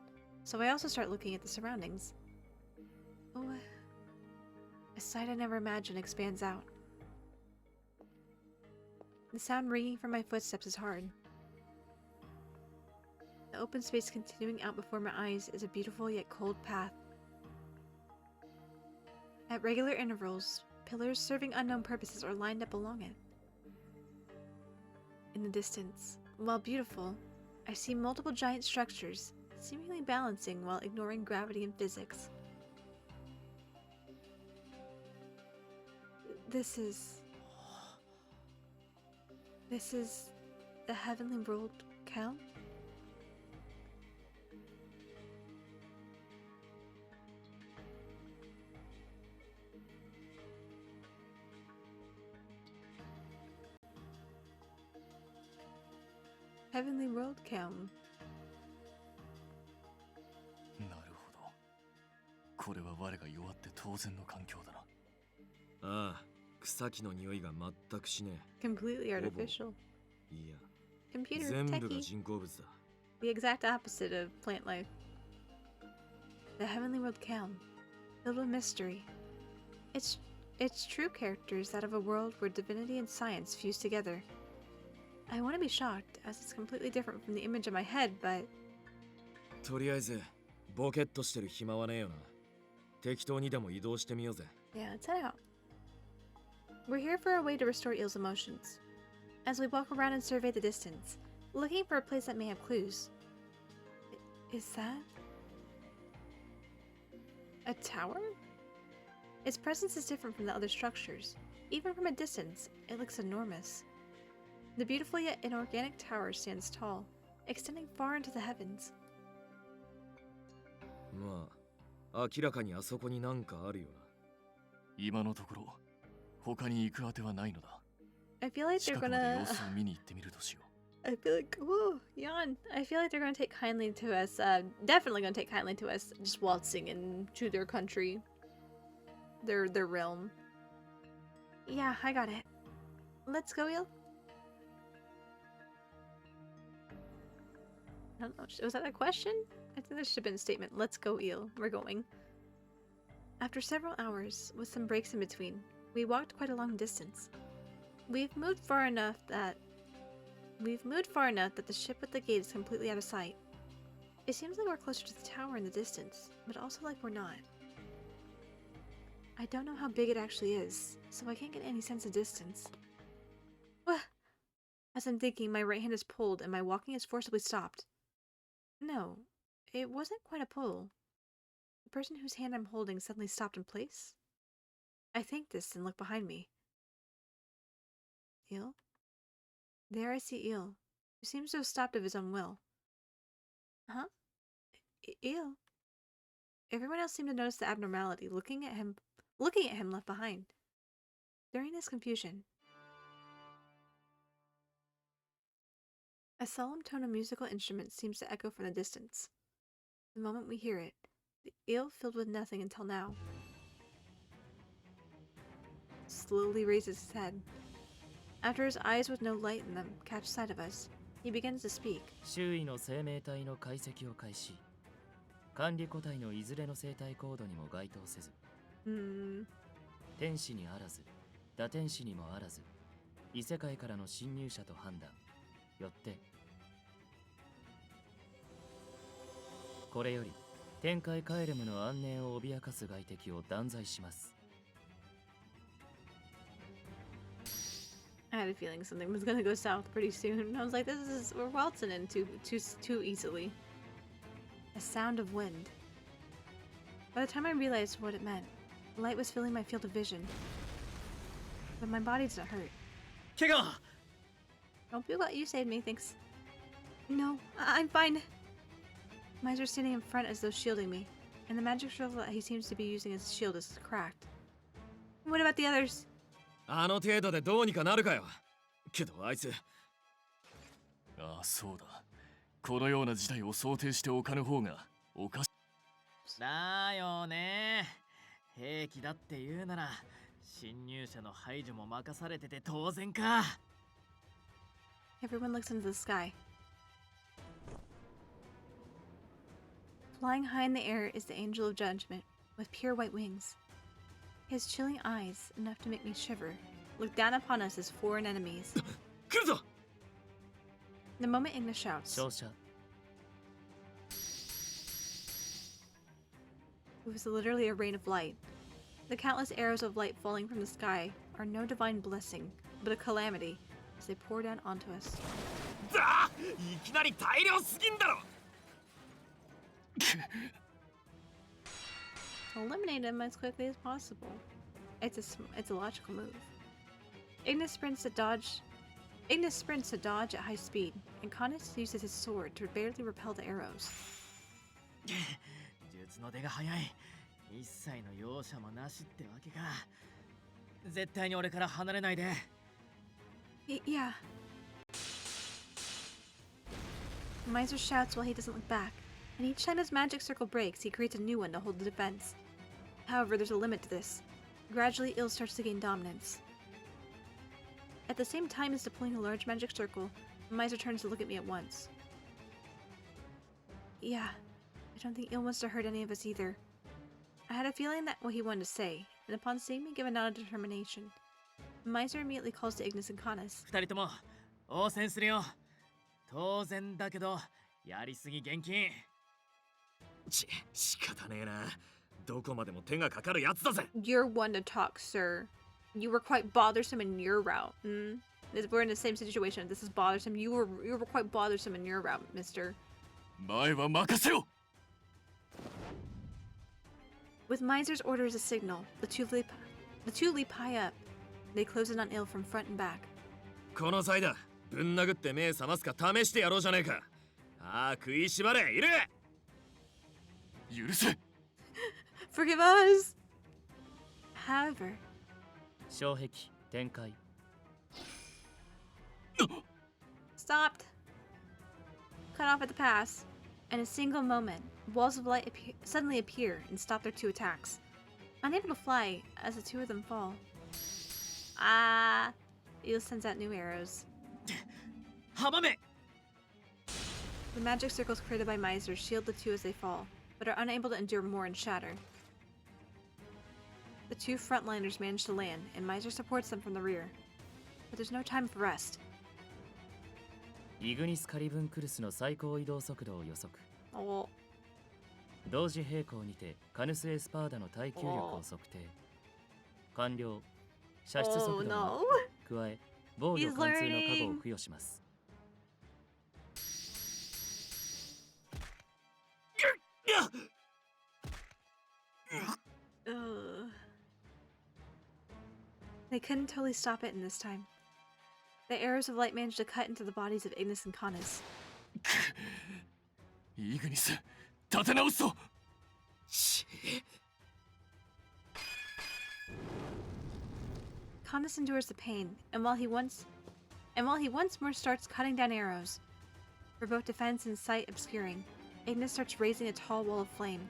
so I also start looking at the surroundings. Oh, a sight I never imagined expands out. The sound ringing from my footsteps is hard. The open space continuing out before my eyes is a beautiful yet cold path. At regular intervals, pillars serving unknown purposes are lined up along it. In the distance, while beautiful, I see multiple giant structures, seemingly balancing while ignoring gravity and physics. This is the heavenly world, Cal? Heavenly world, Cal. なるほど。これは我が弱って当然の環境だな。ああ、草木の匂いが全くしねえ。 Completely artificial. いや、 Computer 全部が techie. 人工物だ。 The exact opposite of plant life. The heavenly world Cal, filled with mystery. Its true characters that of a world where divinity and science fuse together. I want to be shocked, as it's completely different from the image in my head, but とりあえずボケっとしてる暇はねえよな。適当にでも移動してみようぜ。 Yeah, let's head out. We're here for a way to restore Eel's emotions. As we walk around and survey the distance, looking for a place that may have clues. Is that a tower? Its presence is different from the other structures. Even from a distance, it looks enormous. The beautiful yet inorganic tower stands tall, extending far into the heavens. まあ、明らかにあそこになんかあるよな。今のところ他に行くあてはないのだ。 I feel like they're 近くまで gonna... 様子を見に行ってみるとしよう。 I feel like... Whoa, yawn. I feel like they're gonna take kindly to us, definitely gonna take kindly to us just waltzing into their country. Their realm. Yeah, I got it. Let's go, Eel. I don't know. Was that a question? I think there should have been a statement. Let's go, Eel. We're going. After several hours, with some breaks in between, we walked quite a long distance. We've moved far enough that the ship with the gate is completely out of sight. It seems like we're closer to the tower in the distance, but also like we're not. I don't know how big it actually is, so I can't get any sense of distance. As I'm thinking, my right hand is pulled and my walking is forcibly stopped. No, it wasn't quite a pull. The person whose hand I'm holding suddenly stopped in place. I think this and look behind me. Eel? There I see Eel, who seems to have stopped of his own will. Huh? Eel? Everyone else seemed to notice the abnormality, looking at him left behind. During this confusion, a solemn tone of musical instruments seems to echo from the distance. The moment we hear it, the Eel filled with nothing until now slowly raises his head. After his eyes with no light in them catch sight of us, he begins to speak. 周囲の生命体の解析を開始。管理個体のいずれの生体コードにも該当せず。天使にあらず、打天使にもあらず、異世界からの侵入者と判断。よって、これより天界カエルムの安寧を脅かす外敵を断罪します。 I had a feeling something was gonna go south pretty soon. I was like, we're waltzing in too easily. A sound of wind. By the time I realized what it meant, light was filling my field of vision. But my body's not hurt. Kega! Don't be glad you saved me, thanks. No, I'm fine. Miser's standing in front as though shielding me, and the magic shrivel that he seems to be using as a shield is cracked. What about the others? あの程度でどうにかなるかよ。けどあいつ。ああ、そうだ。このような事態を想定しておかぬ方がおかしい。だよね。兵器だって言うなら侵入者の排除も任されてて当然か。 Everyone looks into the sky. Flying high in the air is the Angel of Judgment, with pure white wings. His chilling eyes, enough to make me shiver, look down upon us as foreign enemies. The moment Ignis shouts, 勝者。 it was literally a rain of light. The countless arrows of light falling from the sky are no divine blessing, but a calamity as they pour down onto us. いきなり大量すぎんだろ。 Eliminate him as quickly as possible. It's a logical move. Ignis sprints to dodge at high speed, and Canis uses his sword to barely repel the arrows. 術の出が早い。一切の容赦もなしってわけか。絶対に俺から離れないで。Yeah. Miser shouts while he doesn't look back, and each time his magic circle breaks, he creates a new one to hold the defense. However, there's a limit to this. Gradually, Ill starts to gain dominance. At the same time as deploying a large magic circle, Miser turns to look at me at once. Yeah, I don't think Ill wants to hurt any of us either. I had a feeling that what he wanted to say, and upon seeing me give a nod of determination, Miser immediately calls to Ignis and Canis. 二人とも応戦するよ。当然だけど、やりすぎ厳禁。仕方ねえな。どこまでも手がかかるやつだぜ。 You're one to talk, sir. You were quite bothersome in your route. We're in the same situation. This is bothersome. You were quite bothersome in your route, mister. 前は任せろ。 With Miser's order as a signal, the two leap high up. They close in on Ill from front and back. この際だ。ぶん殴って目覚ますか試してやろうじゃねえか。ああ、食いしばれ、いる。許せ。 Forgive us! However, 障壁展開 stopped. Cut off at the pass. In a single moment, walls of light suddenly appear and stop their two attacks. Unable to fly as the two of them fall. Eel sends out new arrows. 浜目 The magic circles created by Miser shield the two as they fall, but are unable to endure more and shatter. The two frontliners manage to land, and Miser supports them from the rear. But there's no time for rest. イグニス・カリブンクルスの最高移動速度を予測 Oh, 同時並行にてカヌス・エスパーダの耐久力を測定完了射出速度 no. を加え防御 He's 貫通の加護を learning. 付与します Ugh. They couldn't totally stop it in this time. The arrows of light managed to cut into the bodies of Ignis and Canis. イグニス、立て直すぞ。 Canis endures the pain, and while he once more starts cutting down arrows, for both defense and sight obscuring, Ignis starts raising a tall wall of flame.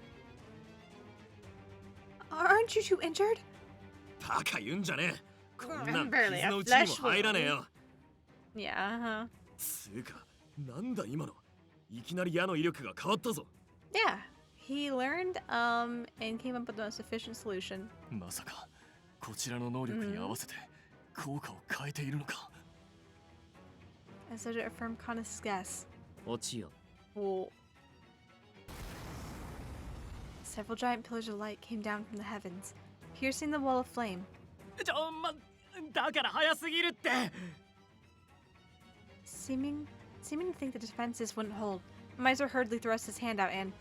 Aren't you two injured? バカ言うんじゃねえ。こん I'm なん barely 傷 a のうちにも flesh 入らねえよ。 Yeah, つうか、なんだ今の。いきなり矢の威力が変わったぞ。 Yeah. He learned, and came up with the most efficient solution. まさかこちらの能力に合わせて効果を変えているのか。 As though to affirm Canis' guess. 落ちよ Oh. Several giant pillars of light came down from the heavens, piercing the wall of flame. だから早すぎるって Seeming to think the defenses wouldn't hold, Miser hurriedly thrusts his hand out and...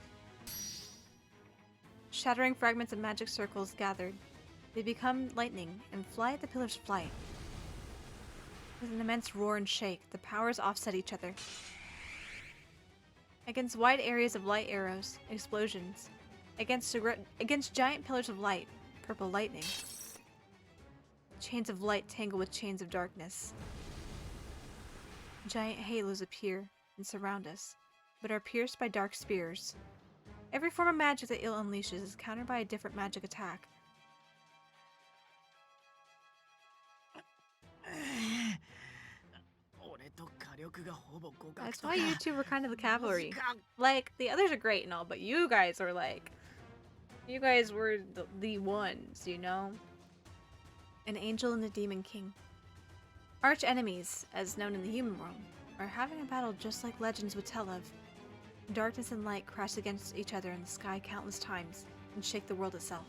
Shattering fragments of magic circles gathered. They become lightning and fly at the pillar's flight. With an immense roar and shake, the powers offset each other. Against wide areas of light arrows, explosions. Against giant pillars of light, purple lightning. Chains of light tangle with chains of darkness. Giant halos appear and surround us, but are pierced by dark spears. Every form of magic that Ill unleashes is countered by a different magic attack. That's why you two were kind of the cavalry. Like, the others are great and all, but you guys are like... You guys were the ones, you know? An angel and a demon king. Arch enemies, as known in the human world, are having a battle just like legends would tell of. Darkness and light crash against each other in the sky countless times and shake the world itself.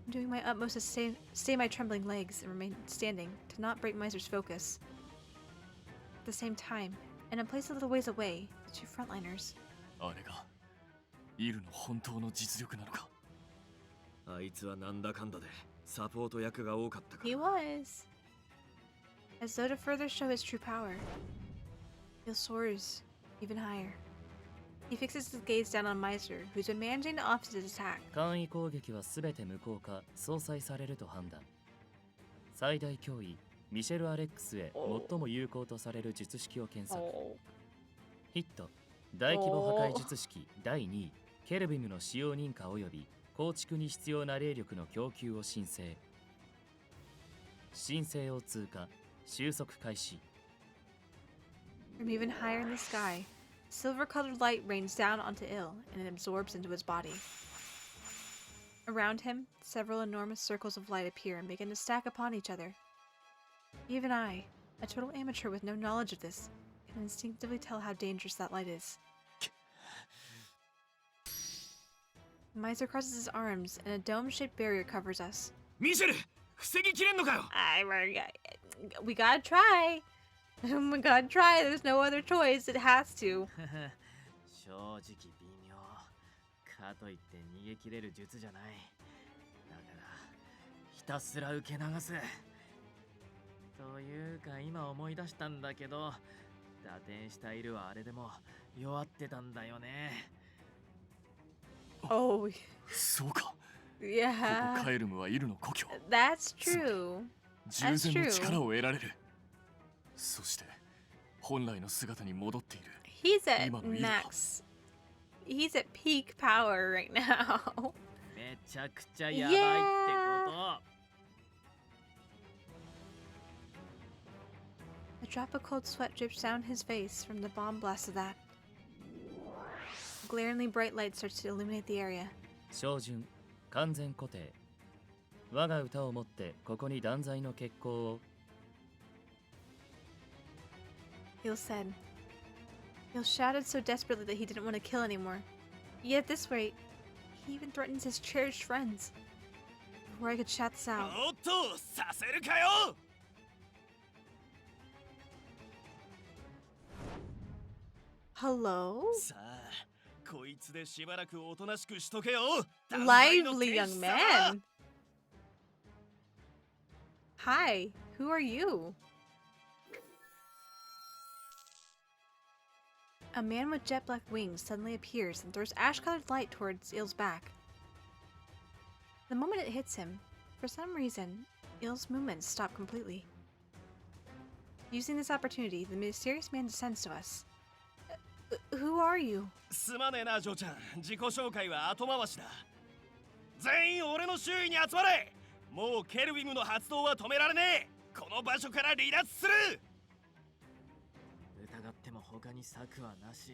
I'm doing my utmost to stay my trembling legs and remain standing to not break Miser's focus. At the same time, and in place a little ways away, the two frontliners. あれがイルの本当の実力なのか。あいつはなんだかんだでサポート役が多かったから。 He was. As though to further show his true power, he soars even higher. He fixes his gaze down on Miser, who's been managing to offset his attack. 簡易攻撃はすべて無効化相殺されると判断最大脅威ミシェル・アレックスへ最も有効とされる術式を検索ヒット大規模破壊術式第2位ケルビムの使用認可及び構築に必要な霊力の供給を申請申請を通過収束開始 From even higher in the sky, silver-colored light rains down onto Ill, and it absorbs into his body. Around him, several enormous circles of light appear and begin to stack upon each other. Even I, a total amateur with no knowledge of this, can instinctively tell how dangerous that light is. Miser crosses his arms, and a dome-shaped barrier covers us. ミシェル防ぎきれんのかよ We gotta try. We gotta try. There's no other choice. It has to. 正直微妙。かといって逃げ切れる術じゃない。だからひたすら受け流す。というか今思い出したんだけど、打点したイルはあれでも弱ってたんだよね。Oh, そうか yeah. ここカエルムはイルの故郷 That's true. 従前の力を得られるそして本来の姿に戻っている He's at 今のイルは max. He's at peak power right now. めちゃくちゃやばいってこと。A drop of cold sweat drips down his face from the bomb blast of that. Glaringly bright light starts to illuminate the area. 照準完全固定我が歌をもってここに断罪の決行を Il said. Il shouted so desperately that he didn't want to kill anymore. Yet at this rate, he even threatens his cherished friends. Before I could shout this out, おっとさせるかよ hello? さあこいつでしばらくおとなしくしとけよ Lively young man. Hi, who are you? A man with jet black wings suddenly appears and throws ash-colored light towards Il's back. The moment it hits him, for some reason, Il's movements stop completely. Using this opportunity, the mysterious man descends to us. Who are you? すまねえなジョーちゃん自己紹介は後回しだ全員俺の周囲に集まれもうケルビムの発動は止められねえこの場所から離脱する疑っても他に策はなし。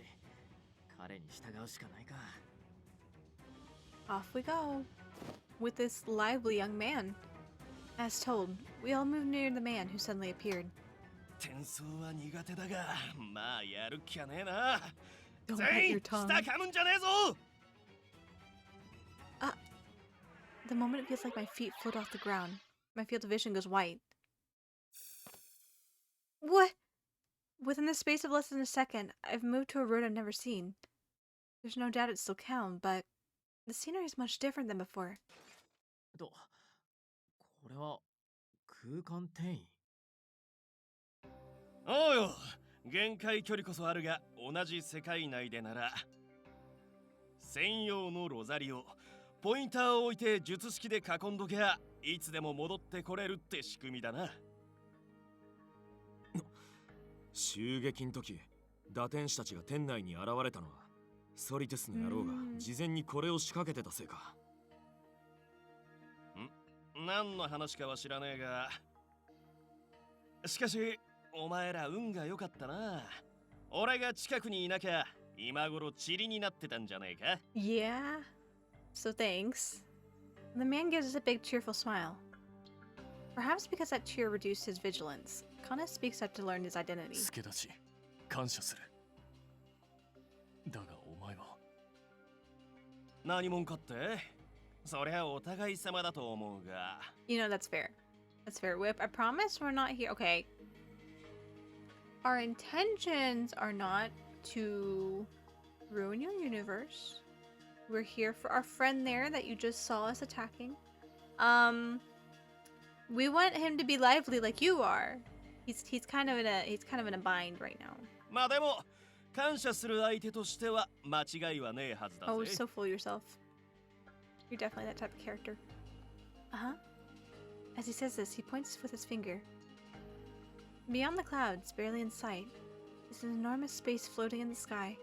彼に従うしかないか。Off we go, with this lively young man. As told, we all moved near the man who suddenly appeared. 転送は苦手だがまあやる気はねえな Don't 全 bite 員 your 下 tongue. 噛むんじゃねえぞ The moment it feels like my feet float off the ground, my field of vision goes white. What? Within the space of less than a second, I've moved to a road I've never seen. There's no doubt it's still Calm, but the scenery is much different than before. これは空間転移。おうよ限界距離こそあるが同じ世界内でなら専用のロザリオポインターを置いて術式で囲んどきゃいつでも戻ってこれるって仕組みだな襲撃の時打天使たちが店内に現れたのはソリテスの野郎が事前にこれを仕掛けてたせいか何の話かは知らねえがしかしお前ら運が良かったな俺が近くにいなきゃ今頃塵になってたんじゃねえか Yeah. So thanks. The man gives us a big cheerful smile. Perhaps because that cheer reduced his vigilance, Kana speaks up to learn his identity. 助立ち感謝するだがお前は何者かってそりゃお互い様だと思うが You know, that's fair. That's fair. Whip, I promise we're not here. Okay. Our intentions are not to ruin your universe. We're here for our friend there that you just saw us attacking. We want him to be lively like you are. He's kind of in a bind right now. まあでも感謝する相手としては間違いはねえはずだぜ Oh, so fool yourself. You're definitely that type of character. Uh-huh. As he says this, he points with his finger. Beyond the clouds, barely in sight, is an enormous space floating in the sky.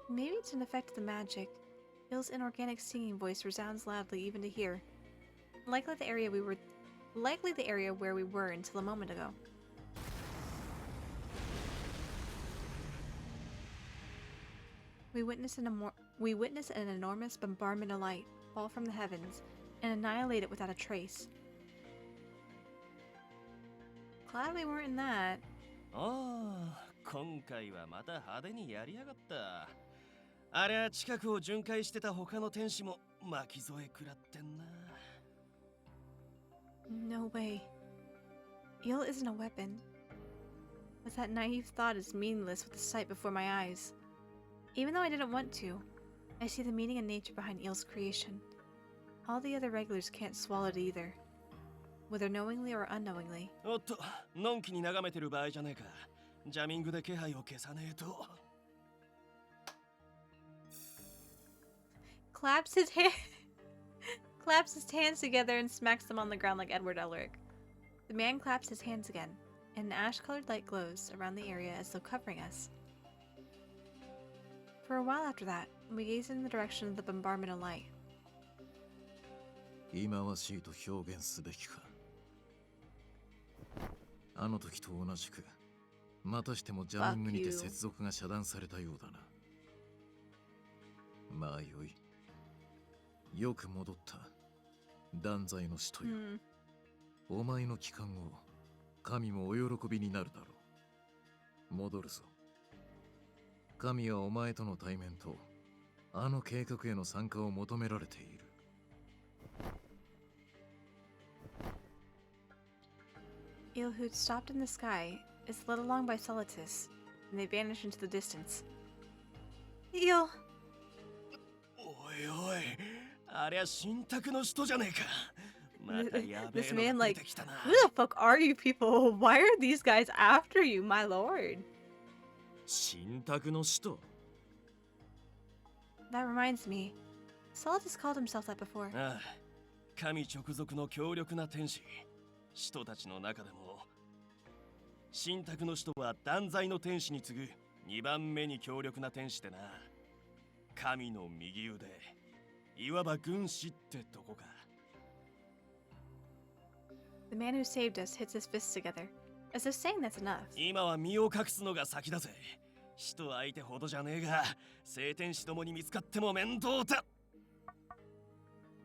Maybe it's an effect of the magic. Bill's inorganic singing voice resounds loudly even to hear. Likely the area where we were until a moment ago. We witness an enormous bombardment of light fall from the heavens and annihilate it without a trace. Glad we weren't in that. ああ今回はまた派手にやりやがったありゃ近くを巡回してた他の天使も巻き添え食らってんな。No way. Eel isn't a weapon. But that naive thought is meaningless with the sight before my eyes. Even though I didn't want to, I see the meaning and nature behind Eel's creation. All the other regulars can't swallow it either, whether knowingly or unknowingly. おっと、のんきに眺めてる場合じゃねえか。ジャミングで気配を消さねえと。Claps his hands together and smacks them on the ground like Edward Elric. The man claps his hands again, and an ash-colored light glows around the area as though covering us. For a while after that, we gaze in the direction of the bombardment of light. 忌まわしいと表現すべきか。あの時と同じく、またしてもジャミングにて接続が遮断されたようだな。まあよい。よく戻った。断罪の使徒よ。お前の帰還を神もお喜びになるだろう。戻るぞ。神はお前との対面とあの計画への参加を求められている。Eel, who'd stopped in the sky, is led along by Solitus, and they vanish into the distance. Eel! おいおい、ありゃ神託の人じゃねえか。またやべ This えの man, が出 like, てきたな。 who the fuck are you people? Why are these guys after you, my lord? 神託の使徒 That reminds me. Solitus called himself that before. ああ、神直属の強力な天使。使徒たちの中でも、神託の使徒は断罪の天使に次ぐ2番目に強力な天使でな。神の右腕、いわば軍師ってとこか。The man who saved us hits his fists together, as if saying that's enough. 今は身を隠すのが先だぜ。使徒相手ほどじゃねえが、聖天使どもに見つかっても面倒だ。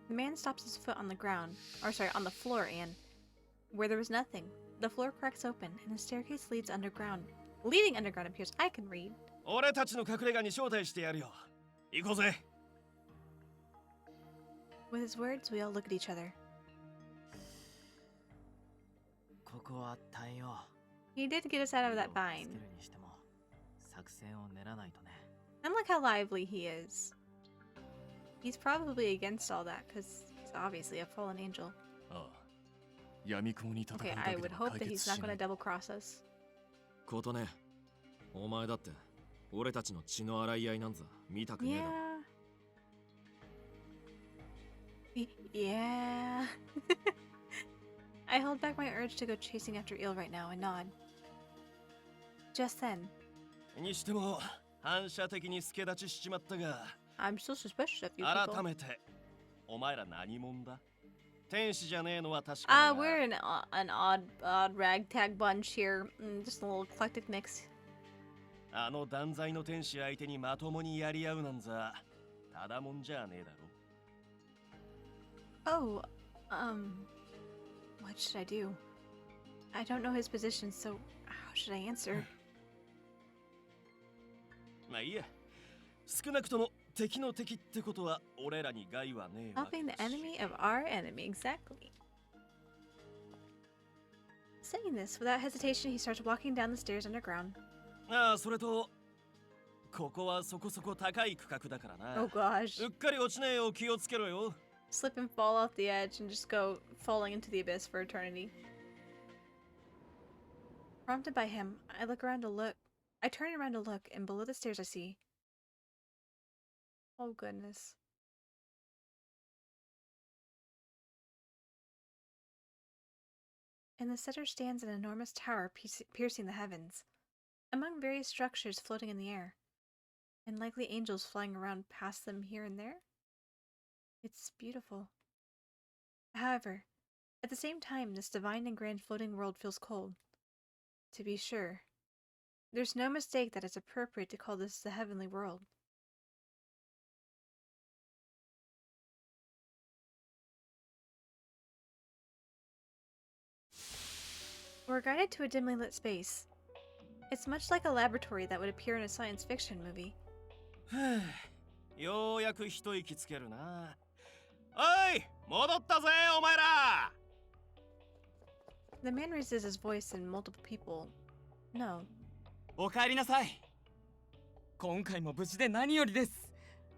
The man stops his foot on the ground, on the floor, and where there was nothing, the floor cracks open and a staircase leads underground. Leading underground appears. I can read. 俺たちの隠れ家に招待してやるよ。行こうぜ。With his words, we all look at each other. ここは耐えよう。 He did get us out of that bind. つけるにしても作戦を練らないとね。 And look how lively he is. He's probably against all that, because he's obviously a fallen angel. ああ、闇雲に戦うだ Okay, け I で would は hope 解 that 決 he's し not な going い to double cross us. ことね、お前だって俺たちの血の洗い合いなんざ見たくねえだろ。 Yeah. I hold back my urge to go chasing after Eel right now and nod. Just then, にしても反射的に助立ちしちまったが、 I'm still suspicious of you 改 people. めてお前ら何者だ？天使じゃねえのは確かだが。 We're an odd ragtag bunch here. Just a little eclectic mix. あの断罪の天使相手にまともにやり合うなんざただもんじゃねえだろ。 Oh, what should I do? I don't know his position, so how should I answer? まあいいや。少なくとも敵の敵ってことは俺らに害はねえわけ Helping the だし。 enemy of our enemy, exactly. Saying this, without hesitation, he starts walking down the stairs underground. ああ、それとここはそこそこ高い区画だからな。 Oh gosh. うっかり落ちねえよう気をつけろよ。 Slip and fall off the edge and just go falling into the abyss for eternity. Prompted by him, I turn around to look, and below the stairs I see. Oh goodness. In the center stands an enormous tower piercing the heavens, among various structures floating in the air, and likely angels flying around past them here and there. It's beautiful. However, at the same time, this divine and grand floating world feels cold. To be sure, there's no mistake that it's appropriate to call this the heavenly world. We're guided to a dimly lit space. It's much like a laboratory that would appear in a science fiction movie. ようやく一息つけるな。おい、戻ったぜ、お前ら。 The man raises his voice and multiple people. No. お帰りなさい。今回も無事で何よりです。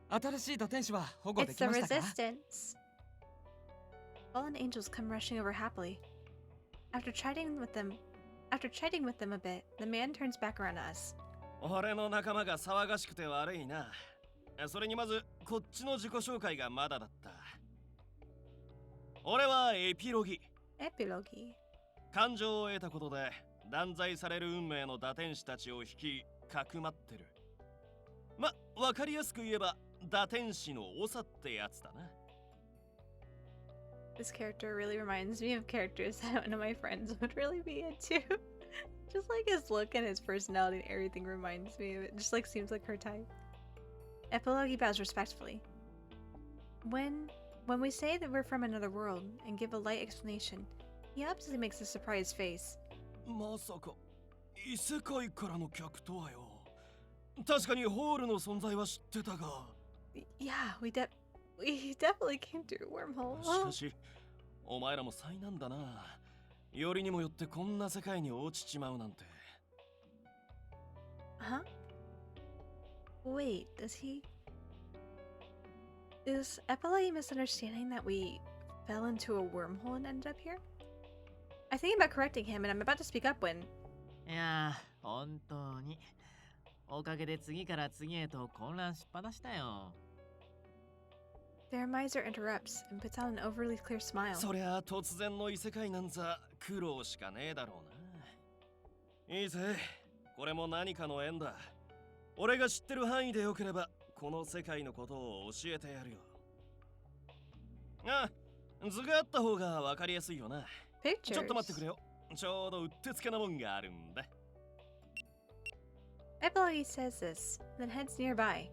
新しい打天使は保護 It's でき the ましたか？ resistance. Fallen angels come rushing over happily. After chatting with them a bit, the man turns back around to us. 俺の仲間が騒がしくて悪いな。それにまずこっちの自己紹介がまだだった。俺はエピロギ。Epilogi. 感情を得たことで断罪される運命の打天使たちを引きかくまってる。わかりやすく言えば打天使の長ってやつだな。This character really reminds me of characters that one of my friends would really be into. Just like his look and his personality and everything reminds me of it. Just like seems like her type. Epilogi bows respectfully. When we say that we're from another world and give a light explanation, he obviously makes a surprised face. まさか異世界からの客とはよ。確かにホールの存在は知ってたが。Yeah, we definitely came through a wormhole. しかし、お前らも災難だな。よりにもよってこんな世界に落ちちまうなんて。Huh? Wait, Is Epilogi misunderstanding that we fell into a wormhole and ended up here? I think about correcting him and I'm about to speak up when... いやー、本当に。おかげで次から次へと混乱しっぱなしだよ。Their miser interrupts and puts on an overly clear smile. そりゃ突然の異世界なんざ苦労しかねえだろうな。いいぜ、これも何かの縁だ。俺が知ってる範囲でよければこの世界のことを教えてやるよ。あ、図があった方がわかりやすいよな。ちょっと待ってくれよ。ちょうどうってつけなもんがあるんだ。Epilogi says this, then heads nearby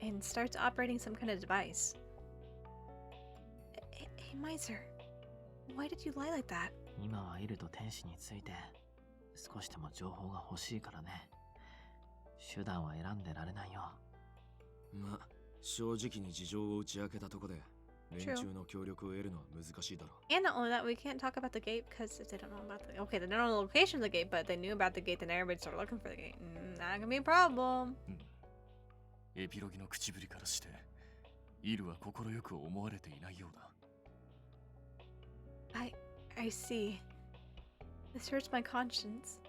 and starts operating some kind of device. Hey, miser, why did you lie like that? 今はいると天使について少しでも情報が欲しいからね。手段は選んでられないよ。ま、正直に事情を打ち明けたとこで連中の協力を得るのは難しいだろう。 And not only that, we can't talk about the gate because if they don't know about the... Okay, they don't know the location of the gate, but they knew about the gate, then everybody started looking for the gate. Not gonna be a problem. エピロギの口ぶりからしてイルは心よく思われていないようだ。I see. This hurts my conscience.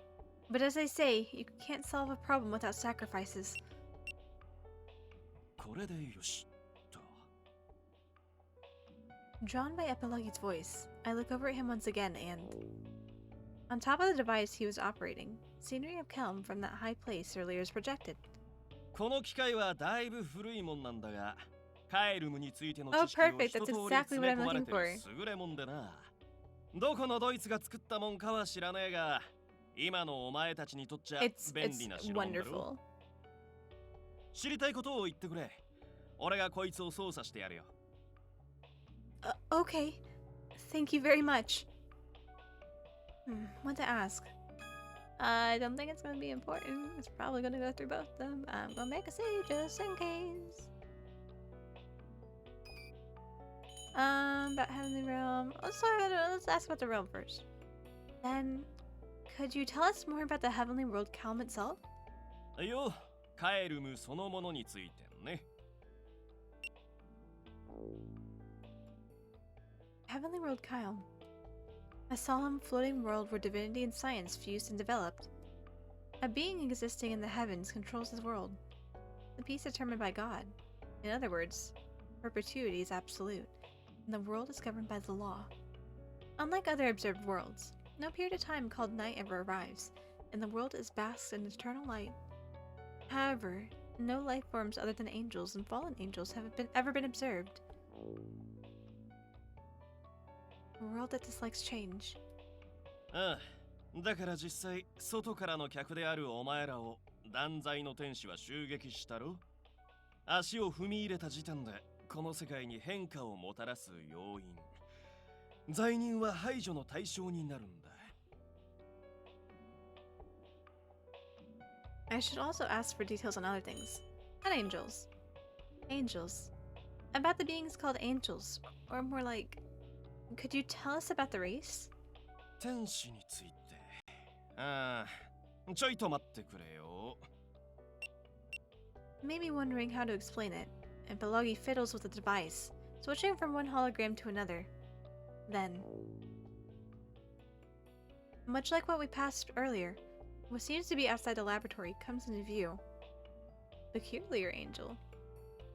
But as I say, you can't solve a problem without sacrifices. これでよしと。 Drawn by Epilogi's voice, I look over at him once again and... On top of the device he was operating, scenery of Kelm from that high place earlier is projected. この機械はだいぶ古いもんなんだが、カエルムについての知識を perfect. 一通 That's り exactly 詰 what め I'm 込まれ looking て for. る優れもんでな。どこのドイツが作ったもんかは知らねえが、今のお前たちにとっちゃ便利な代物だろ。知りたいことを言ってくれ。俺がこいつを操作してやるよ。Okay. Thank you very much. What to ask? I don't think it's gonna be important. It's probably gonna go through both of them. I'm gonna make a save just in case. About Heavenly Realm. Let's ask about the realm first. Then, could you tell us more about the Heavenly World Calm itself? よ、カエルムそのものについてね。Heavenly World Calm. A solemn floating world where divinity and science fused and developed. A being existing in the heavens controls this world. The peace determined by God. In other words, perpetuity is absolute, and the world is governed by the law. Unlike other observed worlds, no period of time called night ever arrives, and the world is basked in eternal light. However, no life forms other than angels and fallen angels have ever been observed. A world that dislikes change. ああ、だから実際外からの客であるお前らを断罪の天使は襲撃したろ。足を踏み入れた時点でこの世界に変化をもたらす要因、罪人は排除の対象になるんだ。I should also ask for details on other things. And angels. Angels. About the beings called angels. Or more like, could you tell us about the race? 天使について。ああ、ちょいと待ってくれよ。Maybe wondering how to explain it, and Balogi fiddles with the device, switching from one hologram to another. Then, much like what we passed earlier, what seems to be outside the laboratory comes into view. Peculiar angel.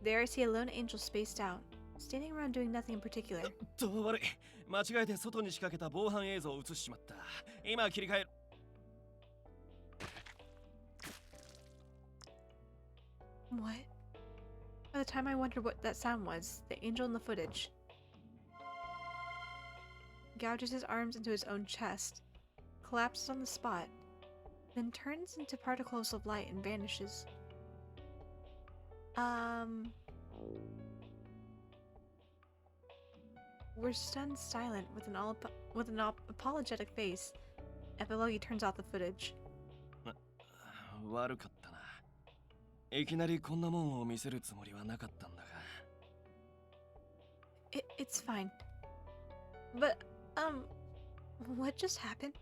There I see a lone angel spaced out, standing around doing nothing in particular. 悪い。間違えて外に仕掛けた防犯映像を映しちまった。今切り替える。What? By the time I wondered what that sound was, the angel in the footage gouges his arms into his own chest, collapses on the spot, then turns into particles of light and vanishes. We're stunned silent with an apologetic face. Epilogi turns off the footage. 悪かったな。いきなりこんなもんを見せるつもりはなかったんだが。It's fine. But, what just happened?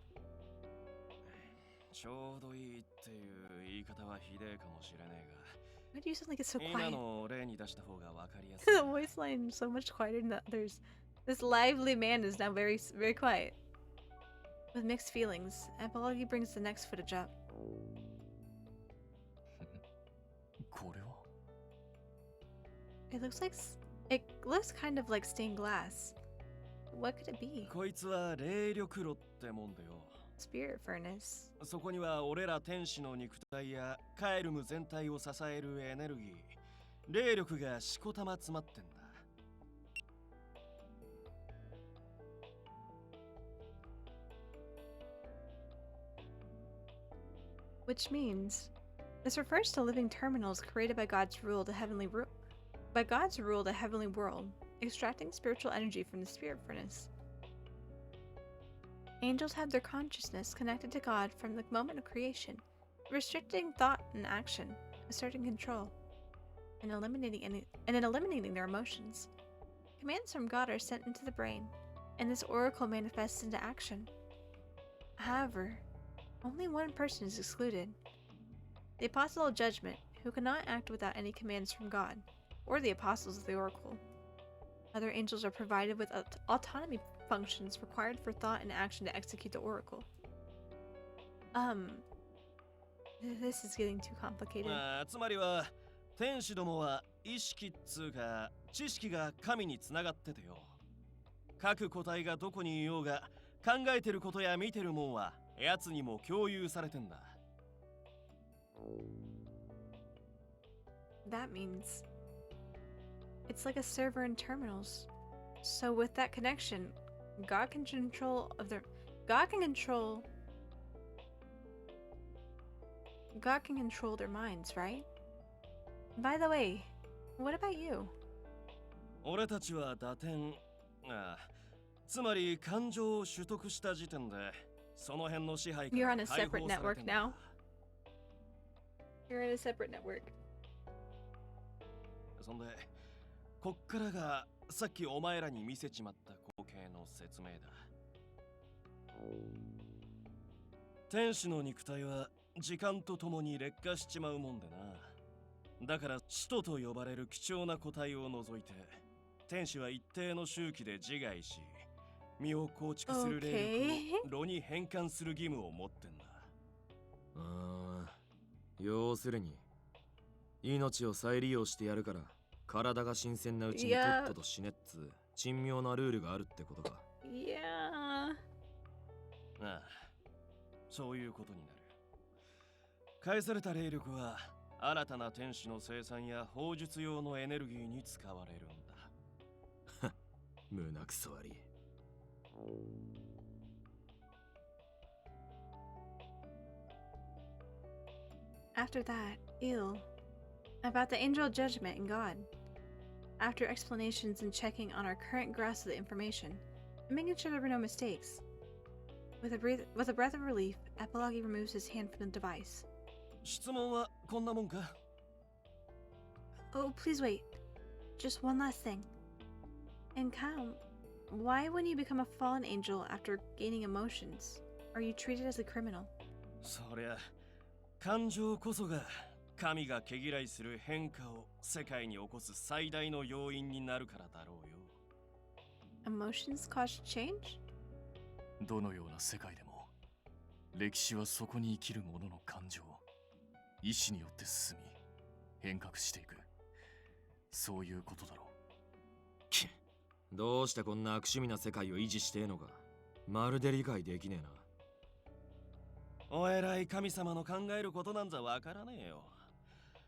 ちょうどいいっていう言い方はひでえかもしれねえが。Why do you sound like it's so 今 quiet? の例に出した方がわかりやすい。The voice line is so much quieter than the others. This lively man is now very, very quiet. With mixed feelings, Epilogi brings the next footage up. これは It looks kind of like stained glass. What could it be? こいつは霊力炉ってもんでよ。Spirit furnace. そこには俺ら天使の肉体やカエルム全体を支えるエネルギー、霊力がしこたま詰まってんだ。Which means, this refers to living terminals created by God's rule, the heavenly world, extracting spiritual energy from the spirit furnace. Angels have their consciousness connected to God from the moment of creation, restricting thought and action, asserting control, and eliminating their emotions. Commands from God are sent into the brain, and this oracle manifests into action. However, only one person is excluded. The Apostle of Judgment, who cannot act without any commands from God, or the Apostles of the Oracle. Other angels are provided with autonomy functions required for thought and action to execute the Oracle. This is getting too complicated. つまりは天使どもは意識っつうか知識が神につながっててよ。各個体がどこにいようが考えてることや見てるもんは奴にも共有されてんだ。That means it's like a server in terminals. So with that connection, God can control their minds, right? By the way, what about you? 俺たちは打点、つまり感情を取得した時点でその辺の支配から You're on a 解放 separate され network てんだ。 now. You're in a separate network. そんで、こっからがさっきお前らに見せちまった光景の説明だ。天使の肉体は時間とともに劣化しちまうもんでな。だから使徒と呼ばれる貴重な個体を除いて、天使は一定の周期で自害し、身を構築する霊力を炉に変換する義務を持ってんだ。要するに命を再利用してやるから体が新鮮なうちにとっとと死ねっつ珍妙なルールがあるってことか。Yeah. そういうことになる。返された霊力は新たな天使の生産や砲術用のエネルギーに使われるんだ。胸くそ悪い。After that, ill. About the angel of judgment and God. After explanations and checking on our current grasp of the information, and making sure there were no mistakes. With a breath of relief, Epilogi removes his hand from the device. 質問はこんなもんか？ Oh, please wait. just one last thing. And Kyle, why wouldn't you become a fallen angel after gaining emotions? Are you treated as a criminal? そりゃ感情こそが神が毛嫌いする変化を世界に起こす最大の要因になるからだろうよ。 Emotions cause change? どのような世界でも歴史はそこに生きる者の感情意志によって進み変革していく、そういうことだろう。どうしてこんな悪趣味な世界を維持してえのかまるで理解できねえな。お偉い神様の考えることなんざわからねえよ。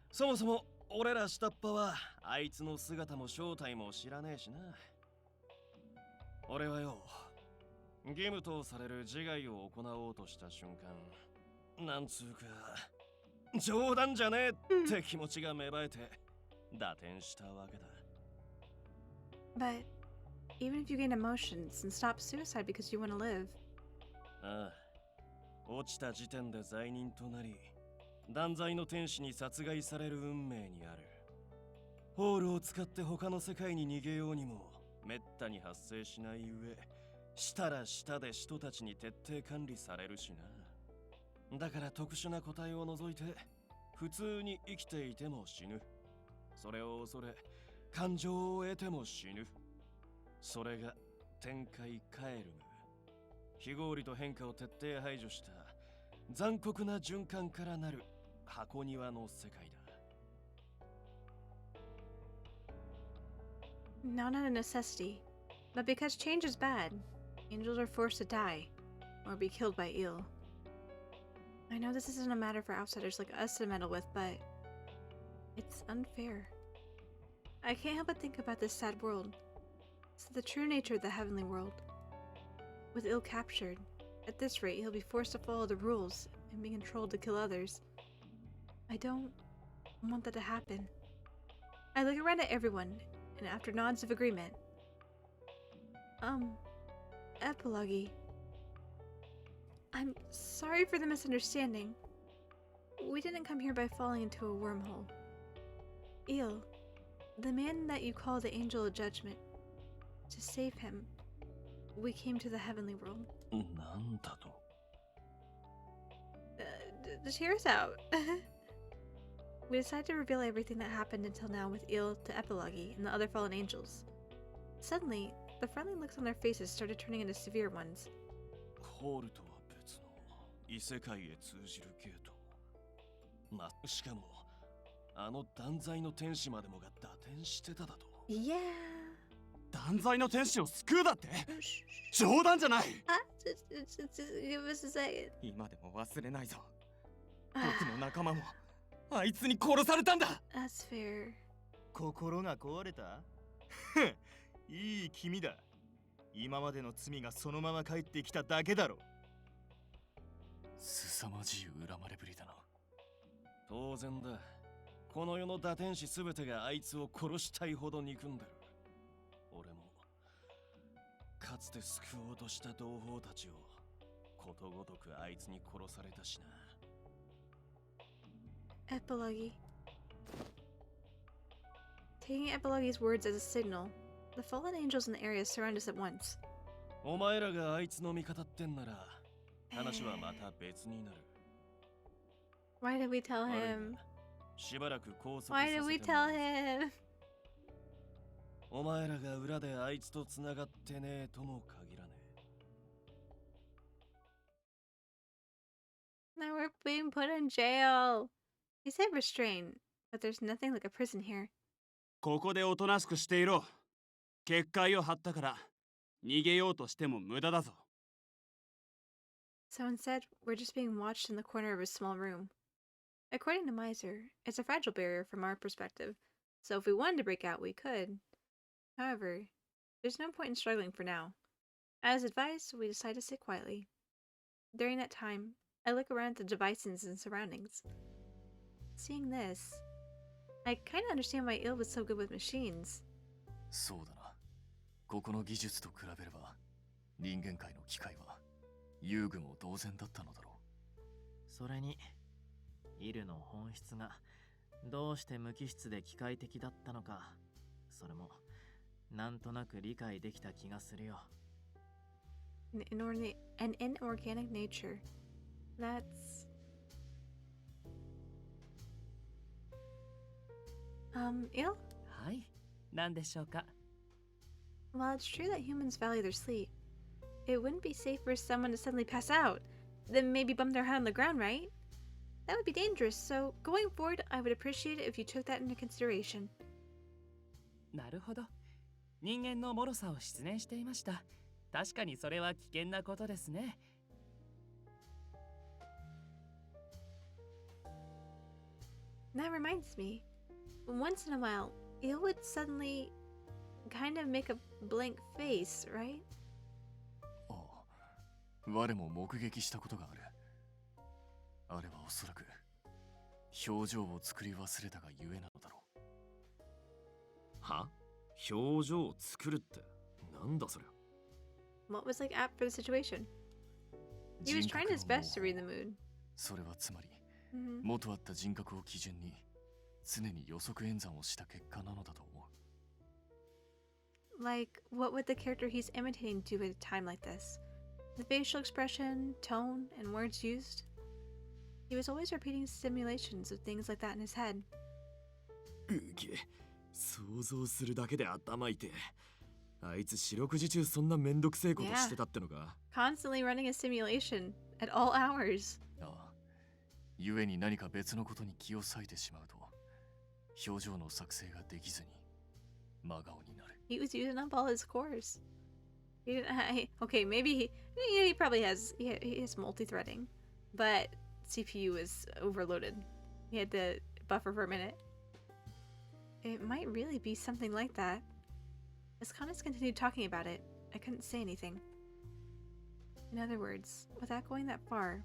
そもそも俺ら下っ端はあいつの姿も正体も知らねえしな。俺はよ、義務とされる自害を行おうとした瞬間、なんつうか冗談じゃねえって気持ちが芽生えて打点したわけだ。 But even if you gain emotions and stop suicide because you want to live. ああ、落ちた時点で罪人となり断罪の天使に殺害される運命にある。ホールを使って他の世界に逃げようにもめったに発生しない上、したらしたで人たちに徹底管理されるしな。だから特殊な個体を除いて普通に生きていても死ぬ。それを恐れ感情を得ても死ぬ。それが天界カエルム、非合理と変化を徹底排除した残酷な循環からなる箱庭の世界だ。 Not out of necessity, but because change is bad, angels are forced to die or be killed by ill. I know this isn't a matter for outsiders like us to meddle with, but it's unfair. I can't help but think about this sad world. It's the true nature of the heavenly world. With ill captured, at this rate he'll be forced to follow the rules and be controlled to kill others. I don't want that to happen. I look around at everyone, and after nods of agreement, Epilogue. I'm sorry for the misunderstanding. We didn't come here by falling into a wormhole. Eel, the man that you call the Angel of Judgment, to save him, we came to the heavenly world. なんだと? Just hear us out. We decided to reveal everything that happened until now with Eel to Epilogue and the other fallen angels. Suddenly, the friendly looks on their faces started turning into severe ones. ホールとは別の異世界へ通じるゲート。しかもあの断罪の天使までもが打点してただと。Yeah. 断罪の天使を救うだって？冗談じゃない。Give us a second. 今でも忘れないぞ。僕の仲間もあいつに殺されたんだ。That's fair. 心が壊れた？いい君だ。今までの罪がそのまま帰ってきただけだろ。凄まじい恨まれぶりだな。当然だ。この世の打天使すべてがあいつを殺したいほど憎んでる。俺もかつて救おうとした同胞たちをことごとくあいつに殺されたしな。Epilogue. Taking Epilogue's words as a signal, the fallen angels in the area surround us at once. お前らがあいつの味方ってんなら話はまた別になる。Why did we tell him? しばらく拘束させても Why did we tell him? お前らが裏であいつとつながってねえとも限らねえ。 Now we're being put in jail. He said restraint, but there's nothing like a prison here. ここでおとなしくしていろ。結界を張ったから逃げようとしても無駄だぞ。 So instead, we're just being watched in the corner of a small room. According to Miser, it's a fragile barrier from our perspective, so if we wanted to break out, we could. However, there's no point in struggling for now. As advised, we decide to sit quietly. During that time, I look around at the devices and surroundings. Seeing this, I kinda understand why Il was so good with machines. そうだな。ここの技術と比べれば、人間界の機械は遊具も同然だったのだろう。それに、イルの本質がどうして無機質で機械的だったのか、それもなんとなく理解できた気がするよ。An inorganic nature. That's... Il? はい、何でしょうか。 While it's true that humans value their sleep, it wouldn't be safe for someone to suddenly pass out, then maybe bump their head on the ground, right? That would be dangerous, so going forward, I would appreciate it if you took that into consideration. なるほど。人間の脆さを失念していました。確かにそれは危険なことですね。That reminds me, once in a while, Il would suddenly kind of make a blank face, right? ああ、我も目撃したことがある。あれはおそらく表情を作り忘れたがゆえなのだろう。は？表情を作るってなんだそりゃ。 What was like apt for the situation? He was trying his best to read the mood. それはつまり、Mhm. 元あった人格を基準に常に予測演算をした結果なのだと思う。 Like, what would the character he's imitating do at a time like this? The facial expression, tone, and words used? He was always repeating simulations of things like that in his head. うげ、想像するだけで頭痛い。あいつ四六時中そんなめんどくせえことしてたってのか。Constantly running a simulation at all hours. ああ、故に何か別のことに気を割いてしまうと、表情の作成ができずに真顔になる。 He was using up all his cores. He didn't, okay, maybe he probably has he has multi-threading, but CPU is overloaded. He had to buffer for a minute. It might really be something like that. As Kanas continued talking about it, I couldn't say anything. In other words, without going that far,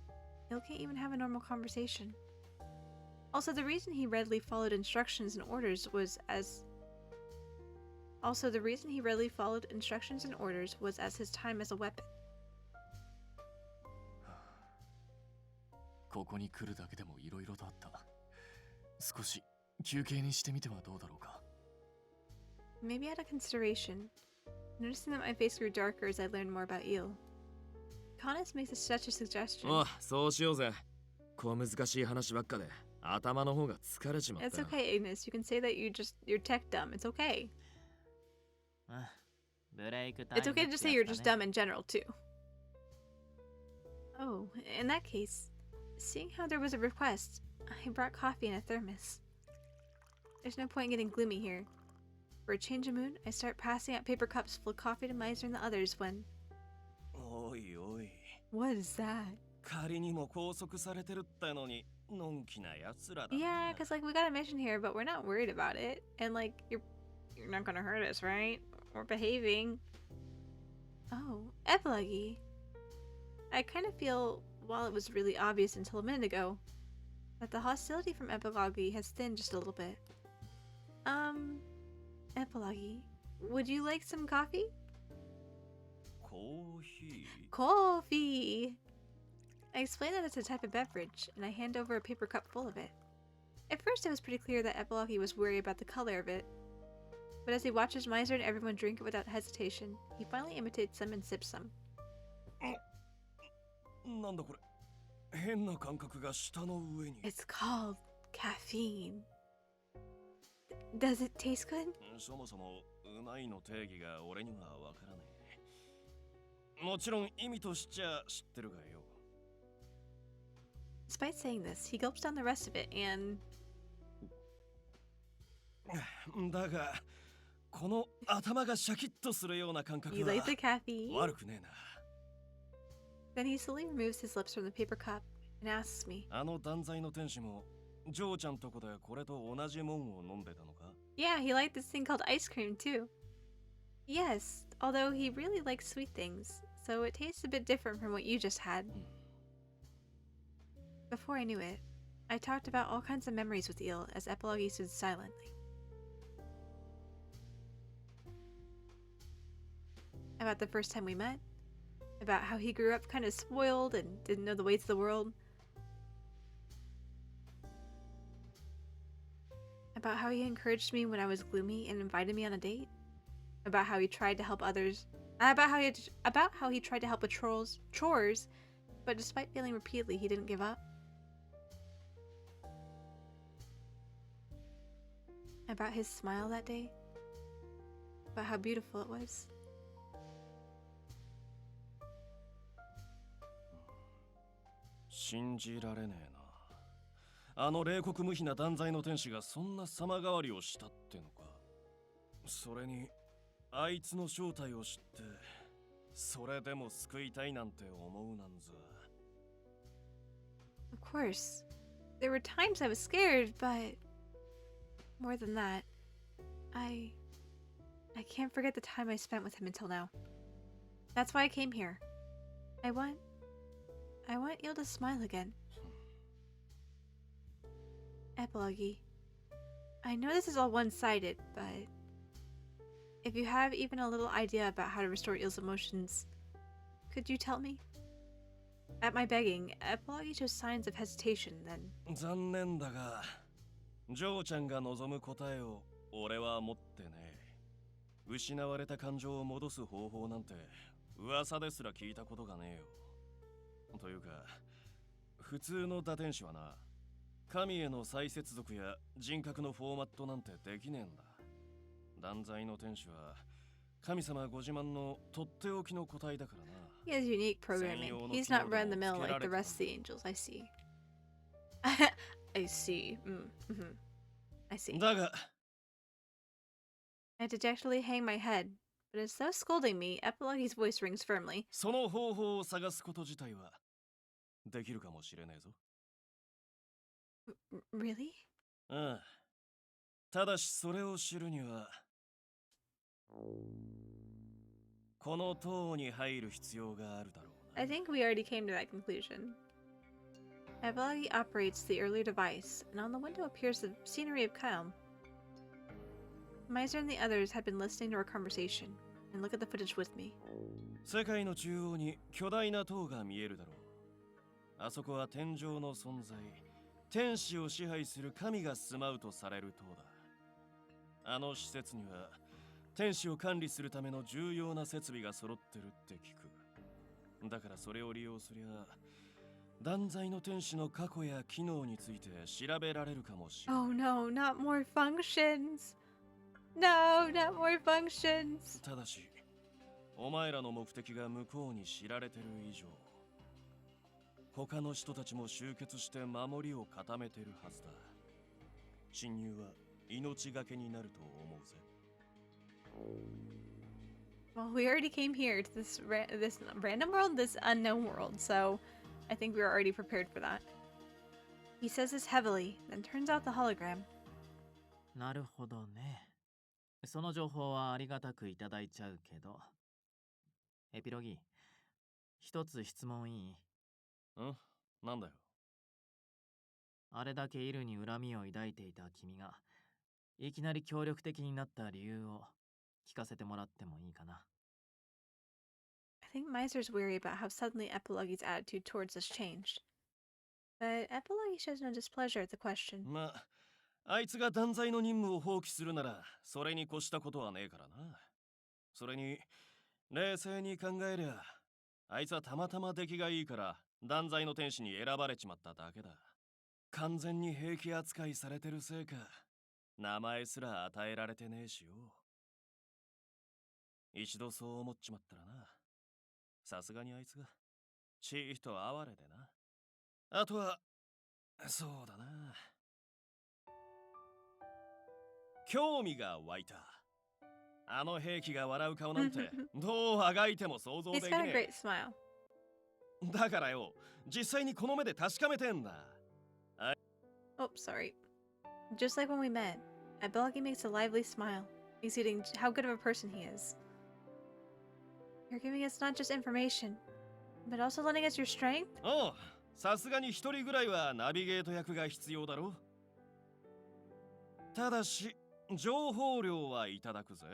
Il can't even have a normal conversation. Also, the reason he readily followed instructions and orders was as his time as a weapon. ここに来るだけでもいろいろとあった。少し休憩にしてみてはどうだろうか。 Maybe out of consideration, noticing that my face grew darker as I learned more about Il. Kanas makes such a suggestion. おう、そうしようぜ。小難しい話ばっかで頭の方が疲れちまった。 It's okay, Ignis. You can say that you're tech dumb. It's okay. ブレイクタイ It's ム okay to just say you're just dumb in general too. Oh, in that case, seeing how there was a request, I brought coffee in a thermos. There's no point in getting gloomy here. For a change of mood, I start passing out paper cups full of coffee to Miser and the others when... おいおい。 What is that? 仮にも拘束されてるってのに、のんきな奴らだね。 Yeah, because like we got a mission here, but we're not worried about it. And like, you're not gonna hurt us, right? We're behaving. Oh, epilogue. I kind of feel, while it was really obvious until a minute ago, that the hostility from epilogue has thinned just a little bit. Epilogue, would you like some coffee? コーヒー。 Coffee! I explain that it's a type of beverage, and I hand over a paper cup full of it. At first, it was pretty clear that Epilogue was worried about the color of it. But as he watches Miser and everyone drink it without hesitation, he finally imitates some and sips some. なんだこれ。変な感覚が舌の上に。 It's called caffeine. Does it taste good? そもそもうまいの定義が俺にはわからねえ。もちろん意味としちゃ知ってるがよ。 Despite saying this, he gulps down the rest of it and... だが、この頭がシャキッとするような感覚 You は like the caffeine? 悪くねえな。 Then he slowly removes his lips from the paper cup and asks me, あの断罪の天使もジョーちゃんとこでこれと同じもんを飲んでたのか？ Yeah, he liked this thing called ice cream too. Yes, although he really likes sweet things, so it tastes a bit different from what you just had. Before I knew it, I talked about all kinds of memories with Il as Epilogue stood silently. About the first time we met, about how he grew up kind of spoiled and didn't know the ways of the world, About how he encouraged me when I was gloomy and invited me on a date? About how he tried to help others? About how he tried to help with chores, but despite failing repeatedly, he didn't give up? About his smile that day? About how beautiful it was?信じられねえな。あの冷酷無比な断罪の天使がそんな様変わりをしたってのか。それにあいつの正体を知ってそれでも救いたいなんて思うなんざ。 Of course. There were times I was scared, but more than that, I can't forget the time I spent with him until now. That's why I came here. I want Eel to smile again. Epilogue. I know this is all one-sided, but if you have even a little idea about how to restore Eel's emotions, could you tell me? At my begging, Epilogue shows signs of hesitation then. 残念だが、ジョーちゃんが望む答えを俺は持ってねえ。失われた感情を戻す方法なんて噂ですら聞いたことがねえよ。というか、普通の打天使はな、神への再接続や人格のフォーマットなんてできねえんだ。断罪の天使は神様ご自慢のとっておきの個体だからな。He has unique programming. He's not run-of-the-mill like the rest of the angels, I see. I see. I see. だが I dejectedly hang my head, but as though scolding me, Epilogue's voice rings firmly. その方法を探すこと自体はできるかもしれねえぞ。Really? ああ。ただしそれを知るにはこの塔に入る必要があるだろうな。 I think we already came to that conclusion. Epilogue operates the earlier device, and on the window appears the scenery of Calm. Miser and the others had been listening to our conversation, and look at the footage with me. 世界の中央に巨大な塔が見えるだろう。あそこは天上の存在、天使を支配する神が住まうとされる塔だ。あの施設には天使を管理するための重要な設備が揃ってるって聞く。だからそれを利用すりゃ断罪の天使の過去や機能について調べられるかもしれない。 Oh no, not more functions! No, not more functions! ただし、お前らの目的が向こうに知られてる以上、他の人たちも集結して守りを固めてるはずだ。侵入は命がけになると思うぜ。 Well, we already came here to this random world, this unknown world, so I think we were already prepared for that. He says this heavily, then turns out the hologram. なるほどね。その情報はありがたくいただいちゃうけど。エピロギー、一つ質問いい？ん？なんだよ。あれだけイルに恨みを抱いていた君が、いきなり協力的になった理由を聞かせてもらってもいいかな。I think Miser's weary about how suddenly Epilogue's attitude towards us changed. But Epilogue shows no displeasure at the question. まあ、あいつが断罪の任務を放棄するなら、それに越したことはねえからな。それに、冷静に考えりゃ、あいつはたまたま出来がいいから断罪の天使に選ばれちまっただけだ。完全に兵器扱いされてるせいか、名前すら与えられてねえしよ。一度そう思っちまったらな、さすがにあいつがチーと哀れでな。あとはそうだな、興味が湧いた。あの兵器が笑う顔なんてどうあがいても想像でき He's ね got a え。 great smile. だからよ、実際にこの目で確かめてんだ。Oh, sorry. Just like when we met, Epilogue makes a lively smile, exuding how good of a person he is. You're giving us not just information, but also lending us your strength? おう、さすがに一人ぐらいはナビゲート役が必要だろ。ただし、情報量はいただくぜ。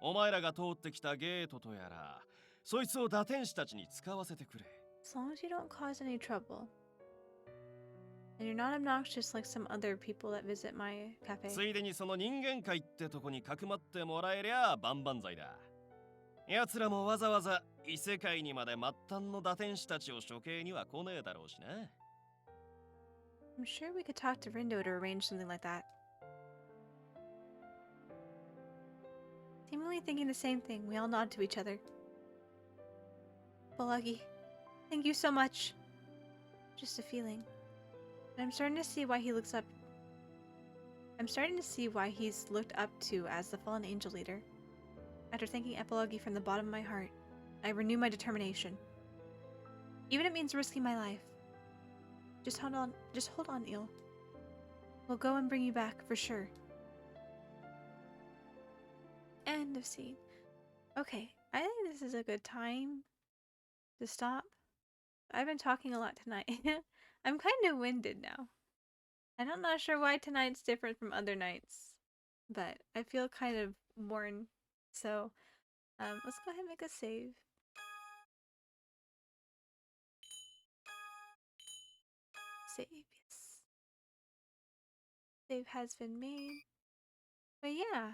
お前らが通ってきたゲートとやら、そいつを打天使たちに使わせてくれ。As long as you don't cause any trouble. And you're not obnoxious like some other people that visit my つ cafe. いでにその人間界ってとこにかくまってもらえりゃ万々歳だ。奴らもわざわざ異世界にまで末端の打天使たちを処刑には来ねえだろうしな。I'm sure we could talk to Rindo to arrange something like that. Seemingly thinking the same thing, we all nod to each other. Balagi, thank you so much. Just a feeling. And I'm starting to see why he looks up. I'm starting to see why he's looked up to as the fallen angel leader. After thanking Epilogi from the bottom of my heart, I renew my determination. Even if it means risking my life. Just hold on, Il. We'll go and bring you back for sure. End of scene. Okay, I think this is a good time to stop. I've been talking a lot tonight. I'm kind of winded now. And I'm not sure why tonight's different from other nights, but I feel kind of worn. So, let's go ahead and make a save. Save, yes. Save has been made. But yeah,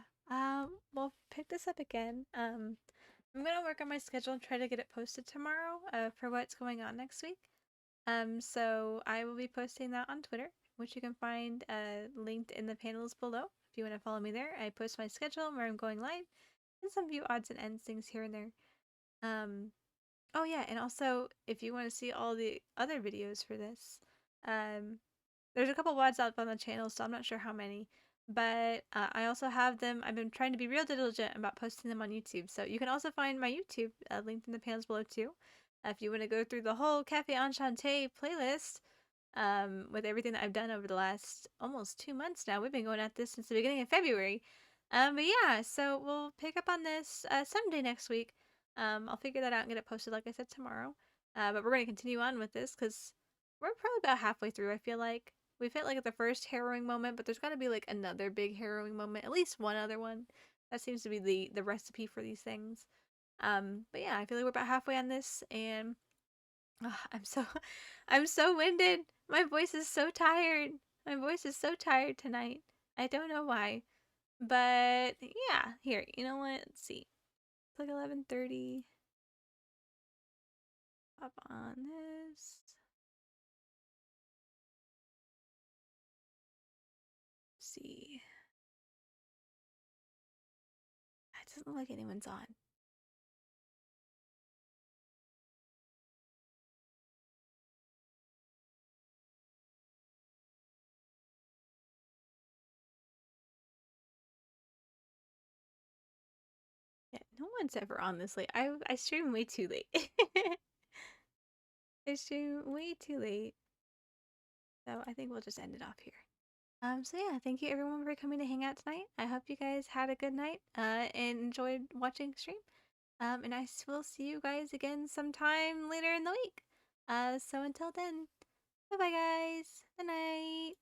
we'll pick this up again. I'm gonna work on my schedule and try to get it posted tomorrow, for what's going on next week. So I will be posting that on Twitter, which you can find linked in the panels below if you want to follow me there. I post my schedule where I'm going live and some few odds and ends things here and there. Oh yeah, and also if you want to see all the other videos for this, there's a couple WODs up on the channel, so I'm not sure how many. But I also have them. I've been trying to be real diligent about posting them on YouTube. So you can also find my YouTube linked in the panels below too. If you want to go through the whole Cafe Enchante playlist with everything that I've done over the last almost 2 months now. We've been going at this since the beginning of February. But yeah, so we'll pick up on this someday next week. I'll figure that out and get it posted, like I said, tomorrow. But we're going to continue on with this because we're probably about halfway through, I feel like. We've hit like the first harrowing moment, but there's got to be like another big harrowing moment, at least one other one. That seems to be the recipe for these things. But yeah, I feel like we're about halfway on this, and I'm so winded. My voice is so tired. My voice is so tired tonight. I don't know why, but yeah. Here, you know what? Let's see. It's like 11:30. Up on this. See. It doesn't look like anyone's on. Yeah, no one's ever on this late. I stream way too late. I stream way too late. So I think we'll just end it off here. So yeah, thank you everyone for coming to hang out tonight. I hope you guys had a good night, and enjoyed watching stream. And I will see you guys again sometime later in the week. So until then, bye bye guys. Good night.